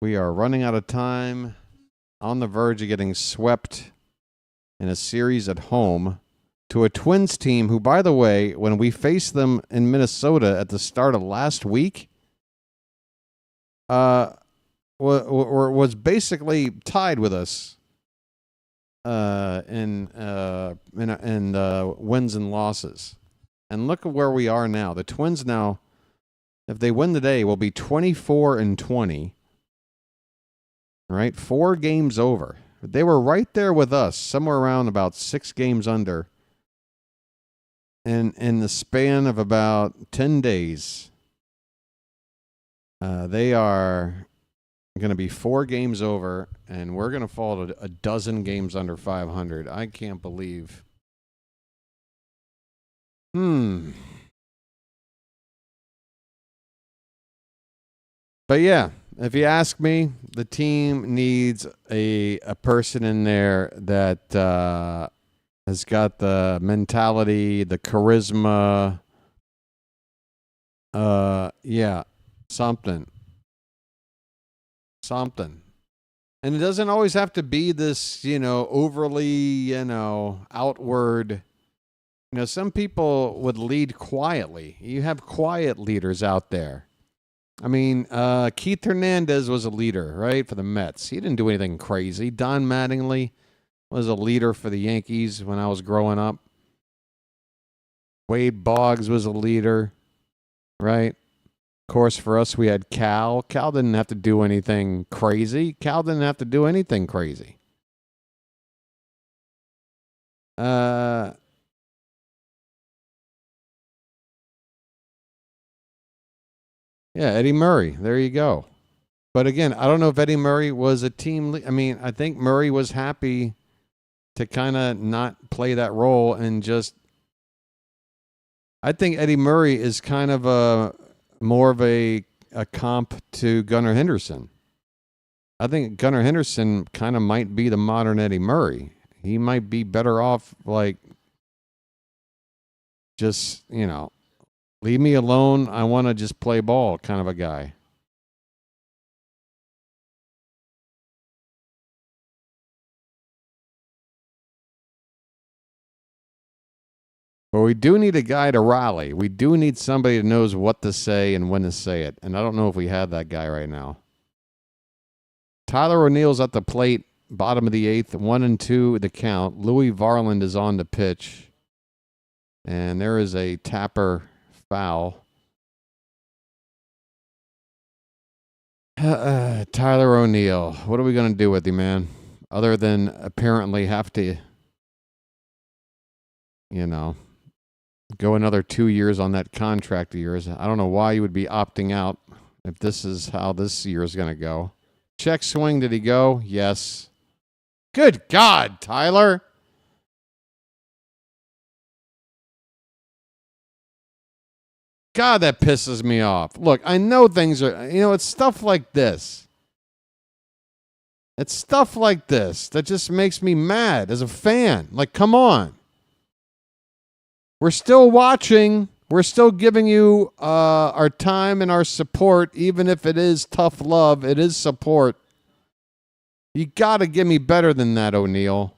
We are running out of time, on the verge of getting swept in a series at home to a Twins team who, by the way, when we faced them in Minnesota at the start of last week, was basically tied with us in wins and losses. And look at where we are now. The Twins now, if they win today, will be 24-20. right? 4 games over. They were right there with us, somewhere around about 6 games under. And in the span of about 10 days, they are going to be 4 games over, and we're going to fall to a dozen games under 500. I can't believe. But yeah, if you ask me, the team needs a person in there that has got the mentality, the charisma. Yeah, something. And it doesn't always have to be this, overly, outward. Some people would lead quietly. You have quiet leaders out there. I mean, Keith Hernandez was a leader, right, for the Mets. He didn't do anything crazy. Don Mattingly was a leader for the Yankees when I was growing up. Wade Boggs was a leader, right? Of course, for us, we had Cal. Cal didn't have to do anything crazy. Yeah, Eddie Murray. There you go. But again, I don't know if Eddie Murray was a team. I think Murray was happy to kind of not play that role and just. I think Eddie Murray is kind of more of a comp to Gunnar Henderson. I think Gunnar Henderson kind of might be the modern Eddie Murray. He might be better off just, leave me alone. I want to just play ball kind of a guy. But we do need a guy to rally. We do need somebody that knows what to say and when to say it. And I don't know if we have that guy right now. Tyler O'Neill's at the plate, bottom of the 8th, 1-2 the count. Louis Varland is on the pitch. And there is a Tapper foul. Tyler O'Neill. What are we going to do with him, man? Other than apparently have to, go another 2 years on that contract of yours. I don't know why you would be opting out if this is how this year is going to go. Check swing, did he go? Yes. Good God, Tyler. God, that pisses me off. Look, I know things are, it's stuff like this. It's stuff like this that just makes me mad as a fan. Like, come on. We're still watching. We're still giving you our time and our support, even if it is tough love. It is support. You got to give me better than that, O'Neill.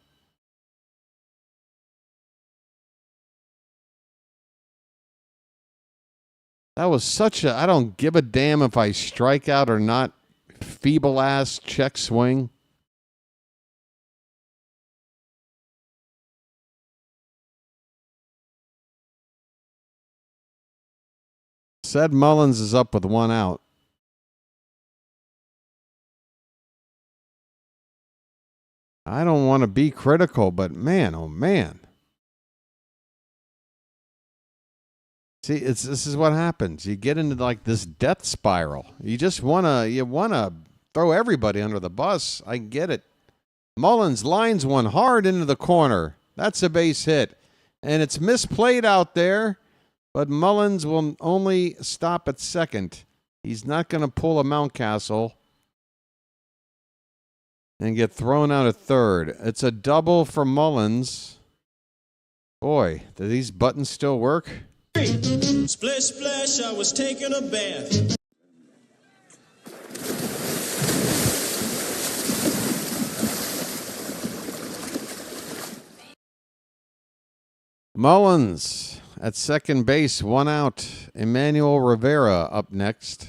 That was such a I don't give a damn if I strike out or not, feeble-ass check swing. Said Mullins is up with 1 out. I don't want to be critical, but man, oh man. See, this is what happens. You get into like this death spiral. You just wanna throw everybody under the bus. I get it. Mullins lines one hard into the corner. That's a base hit. And it's misplayed out there, but Mullins will only stop at second. He's not going to pull a Mountcastle and get thrown out at third. It's a double for Mullins. Boy, do these buttons still work? Splish, splash, I was taking a bath. Mullins at second base, 1 out. Emmanuel Rivera up next.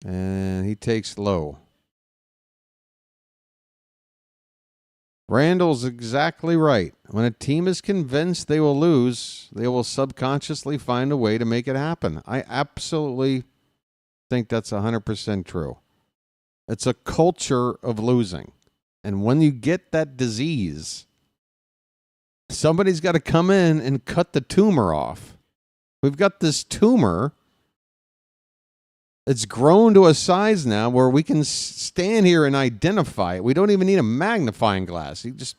And he takes low. Randall's exactly right. When a team is convinced they will lose, they will subconsciously find a way to make it happen. I absolutely think that's 100% true. It's a culture of losing. And when you get that disease, somebody's got to come in and cut the tumor off. We've got this tumor. It's grown to a size now where we can stand here and identify it. We don't even need a magnifying glass. You just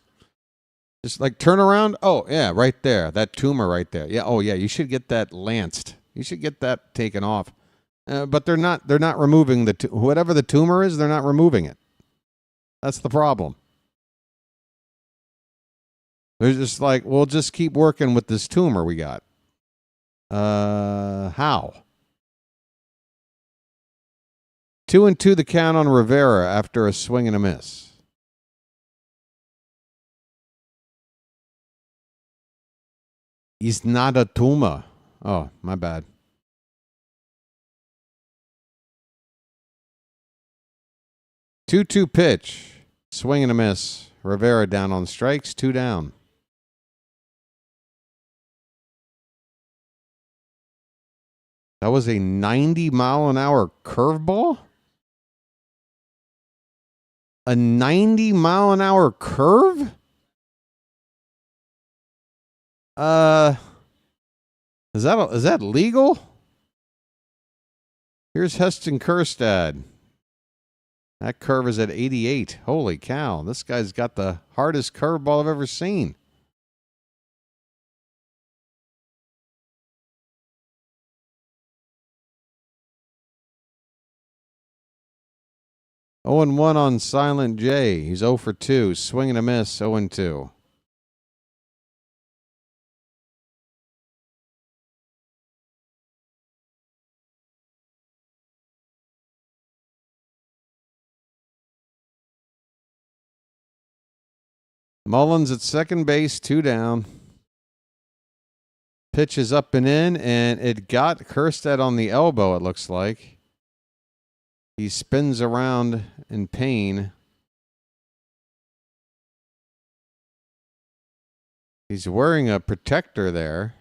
like turn around. Oh, yeah, right there. That tumor right there. Yeah, oh, yeah, you should get that lanced. You should get that taken off. But they're not removing whatever the tumor is, they're not removing it. That's the problem. They're just like, we'll just keep working with this tumor we got. How? 2-2 the count on Rivera after a swing and a miss. He's not a tumor. Oh, my bad. 2-2 pitch. Swing and a miss. Rivera down on strikes. 2 down. That was a 90-mile-an-hour curveball? A 90-mile-an-hour curve? Is that legal? Here's Heston Kjerstad. That curve is at 88. Holy cow. This guy's got the hardest curveball I've ever seen. Oh and 1 on Silent J. He's 0 for 2. Swing and a miss. 0 and 2. Mullins at second base, 2 down. Pitch is up and in, and it got Kjerstad on the elbow, it looks like. He spins around in pain. He's wearing a protector there.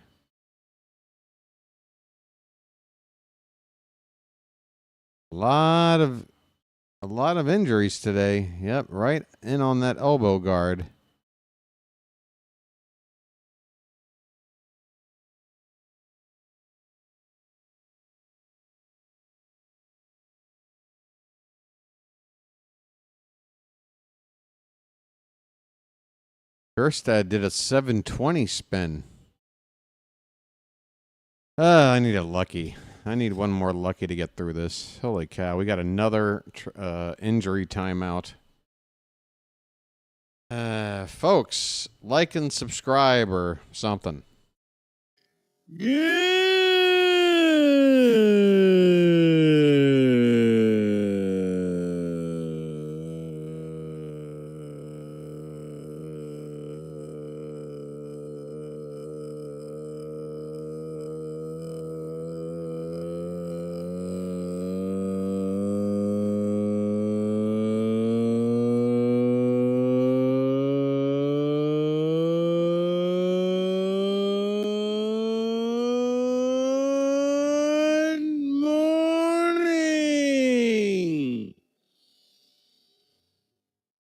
A lot of injuries today. Yep, right in on that elbow guard. Kjerstad did a 720 spin. I need a lucky. I need one more lucky to get through this. Holy cow, we got another injury timeout. Folks, like and subscribe or something.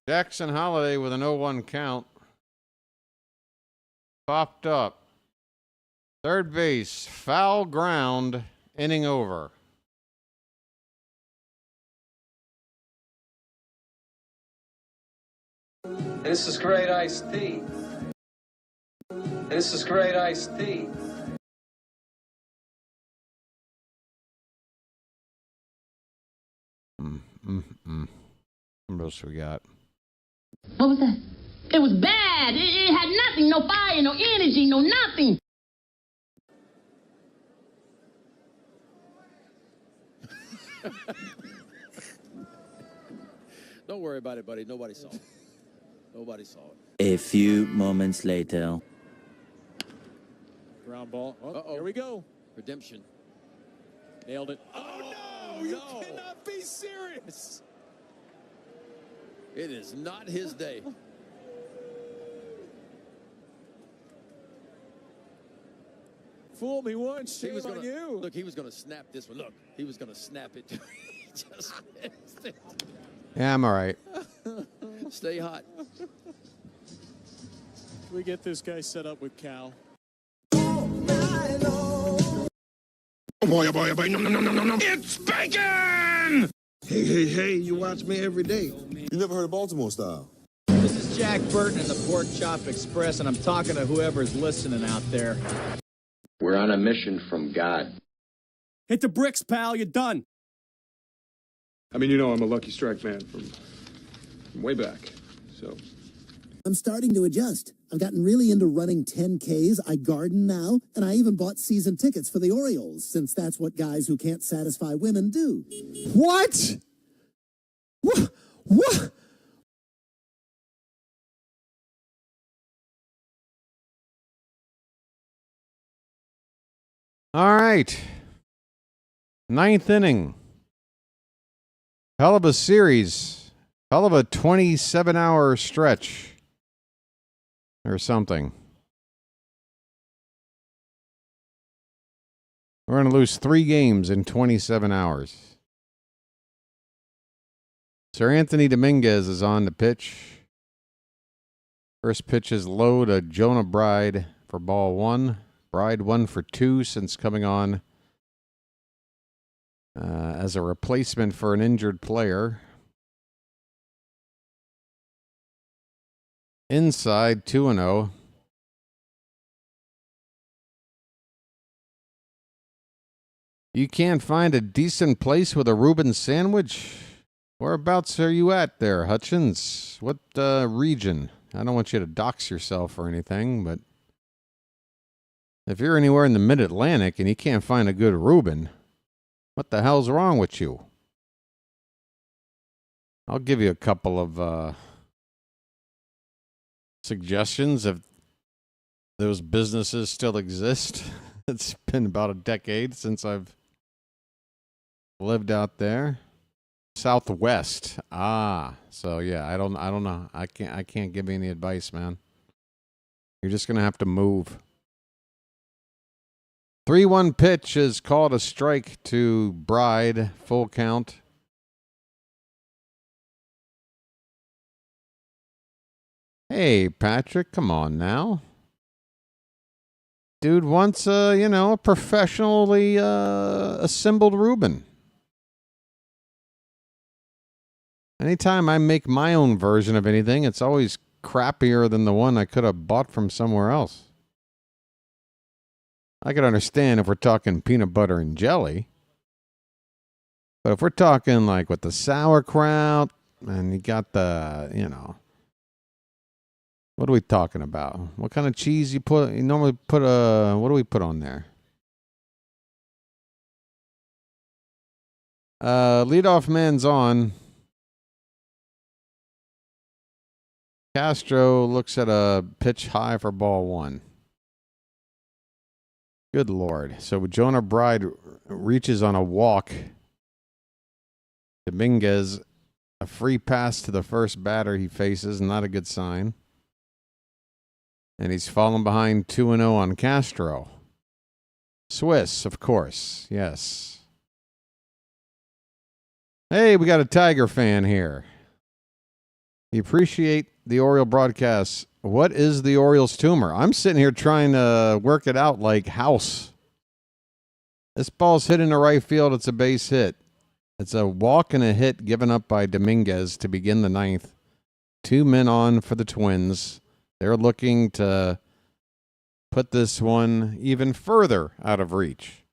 Jackson Holiday with an 0-1 count. Popped up. Third base, foul ground, inning over. This is great iced tea. This is great iced tea. What else we got? What was that? It was bad. It had nothing, no fire, no energy, no nothing. Don't worry about it, buddy. Nobody saw it. Nobody saw it. A few moments later. Ground ball. Oh, here we go. Redemption. Nailed it. Oh, no! You cannot be serious. It is not his day. fooled me once. Shame on you. Look, he was going to snap this one. Look, he was going to snap it. He just missed it. Yeah, I'm all right. Stay hot. We get this guy set up with Cal. Oh boy, oh boy, oh boy, no, no, no, no, no, no. It's bacon! Hey, hey, hey, you watch me every day. You never heard of Baltimore style? This is Jack Burton in the Pork Chop Express, and I'm talking to whoever's listening out there. We're on a mission from God. Hit the bricks, pal. You're done. I mean, you know I'm a Lucky Strike fan from way back, so. I'm starting to adjust. I've gotten really into running 10Ks. I garden now, and I even bought season tickets for the Orioles, since that's what guys who can't satisfy women do. What? What? All right. 9th inning. Hell of a series. Hell of a 27-hour stretch. Or something. We're going to lose 3 games in 27 hours. Sir Anthony Dominguez is on the pitch. First pitch is low to Jonah Bride for ball 1. Bride 1 for 2 since coming on as a replacement for an injured player. Inside 2-0. You can't find a decent place with a Reuben sandwich? Whereabouts are you at there, Hutchins? What region? I don't want you to dox yourself or anything, but if you're anywhere in the mid-Atlantic and you can't find a good Reuben, what the hell's wrong with you? I'll give you a couple of suggestions if those businesses still exist. It's been about a decade since I've lived out there. Southwest. So yeah, I don't know. I can't give you any advice, man. You're just gonna have to move. 3-1 pitch is called a strike to Bride. Full count. Hey, Patrick, come on now. Dude wants a professionally assembled Reuben. Anytime I make my own version of anything, it's always crappier than the one I could have bought from somewhere else. I could understand if we're talking peanut butter and jelly. But if we're talking like with the sauerkraut and you got the, what are we talking about? What kind of cheese you put? You normally put what do we put on there? Leadoff man's on. Castro looks at a pitch high for ball 1. Good Lord. So Jonah Bride reaches on a walk. Dominguez, a free pass to the first batter he faces, not a good sign. And he's fallen behind 2-0 on Castro. Swiss, of course. Yes. Hey, we got a Tiger fan here. You appreciate the Oriole broadcasts. What is the Orioles tumor? I'm sitting here trying to work it out like House. This ball's hit in the right field. It's a base hit. It's a walk and a hit given up by Dominguez to begin the 9th. 2 men on for the Twins. They're looking to put this one even further out of reach.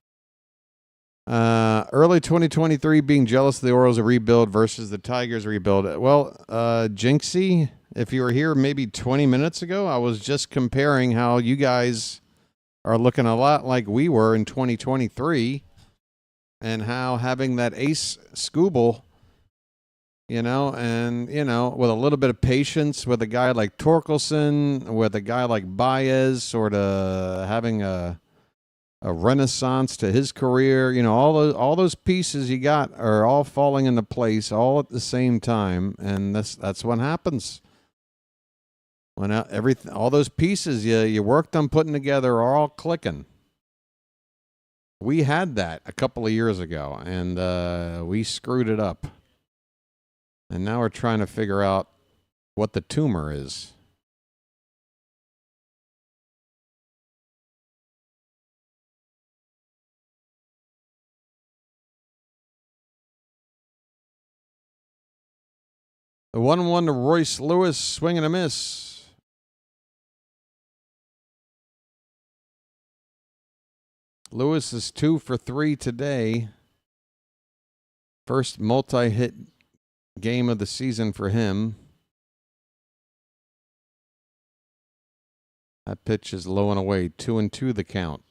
Early 2023, being jealous of the Orioles' rebuild versus the Tigers' rebuild. Well, Jinxie, if you were here maybe 20 minutes ago, I was just comparing how you guys are looking a lot like we were in 2023 and how having that ace Scooble, and, with a little bit of patience with a guy like Torkelson, with a guy like Baez, sort of having a renaissance to his career, all those pieces you got are all falling into place all at the same time, and that's what happens when all those pieces you worked on putting together are all clicking. We had that a couple of years ago, and we screwed it up. And now we're trying to figure out what the tumor is. The 1-1 to Royce Lewis, swing and a miss. Lewis is 2 for 3 today. First multi-hit game of the season for him. That pitch is low and away. 2-2 the count.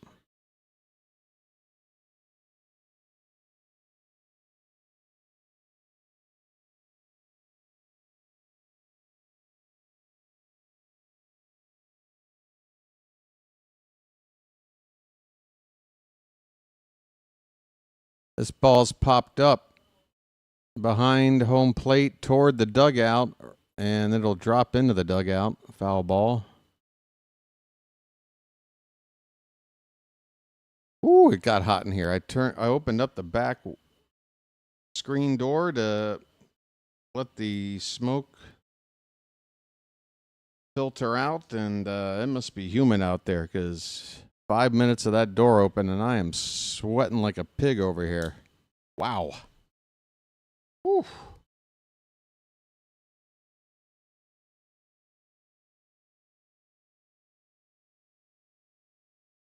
This ball's popped up behind home plate toward the dugout, and it'll drop into the dugout. Foul ball. Ooh, it got hot in here. I opened up the back screen door to let the smoke filter out, and it must be humid out there because 5 minutes of that door open and I am sweating like a pig over here. Wow. Whew.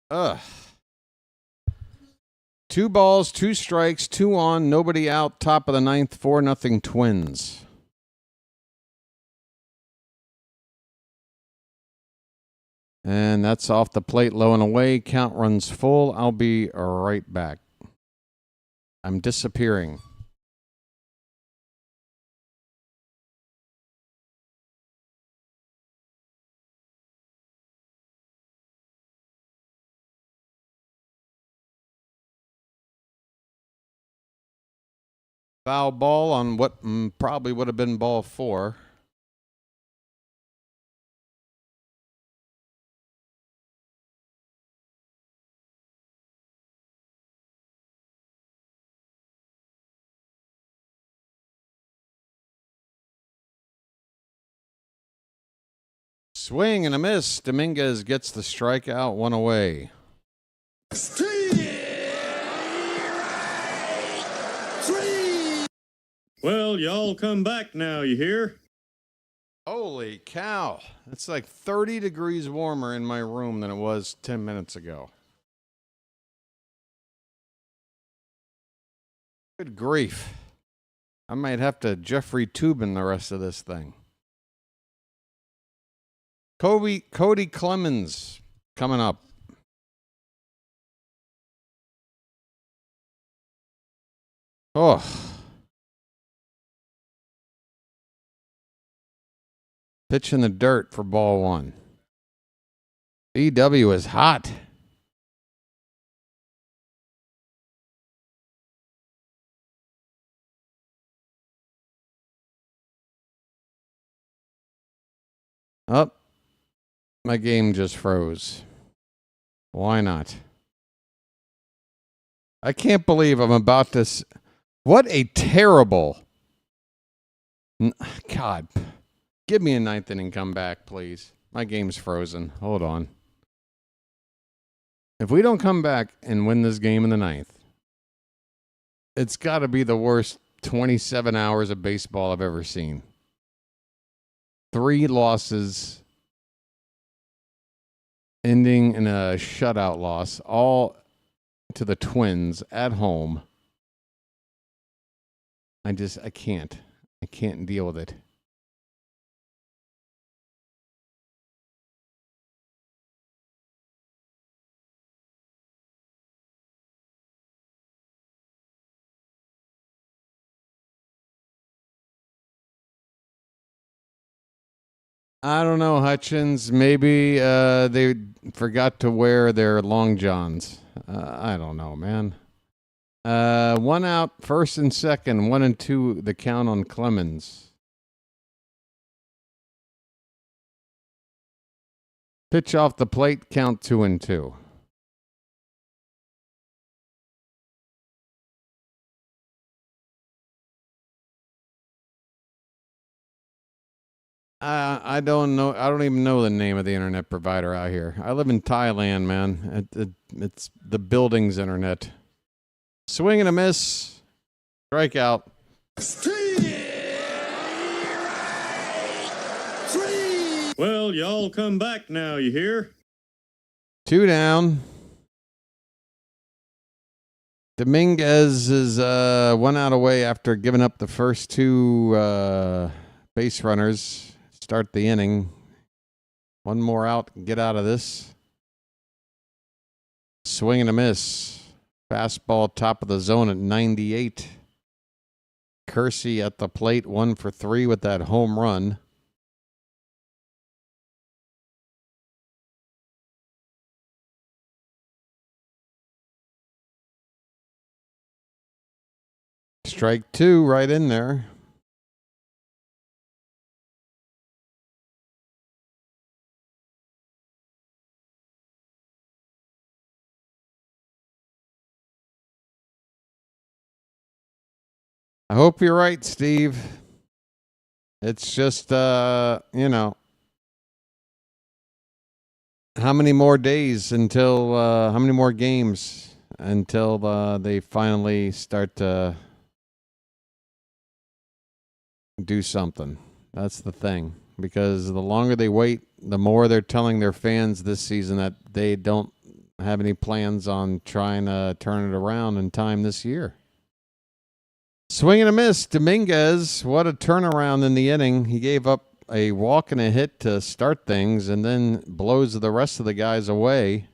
Ugh. 2 balls, 2 strikes, 2 on, nobody out, top of the 9th, 4-0 Twins. And that's off the plate, low and away. Count runs full. I'll be right back. I'm disappearing. Foul ball on what probably would have been ball 4. Swing and a miss. Dominguez gets the strikeout, 1 away. Well, y'all come back now, you hear? Holy cow. It's like 30 degrees warmer in my room than it was 10 minutes ago. Good grief. I might have to Jeffrey Tubin the rest of this thing. Cody Clemens coming up. Oh. Pitch in the dirt for ball 1. BW is hot. Up. My game just froze. Why not? I can't believe I'm about to... What a terrible... God. Give me a 9th inning comeback, please. My game's frozen. Hold on. If we don't come back and win this game in the 9th, it's got to be the worst 27 hours of baseball I've ever seen. 3 losses... ending in a shutout loss, all to the Twins at home. I can't. I can't deal with it. I don't know, Hutchins. Maybe they forgot to wear their long johns. I don't know, man. 1 out, first and second, 1-2, the count on Clemens. Pitch off the plate, count 2-2. I don't know. I don't even know the name of the internet provider out here. I live in Thailand, man. It's the building's internet. Swing and a miss. Strikeout. Well, y'all come back now, you hear? 2 down. Dominguez is 1 out away after giving up the first 2 base runners. Start the inning. 1 more out. Get out of this. Swing and a miss. Fastball top of the zone at 98. Kersey at the plate, 1 for 3 with that home run. Strike 2 right in there. I hope you're right, Steve. It's just, you know, how many more days until, how many more games until they finally start to do something? That's the thing. Because the longer they wait, the more they're telling their fans this season that they don't have any plans on trying to turn it around in time this year. Swing and a miss. Dominguez, what a turnaround in the inning. He gave up a walk and a hit to start things and then blows the rest of the guys away.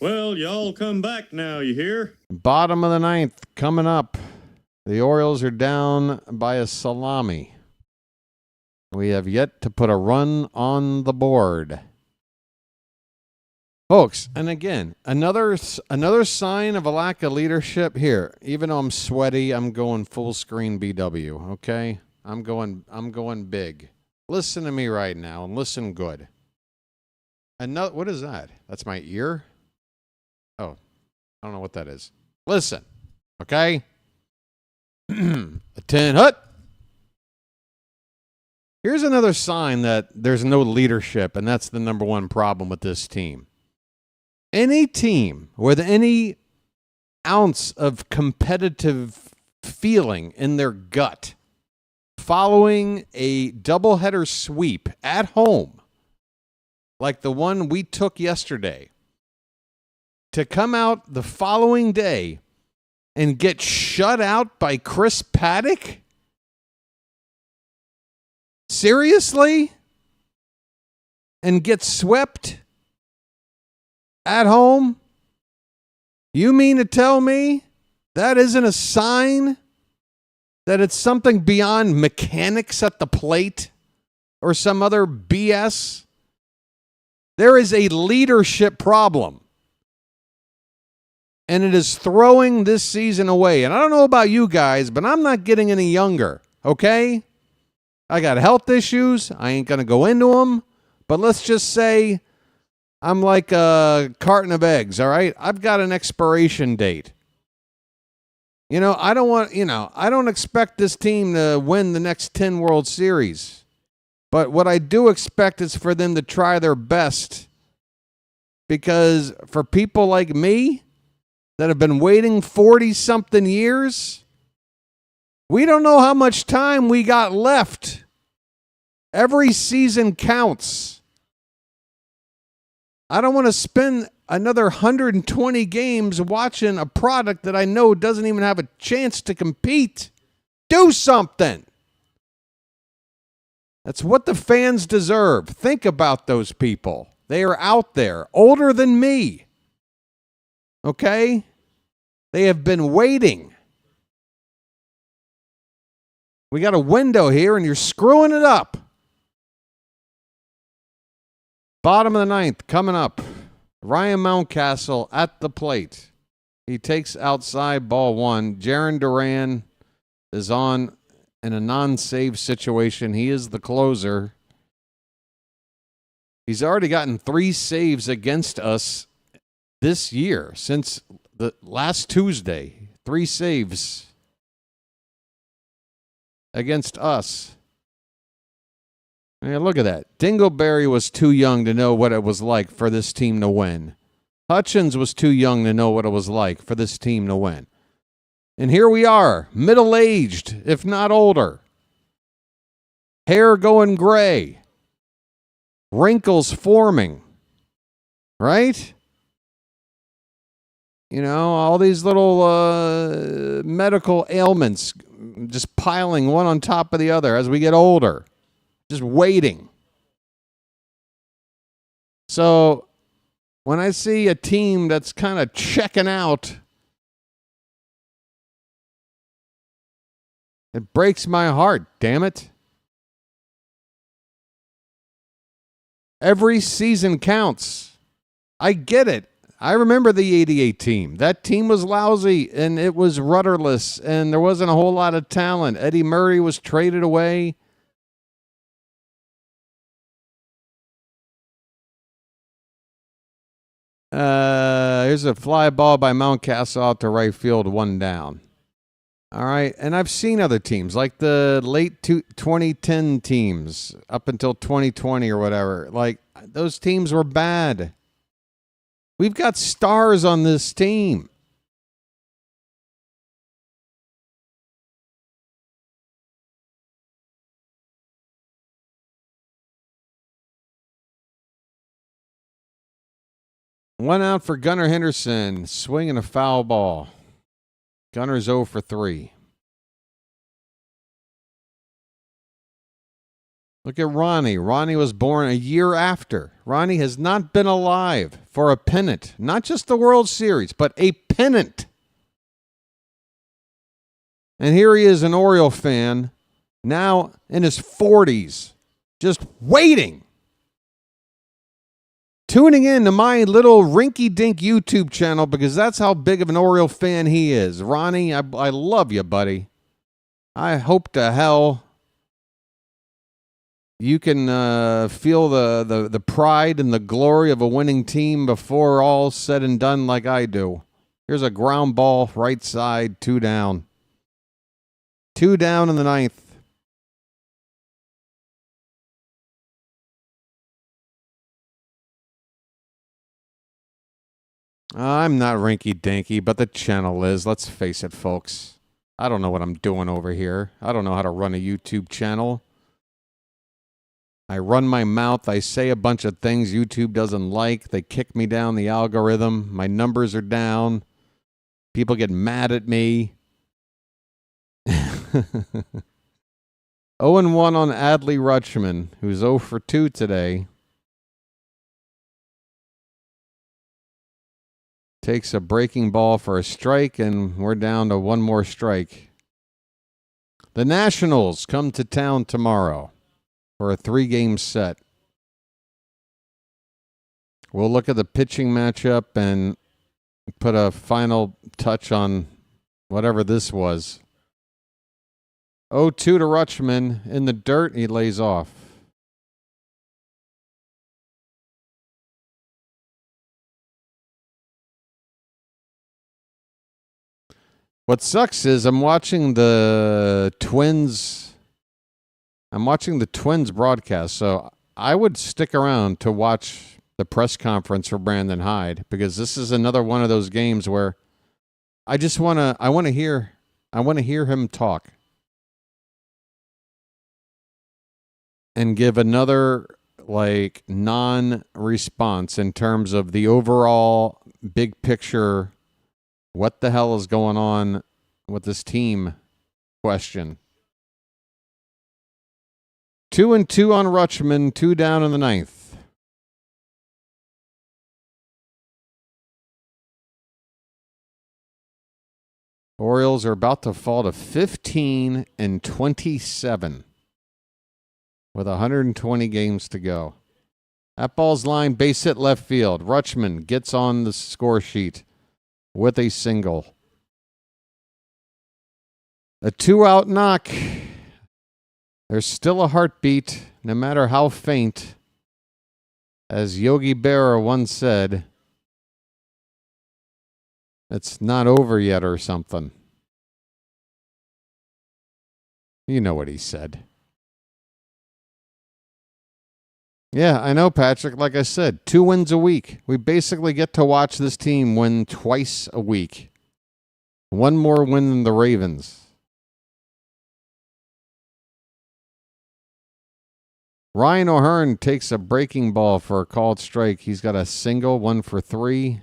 Well, y'all come back now, you hear? Bottom of the 9th coming up. The Orioles are down by a salami. We have yet to put a run on the board. Folks, and again, another sign of a lack of leadership here. Even though I'm sweaty, I'm going full screen BW, okay? I'm going big. Listen to me right now and listen good. Another, what is that? That's my ear? Oh, I don't know what that is. Listen, okay? A 10 hut. Here's another sign that there's no leadership, and that's the number one problem with this team. Any team with any ounce of competitive feeling in their gut following a doubleheader sweep at home, like the one we took yesterday, to come out the following day and get shut out by Chris Paddack? Seriously? And get swept at home? You mean to tell me that isn't a sign that it's something beyond mechanics at the plate or some other BS? There is a leadership problem. And it is throwing this season away. And I don't know about you guys, but I'm not getting any younger, okay? I got health issues. I ain't going to go into them. But let's just say I'm like a carton of eggs, all right? I've got an expiration date. You know, I don't expect this team to win the next 10 World Series. But what I do expect is for them to try their best. Because for people like me that have been waiting 40-something years, we don't know how much time we got left. Every season counts. I don't want to spend another 120 games watching a product that I know doesn't even have a chance to compete. Do something. That's what the fans deserve. Think about those people. They are out there, older than me. Okay? They have been waiting. We got a window here, and you're screwing it up. Bottom of the 9th, coming up. Ryan Mountcastle at the plate. He takes outside ball 1. Jarren Duran is on in a non-save situation. He is the closer. He's already gotten 3 saves against us this year since the last Tuesday. 3 saves. against us. I mean, look at that. Dingleberry was too young to know what it was like for this team to win. Hutchins was too young to know what it was like for this team to win. And here we are, middle-aged, if not older. Hair going gray. Wrinkles forming. Right? You know, all these little medical ailments just piling one on top of the other as we get older. Just waiting. So when I see a team that's kind of checking out, it breaks my heart, damn it. Every season counts. I get it. I remember the 88 team. That team was lousy, and it was rudderless, and there wasn't a whole lot of talent. Eddie Murray was traded away. Here's a fly ball by Mountcastle out to right field, 1 down. All right, and I've seen other teams, like the late 2010 teams up until 2020 or whatever. Like, those teams were bad. We've got stars on this team. One out for Gunnar Henderson, swinging a foul ball. Gunner's 0 for 3. Look at Ronnie. Ronnie was born a year after. Ronnie has not been alive for a pennant. Not just the World Series, but a pennant. And here he is, an Oriole fan, now in his 40s, just waiting. Tuning in to my little rinky-dink YouTube channel because that's how big of an Oriole fan he is. Ronnie, I love you, buddy. I hope to hell you can feel the pride and the glory of a winning team before all's said and done like I do. Here's a ground ball, right side, 2 down. 2 down in the 9th. I'm not rinky-dinky, but the channel is. Let's face it, folks. I don't know what I'm doing over here. I don't know how to run a YouTube channel. I run my mouth. I say a bunch of things YouTube doesn't like. They kick me down the algorithm. My numbers are down. People get mad at me. 0-1 on Adley Rutschman, who's 0 for 2 today. Takes a breaking ball for a strike, and we're down to 1 more strike. The Nationals come to town tomorrow for a 3-game set. We'll look at the pitching matchup and put a final touch on whatever this was. 0-2 to Rutschman. In the dirt, he lays off. What sucks is I'm watching the Twins broadcast, so I would stick around to watch the press conference for Brandon Hyde because this is another one of those games where I want to hear him talk and give another like non-response in terms of the overall big picture. What the hell is going on with this team question? 2-2 on Rutschman, 2 down in the 9th. Orioles are about to fall to 15-27 with 120 games to go. That ball's line, base hit left field. Rutschman gets on the score sheet with a single. A 2-out knock. There's still a heartbeat, no matter how faint. As Yogi Berra once said, it's not over yet or something. You know what he said. Yeah, I know, Patrick. Like I said, 2 wins a week. We basically get to watch this team win twice a week. One more win than the Ravens. Ryan O'Hearn takes a breaking ball for a called strike. He's got a single, 1 for 3.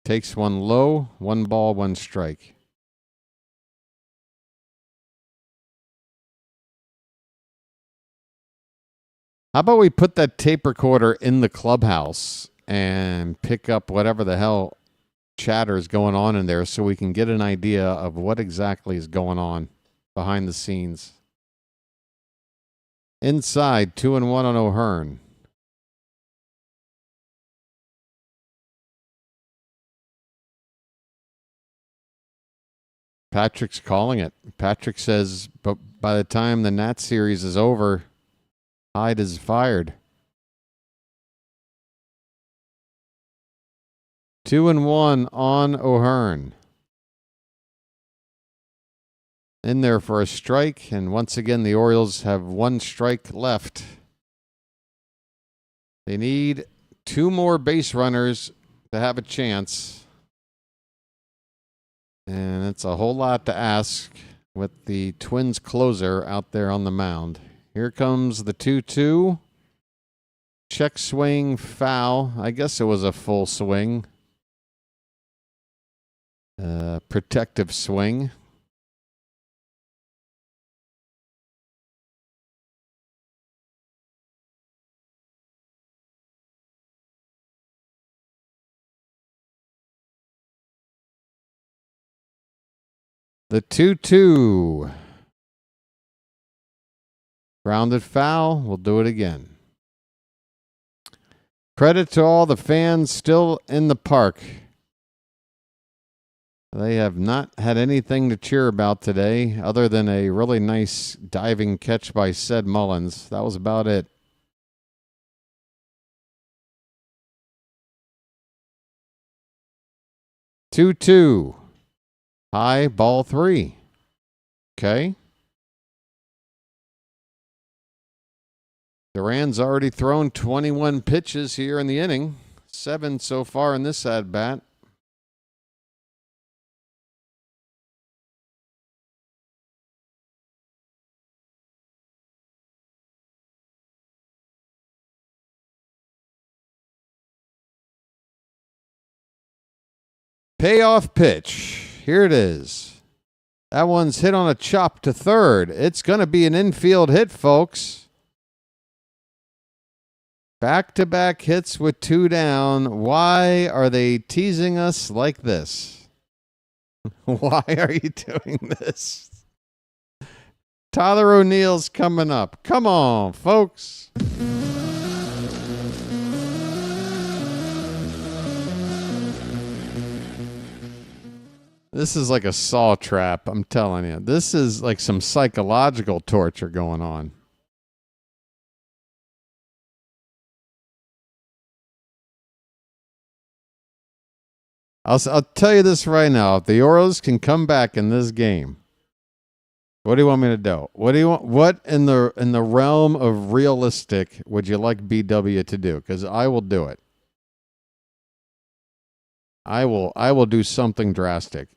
Takes one low, 1 ball, 1 strike. How about we put that tape recorder in the clubhouse and pick up whatever the hell chatter is going on in there so we can get an idea of what exactly is going on behind the scenes. Inside, 2-1 on O'Hearn. Patrick's calling it. Patrick says, but by the time the Nats series is over, Hyde is fired. 2-1 on O'Hearn. In there for a strike, and once again, the Orioles have 1 strike left. They need 2 more base runners to have a chance. And it's a whole lot to ask with the Twins closer out there on the mound. Here comes the 2-2. Check swing, foul. I guess it was a full swing. Protective swing. The 2-2. Grounded foul. We'll do it again. Credit to all the fans still in the park. They have not had anything to cheer about today other than a really nice diving catch by Ced Mullins. That was about it. Two. High, ball 3. Okay. Duran's already thrown 21 pitches here in the inning. 7 so far in this at-bat. Payoff pitch. Here it is. That one's hit on a chop to third. It's going to be an infield hit, folks. Back-to-back hits with 2 down. Why are they teasing us like this? Why are you doing this? Tyler O'Neill's coming up. Come on, folks. This is like a saw trap, I'm telling you. This is like some psychological torture going on. I'll tell you this right now. If the Orioles can come back in this game, what do you want me to do? What do you want? What in the realm of realistic would you like BW to do? Because I will do it. I will do something drastic.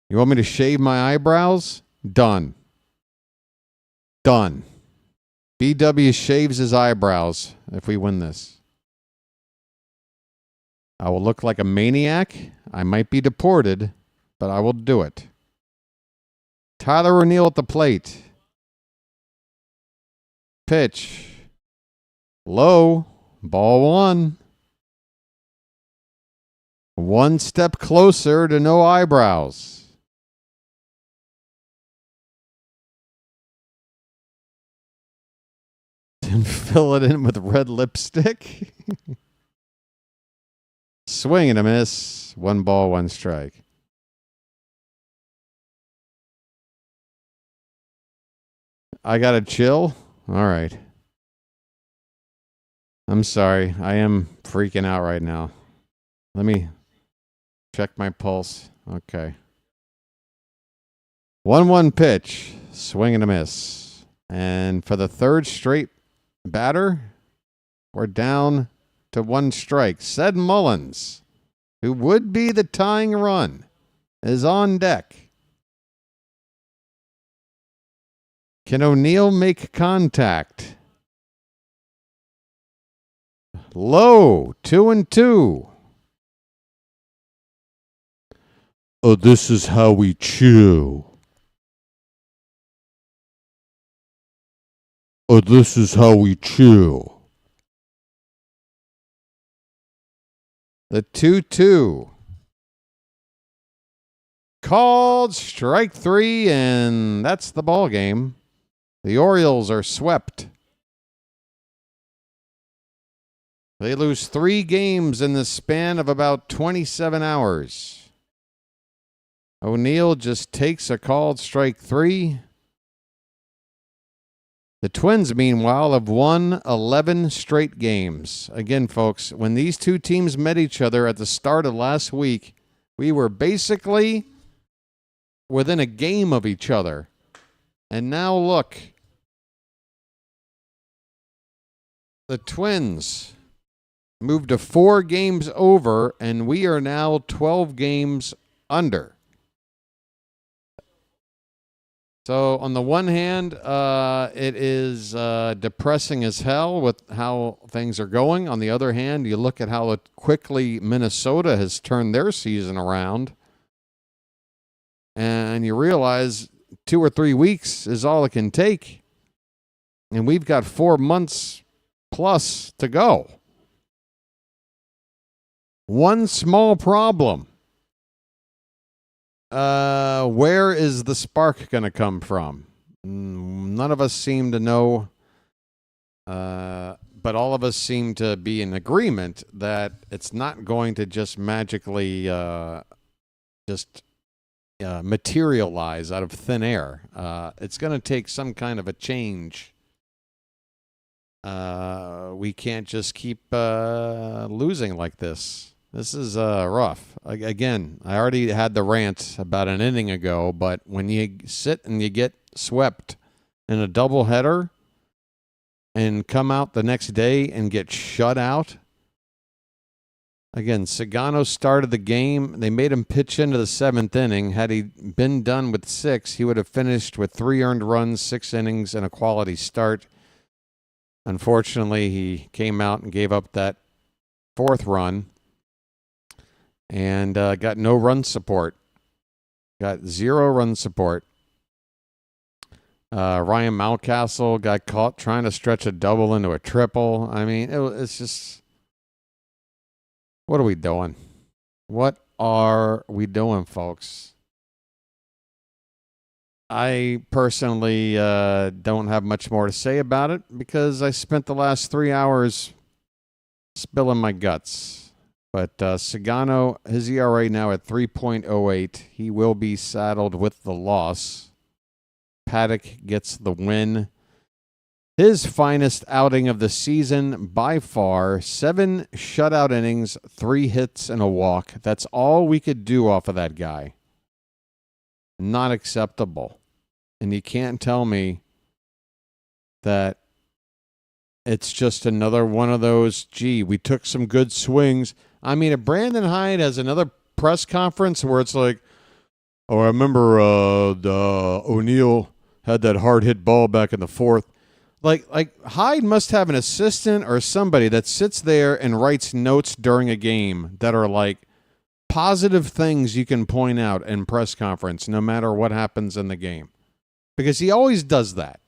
You want me to shave my eyebrows? Done. Done. BW shaves his eyebrows if we win this. I will look like a maniac. I might be deported, but I will do it. Tyler O'Neill at the plate. Pitch. Low. Ball 1. 1 step closer to no eyebrows. And fill it in with red lipstick. Swing and a miss. 1 ball, 1 strike. I got to chill. All right. I'm sorry. I am freaking out right now. Let me check my pulse. Okay. 1-1 pitch. Swing and a miss. And for the third straight batter, we're down to 1 strike. Ced Mullins, who would be the tying run, is on deck. Can O'Neill make contact? Low, 2-2. Oh, this is how we chew. Oh, this is how we chew. The 2-2. Called strike 3, and that's the ball game. The Orioles are swept. They lose 3 games in the span of about 27 hours. O'Neill just takes a called strike 3. The Twins, meanwhile, have won 11 straight games. Again, folks, when these two teams met each other at the start of last week, we were basically within a game of each other. And now look. The Twins moved to 4 games over, and we are now 12 games under. So on the one hand, it is depressing as hell with how things are going. On the other hand, you look at how quickly Minnesota has turned their season around, and you realize 2 or 3 weeks is all it can take, and we've got 4 months plus to go. One small problem. Where is the spark going to come from? None of us seem to know, but all of us seem to be in agreement that it's not going to just magically materialize out of thin air. It's going to take some kind of a change. We can't just keep losing like this. This is rough. Again, I already had the rant about an inning ago, but when you sit and you get swept in a doubleheader and come out the next day and get shut out. Again, Sugano started the game. They made him pitch into the 7th inning. Had he been done with 6, he would have finished with 3 earned runs, 6 innings, and a quality start. Unfortunately, he came out and gave up that 4th run. And got no run support. Got 0 run support. Ryan Mountcastle got caught trying to stretch a double into a triple. I mean, it's just... What are we doing? What are we doing, folks? I personally don't have much more to say about it because I spent the last 3 hours spilling my guts. But Sugano, his ERA now at 3.08. He will be saddled with the loss. Paddack gets the win. His finest outing of the season by far. 7 shutout innings, 3 hits, and a walk. That's all we could do off of that guy. Not acceptable. And you can't tell me that it's just another one of those, gee, we took some good swings. I mean, if Brandon Hyde has another press conference where it's like, oh, I remember O'Neill had that hard hit ball back in the 4th. Like Hyde must have an assistant or somebody that sits there and writes notes during a game that are like positive things you can point out in press conference no matter what happens in the game. Because he always does that.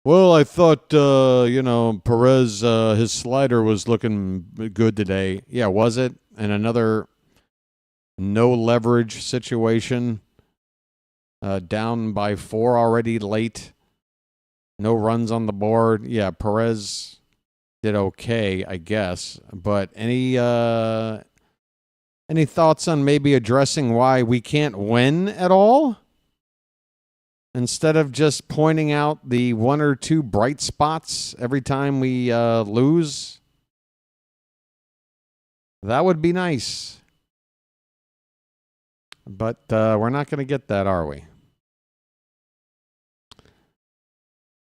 Well, I thought, Perez, his slider was looking good today. Yeah, was it? And another no leverage situation. Down by 4 already late. No runs on the board. Yeah, Perez did okay, I guess. But any thoughts on maybe addressing why we can't win at all? instead of just pointing out the one or two bright spots every time we lose. That would be nice. But we're not going to get that, are we?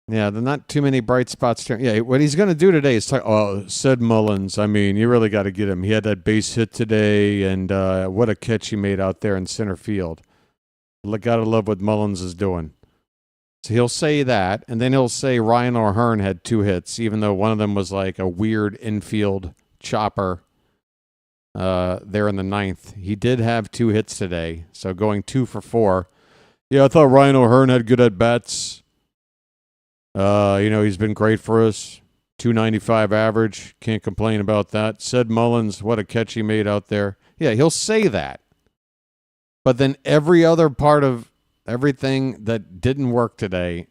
Yeah, there's not too many bright spots. Yeah, what he's going to do today is talk, Sid Mullins. I mean, you really got to get him. He had that base hit today, and what a catch he made out there in center field. Got to love what Mullins is doing. So he'll say that, and then he'll say Ryan O'Hearn had 2 hits, even though one of them was like a weird infield chopper there in the 9th. He did have 2 hits today, so going 2 for 4. Yeah, I thought Ryan O'Hearn had good at-bats. He's been great for us. 295 average. Can't complain about that. Sid Mullins, what a catch he made out there. Yeah, he'll say that. But then every other part of everything that didn't work today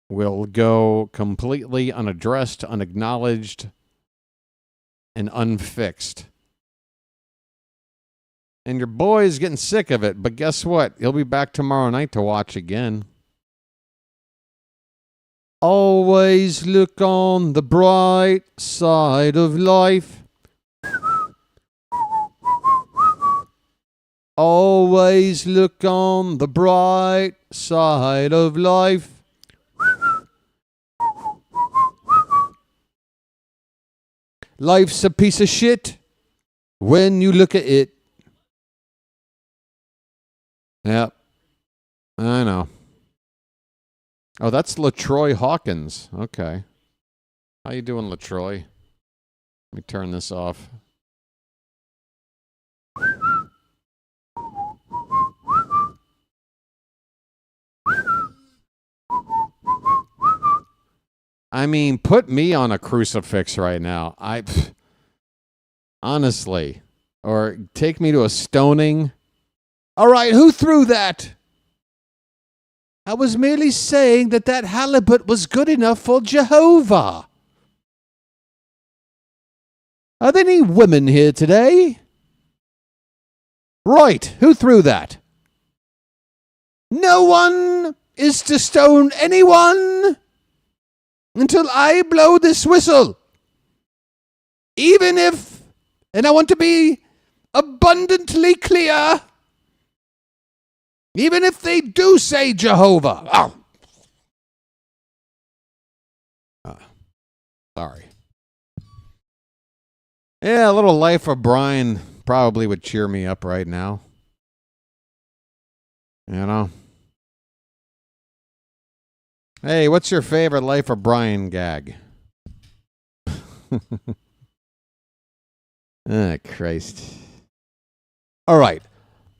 will go completely unaddressed, unacknowledged, and unfixed. And your boy's getting sick of it. But guess what? He'll be back tomorrow night to watch again. Always look on the bright side of life. Always look on the bright side of life. Life's a piece of shit when you look at it. Yep, I know. Oh, that's LaTroy Hawkins. Okay. How you doing, LaTroy? Let me turn this off. I mean, put me on a crucifix right now. Honestly. Or take me to a stoning. All right, who threw that? I was merely saying that halibut was good enough for Jehovah. Are there any women here today? Right, who threw that? No one is to stone anyone until I blow this whistle. Even if, and I want to be abundantly clear, even if they do say Jehovah. Sorry. Yeah, a little Life of Brian probably would cheer me up right now. You know? Hey, what's your favorite Life of Brian gag? Christ. All right.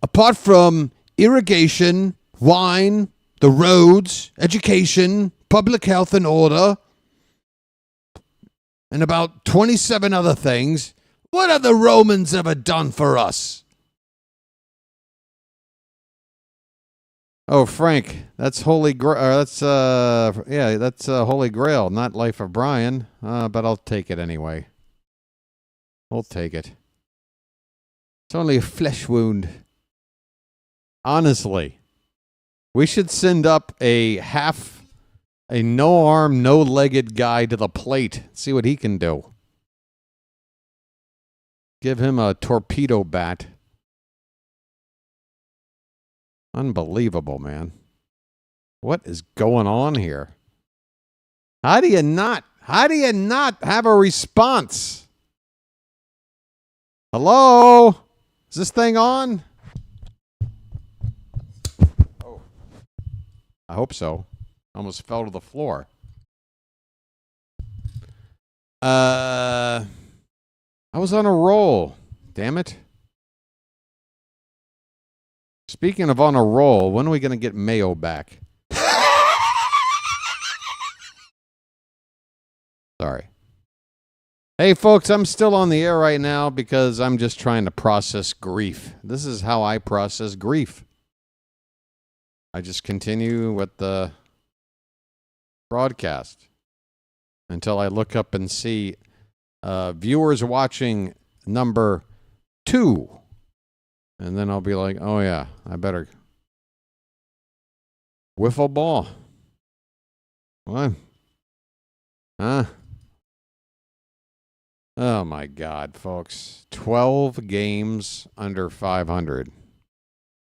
Apart from irrigation, wine, the roads, education, public health and order, and about 27 other things, what have the Romans ever done for us? Oh, Frank, that's Holy Grail. That's Holy Grail, not Life of Brian. But I'll take it anyway. We'll take it. It's only a flesh wound. Honestly, we should send up a no-arm, no-legged guy to the plate. See what he can do. Give him a torpedo bat. Unbelievable, man. What is going on here? How do you not have a response? Hello? Is this thing on? Oh. I hope so. Almost fell to the floor. I was on a roll. Damn it. Speaking of on a roll, when are we going to get Mayo back? Sorry. Hey, folks, I'm still on the air right now because I'm just trying to process grief. This is how I process grief. I just continue with the broadcast until I look up and see viewers watching number 2. And then I'll be like, oh, yeah, I better Wiffle ball. What? Huh? Oh, my God, folks. 12 games under 500.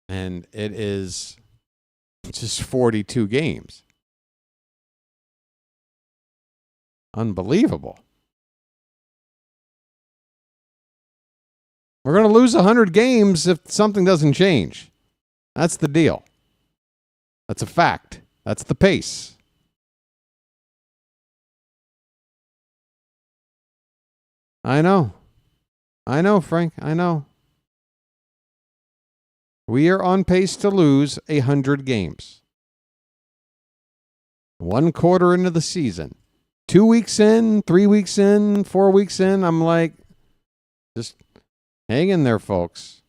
And it is just 42 games. Unbelievable. We're going to lose 100 games if something doesn't change. That's the deal. That's a fact. That's the pace. I know. I know, Frank. I know. We are on pace to lose 100 games. 1 quarter into the season. 2 weeks in, 3 weeks in, 4 weeks in, I'm like, just hang in there, folks.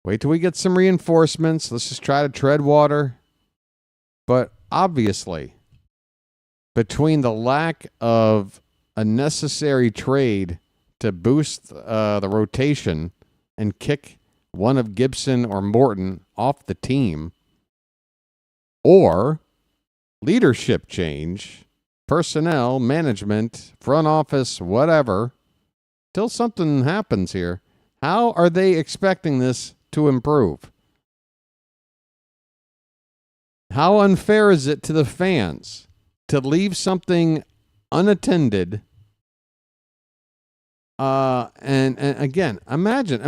Wait till we get some reinforcements. Let's just try to tread water. But obviously, between the lack of a necessary trade to boost the rotation and kick one of Gibson or Morton off the team, or leadership change, personnel, management, front office, whatever, till something happens here, how are they expecting this to improve? How unfair is it to the fans to leave something unattended? And again, imagine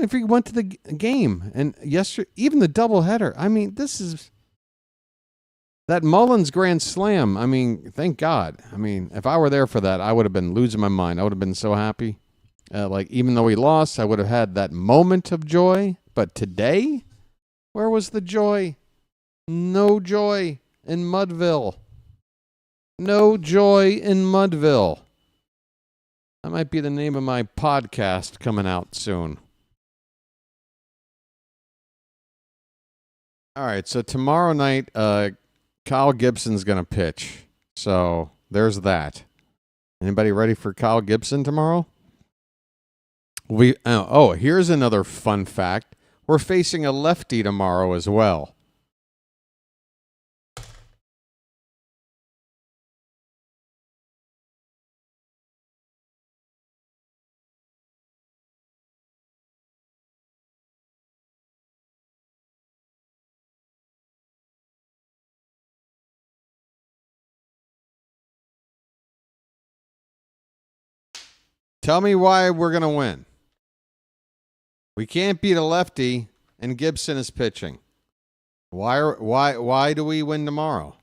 if we went to the game and yesterday, even the doubleheader. I mean, this is that Mullins grand slam. I mean, thank God. I mean, if I were there for that, I would have been losing my mind. I would have been so happy. Like, even though we lost, I would have had that moment of joy. But today, where was the joy? No joy in Mudville. No joy in Mudville. That might be the name of my podcast coming out soon. All right, so tomorrow night, Kyle Gibson's going to pitch. So there's that. Anybody ready for Kyle Gibson tomorrow? Here's another fun fact. We're facing a lefty tomorrow as well. Tell me why we're going to win. We can't beat a lefty, and Gibson is pitching. Why do we win tomorrow?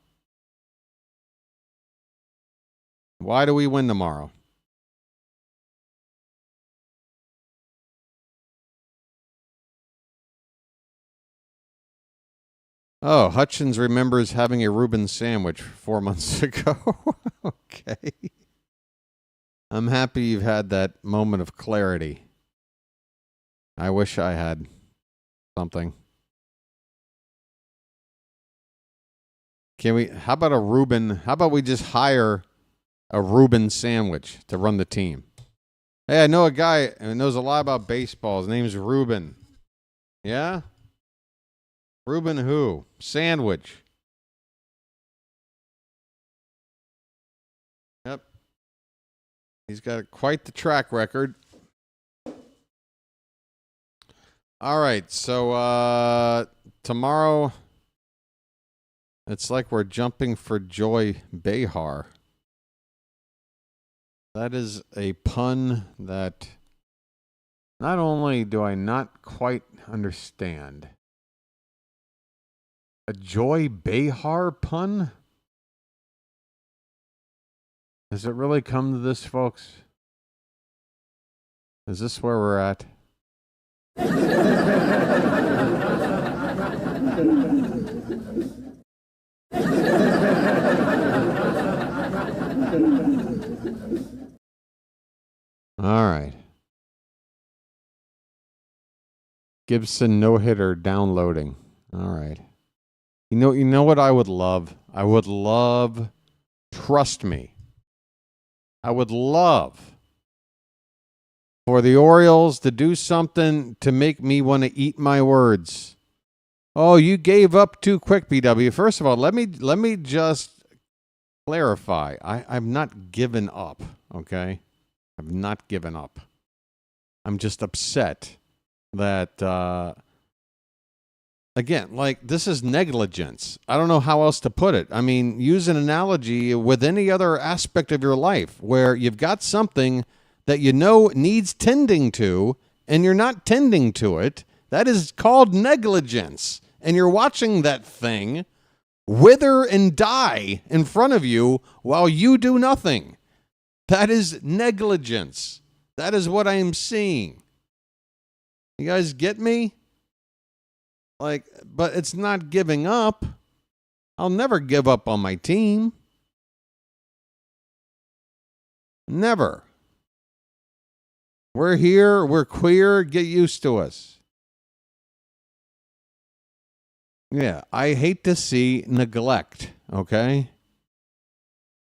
Why do we win tomorrow? Oh, Hutchins remembers having a Reuben sandwich 4 months ago. Okay. I'm happy you've had that moment of clarity. I wish I had something. How about we just hire a Reuben sandwich to run the team? Hey, I know a guy who knows a lot about baseball. His name's Reuben. Yeah? Reuben who? Sandwich. Yep. He's got quite the track record. All right, so tomorrow, it's like we're jumping for Joy Behar. That is a pun that not only do I not quite understand. A Joy Behar pun? Does it really come to this, folks? Is this where we're at? All right. Gibson no-hitter downloading. All right. You know what I would love? I would love, trust me, I would love for the Orioles to do something to make me want to eat my words. Oh, you gave up too quick, BW. First of all, let me just clarify. I've not given up, okay? I've not given up. I'm just upset that, again, like, this is negligence. I don't know how else to put it. I mean, use an analogy with any other aspect of your life where you've got something that you know needs tending to, and you're not tending to it. That is called negligence. And you're watching that thing wither and die in front of you while you do nothing. That is negligence. That is what I am seeing. You guys get me? Like, but it's not giving up. I'll never give up on my team. Never. We're here. We're queer. Get used to us. Yeah, I hate to see neglect, okay?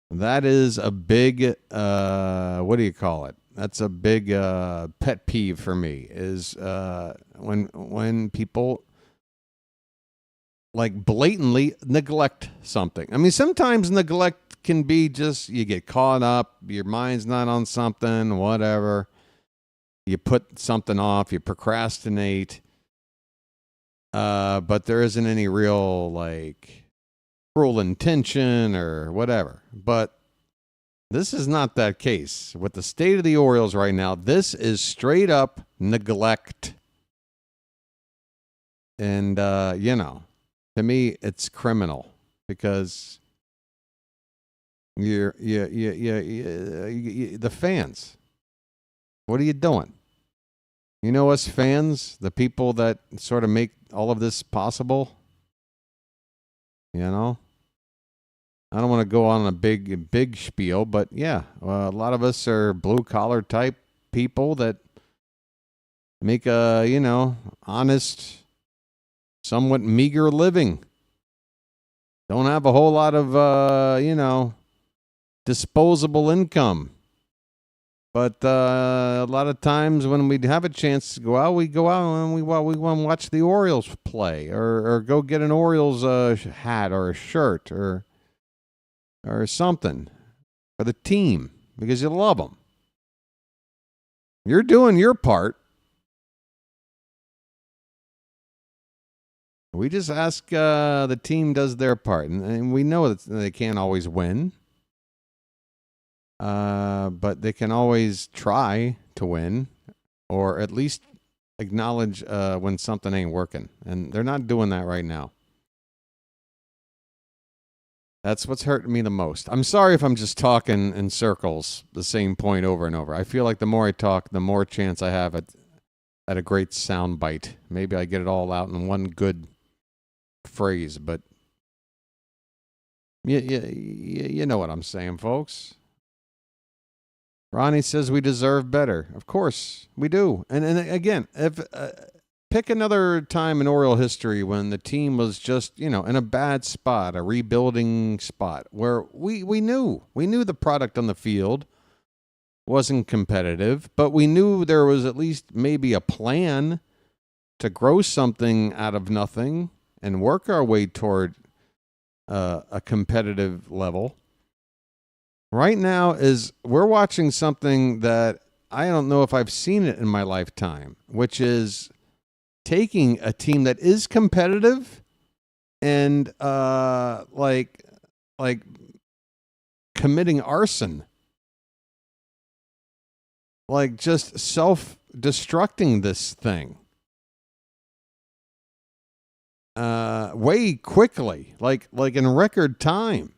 That is a big, what do you call it? That's a big pet peeve for me, is when people, like, blatantly neglect something. I mean, sometimes neglect can be just you get caught up, your mind's not on something, whatever. You put something off, you procrastinate. But there isn't any real, like, cruel intention or whatever. But this is not that case. With the state of the Orioles right now, this is straight up neglect. And, you know, to me, it's criminal because the fans, what are you doing? You know, us fans, the people that sort of make all of this possible, you know, I don't want to go on a big spiel, but yeah, a lot of us are blue collar type people that make a, you know, honest, somewhat meager living. Don't have a whole lot of, you know, disposable income. But a lot of times when we have a chance to go out, we go out and we want to watch the Orioles play, or go get an Orioles hat or a shirt or something for the team because you love them. You're doing your part. We just ask the team does their part, and we know that they can't always win. But they can always try to win, or at least acknowledge when something ain't working. And they're not doing that right now. That's what's hurting me the most. I'm sorry if I'm just talking in circles, the same point over and over. I feel like the more I talk, the more chance I have at a great sound bite. Maybe I get it all out in one good phrase, but you know what I'm saying, folks. Ronnie says we deserve better. Of course, we do. And again, if pick another time in Oriole history when the team was just, you know, in a bad spot, a rebuilding spot, where we knew the product on the field wasn't competitive, but we knew there was at least maybe a plan to grow something out of nothing and work our way toward a competitive level. Right now is we're watching something that I don't know if I've seen it in my lifetime, which is taking a team that is competitive and like committing arson, like just self-destructing this thing way quickly, like in record time.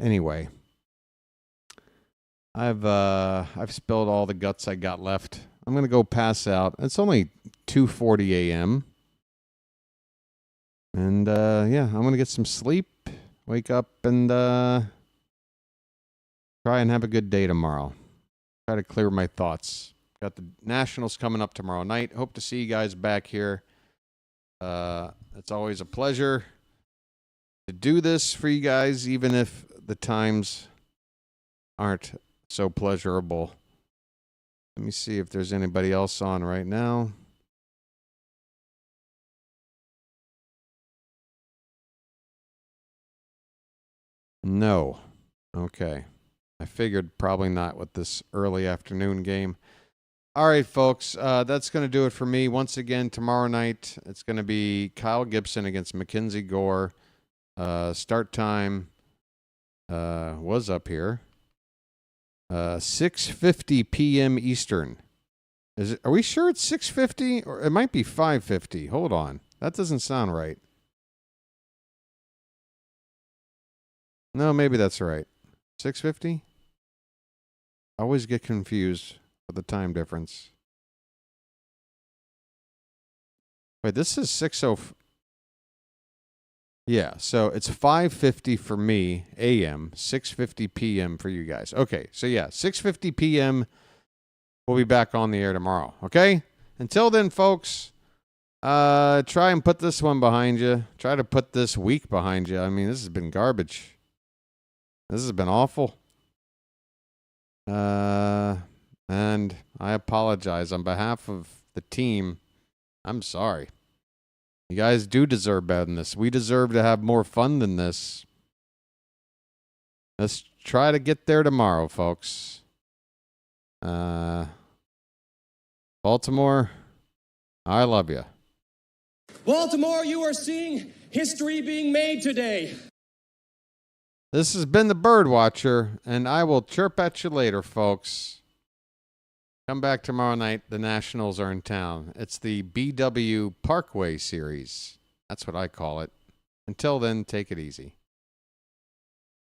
Anyway, I've spilled all the guts I got left. I'm gonna go pass out. It's only 2:40 a.m. And yeah, I'm gonna get some sleep, wake up, and try and have a good day tomorrow. Try to clear my thoughts. Got the Nationals coming up tomorrow night. Hope to see you guys back here. It's always a pleasure to do this for you guys, even if the times aren't so pleasurable. Let me see if there's anybody else on right now. No. Okay. I figured probably not with this early afternoon game. All right, folks. That's going to do it for me. Once again, tomorrow night, it's going to be Kyle Gibson against Mackenzie Gore. Start time was up here. 6:50 p.m. Eastern. Are we sure it's 6:50? Or it might be 5:50. Hold on. That doesn't sound right. No, maybe that's right. 6:50? I always get confused with the time difference. Wait, this is 6:00. Yeah, so it's 5:50 for me, a.m., 6:50 p.m. for you guys. Okay, so yeah, 6:50 p.m. We'll be back on the air tomorrow, okay? Until then, folks, try and put this one behind you. Try to put this week behind you. I mean, this has been garbage. This has been awful. And I apologize on behalf of the team. I'm sorry. You guys do deserve better than this. We deserve to have more fun than this. Let's try to get there tomorrow, folks. Baltimore, I love you. Baltimore, you are seeing history being made today. This has been the BirdWatcher, and I will chirp at you later, folks. Come back tomorrow night. The Nationals are in town. It's the BW Parkway Series. That's what I call it. Until then, take it easy.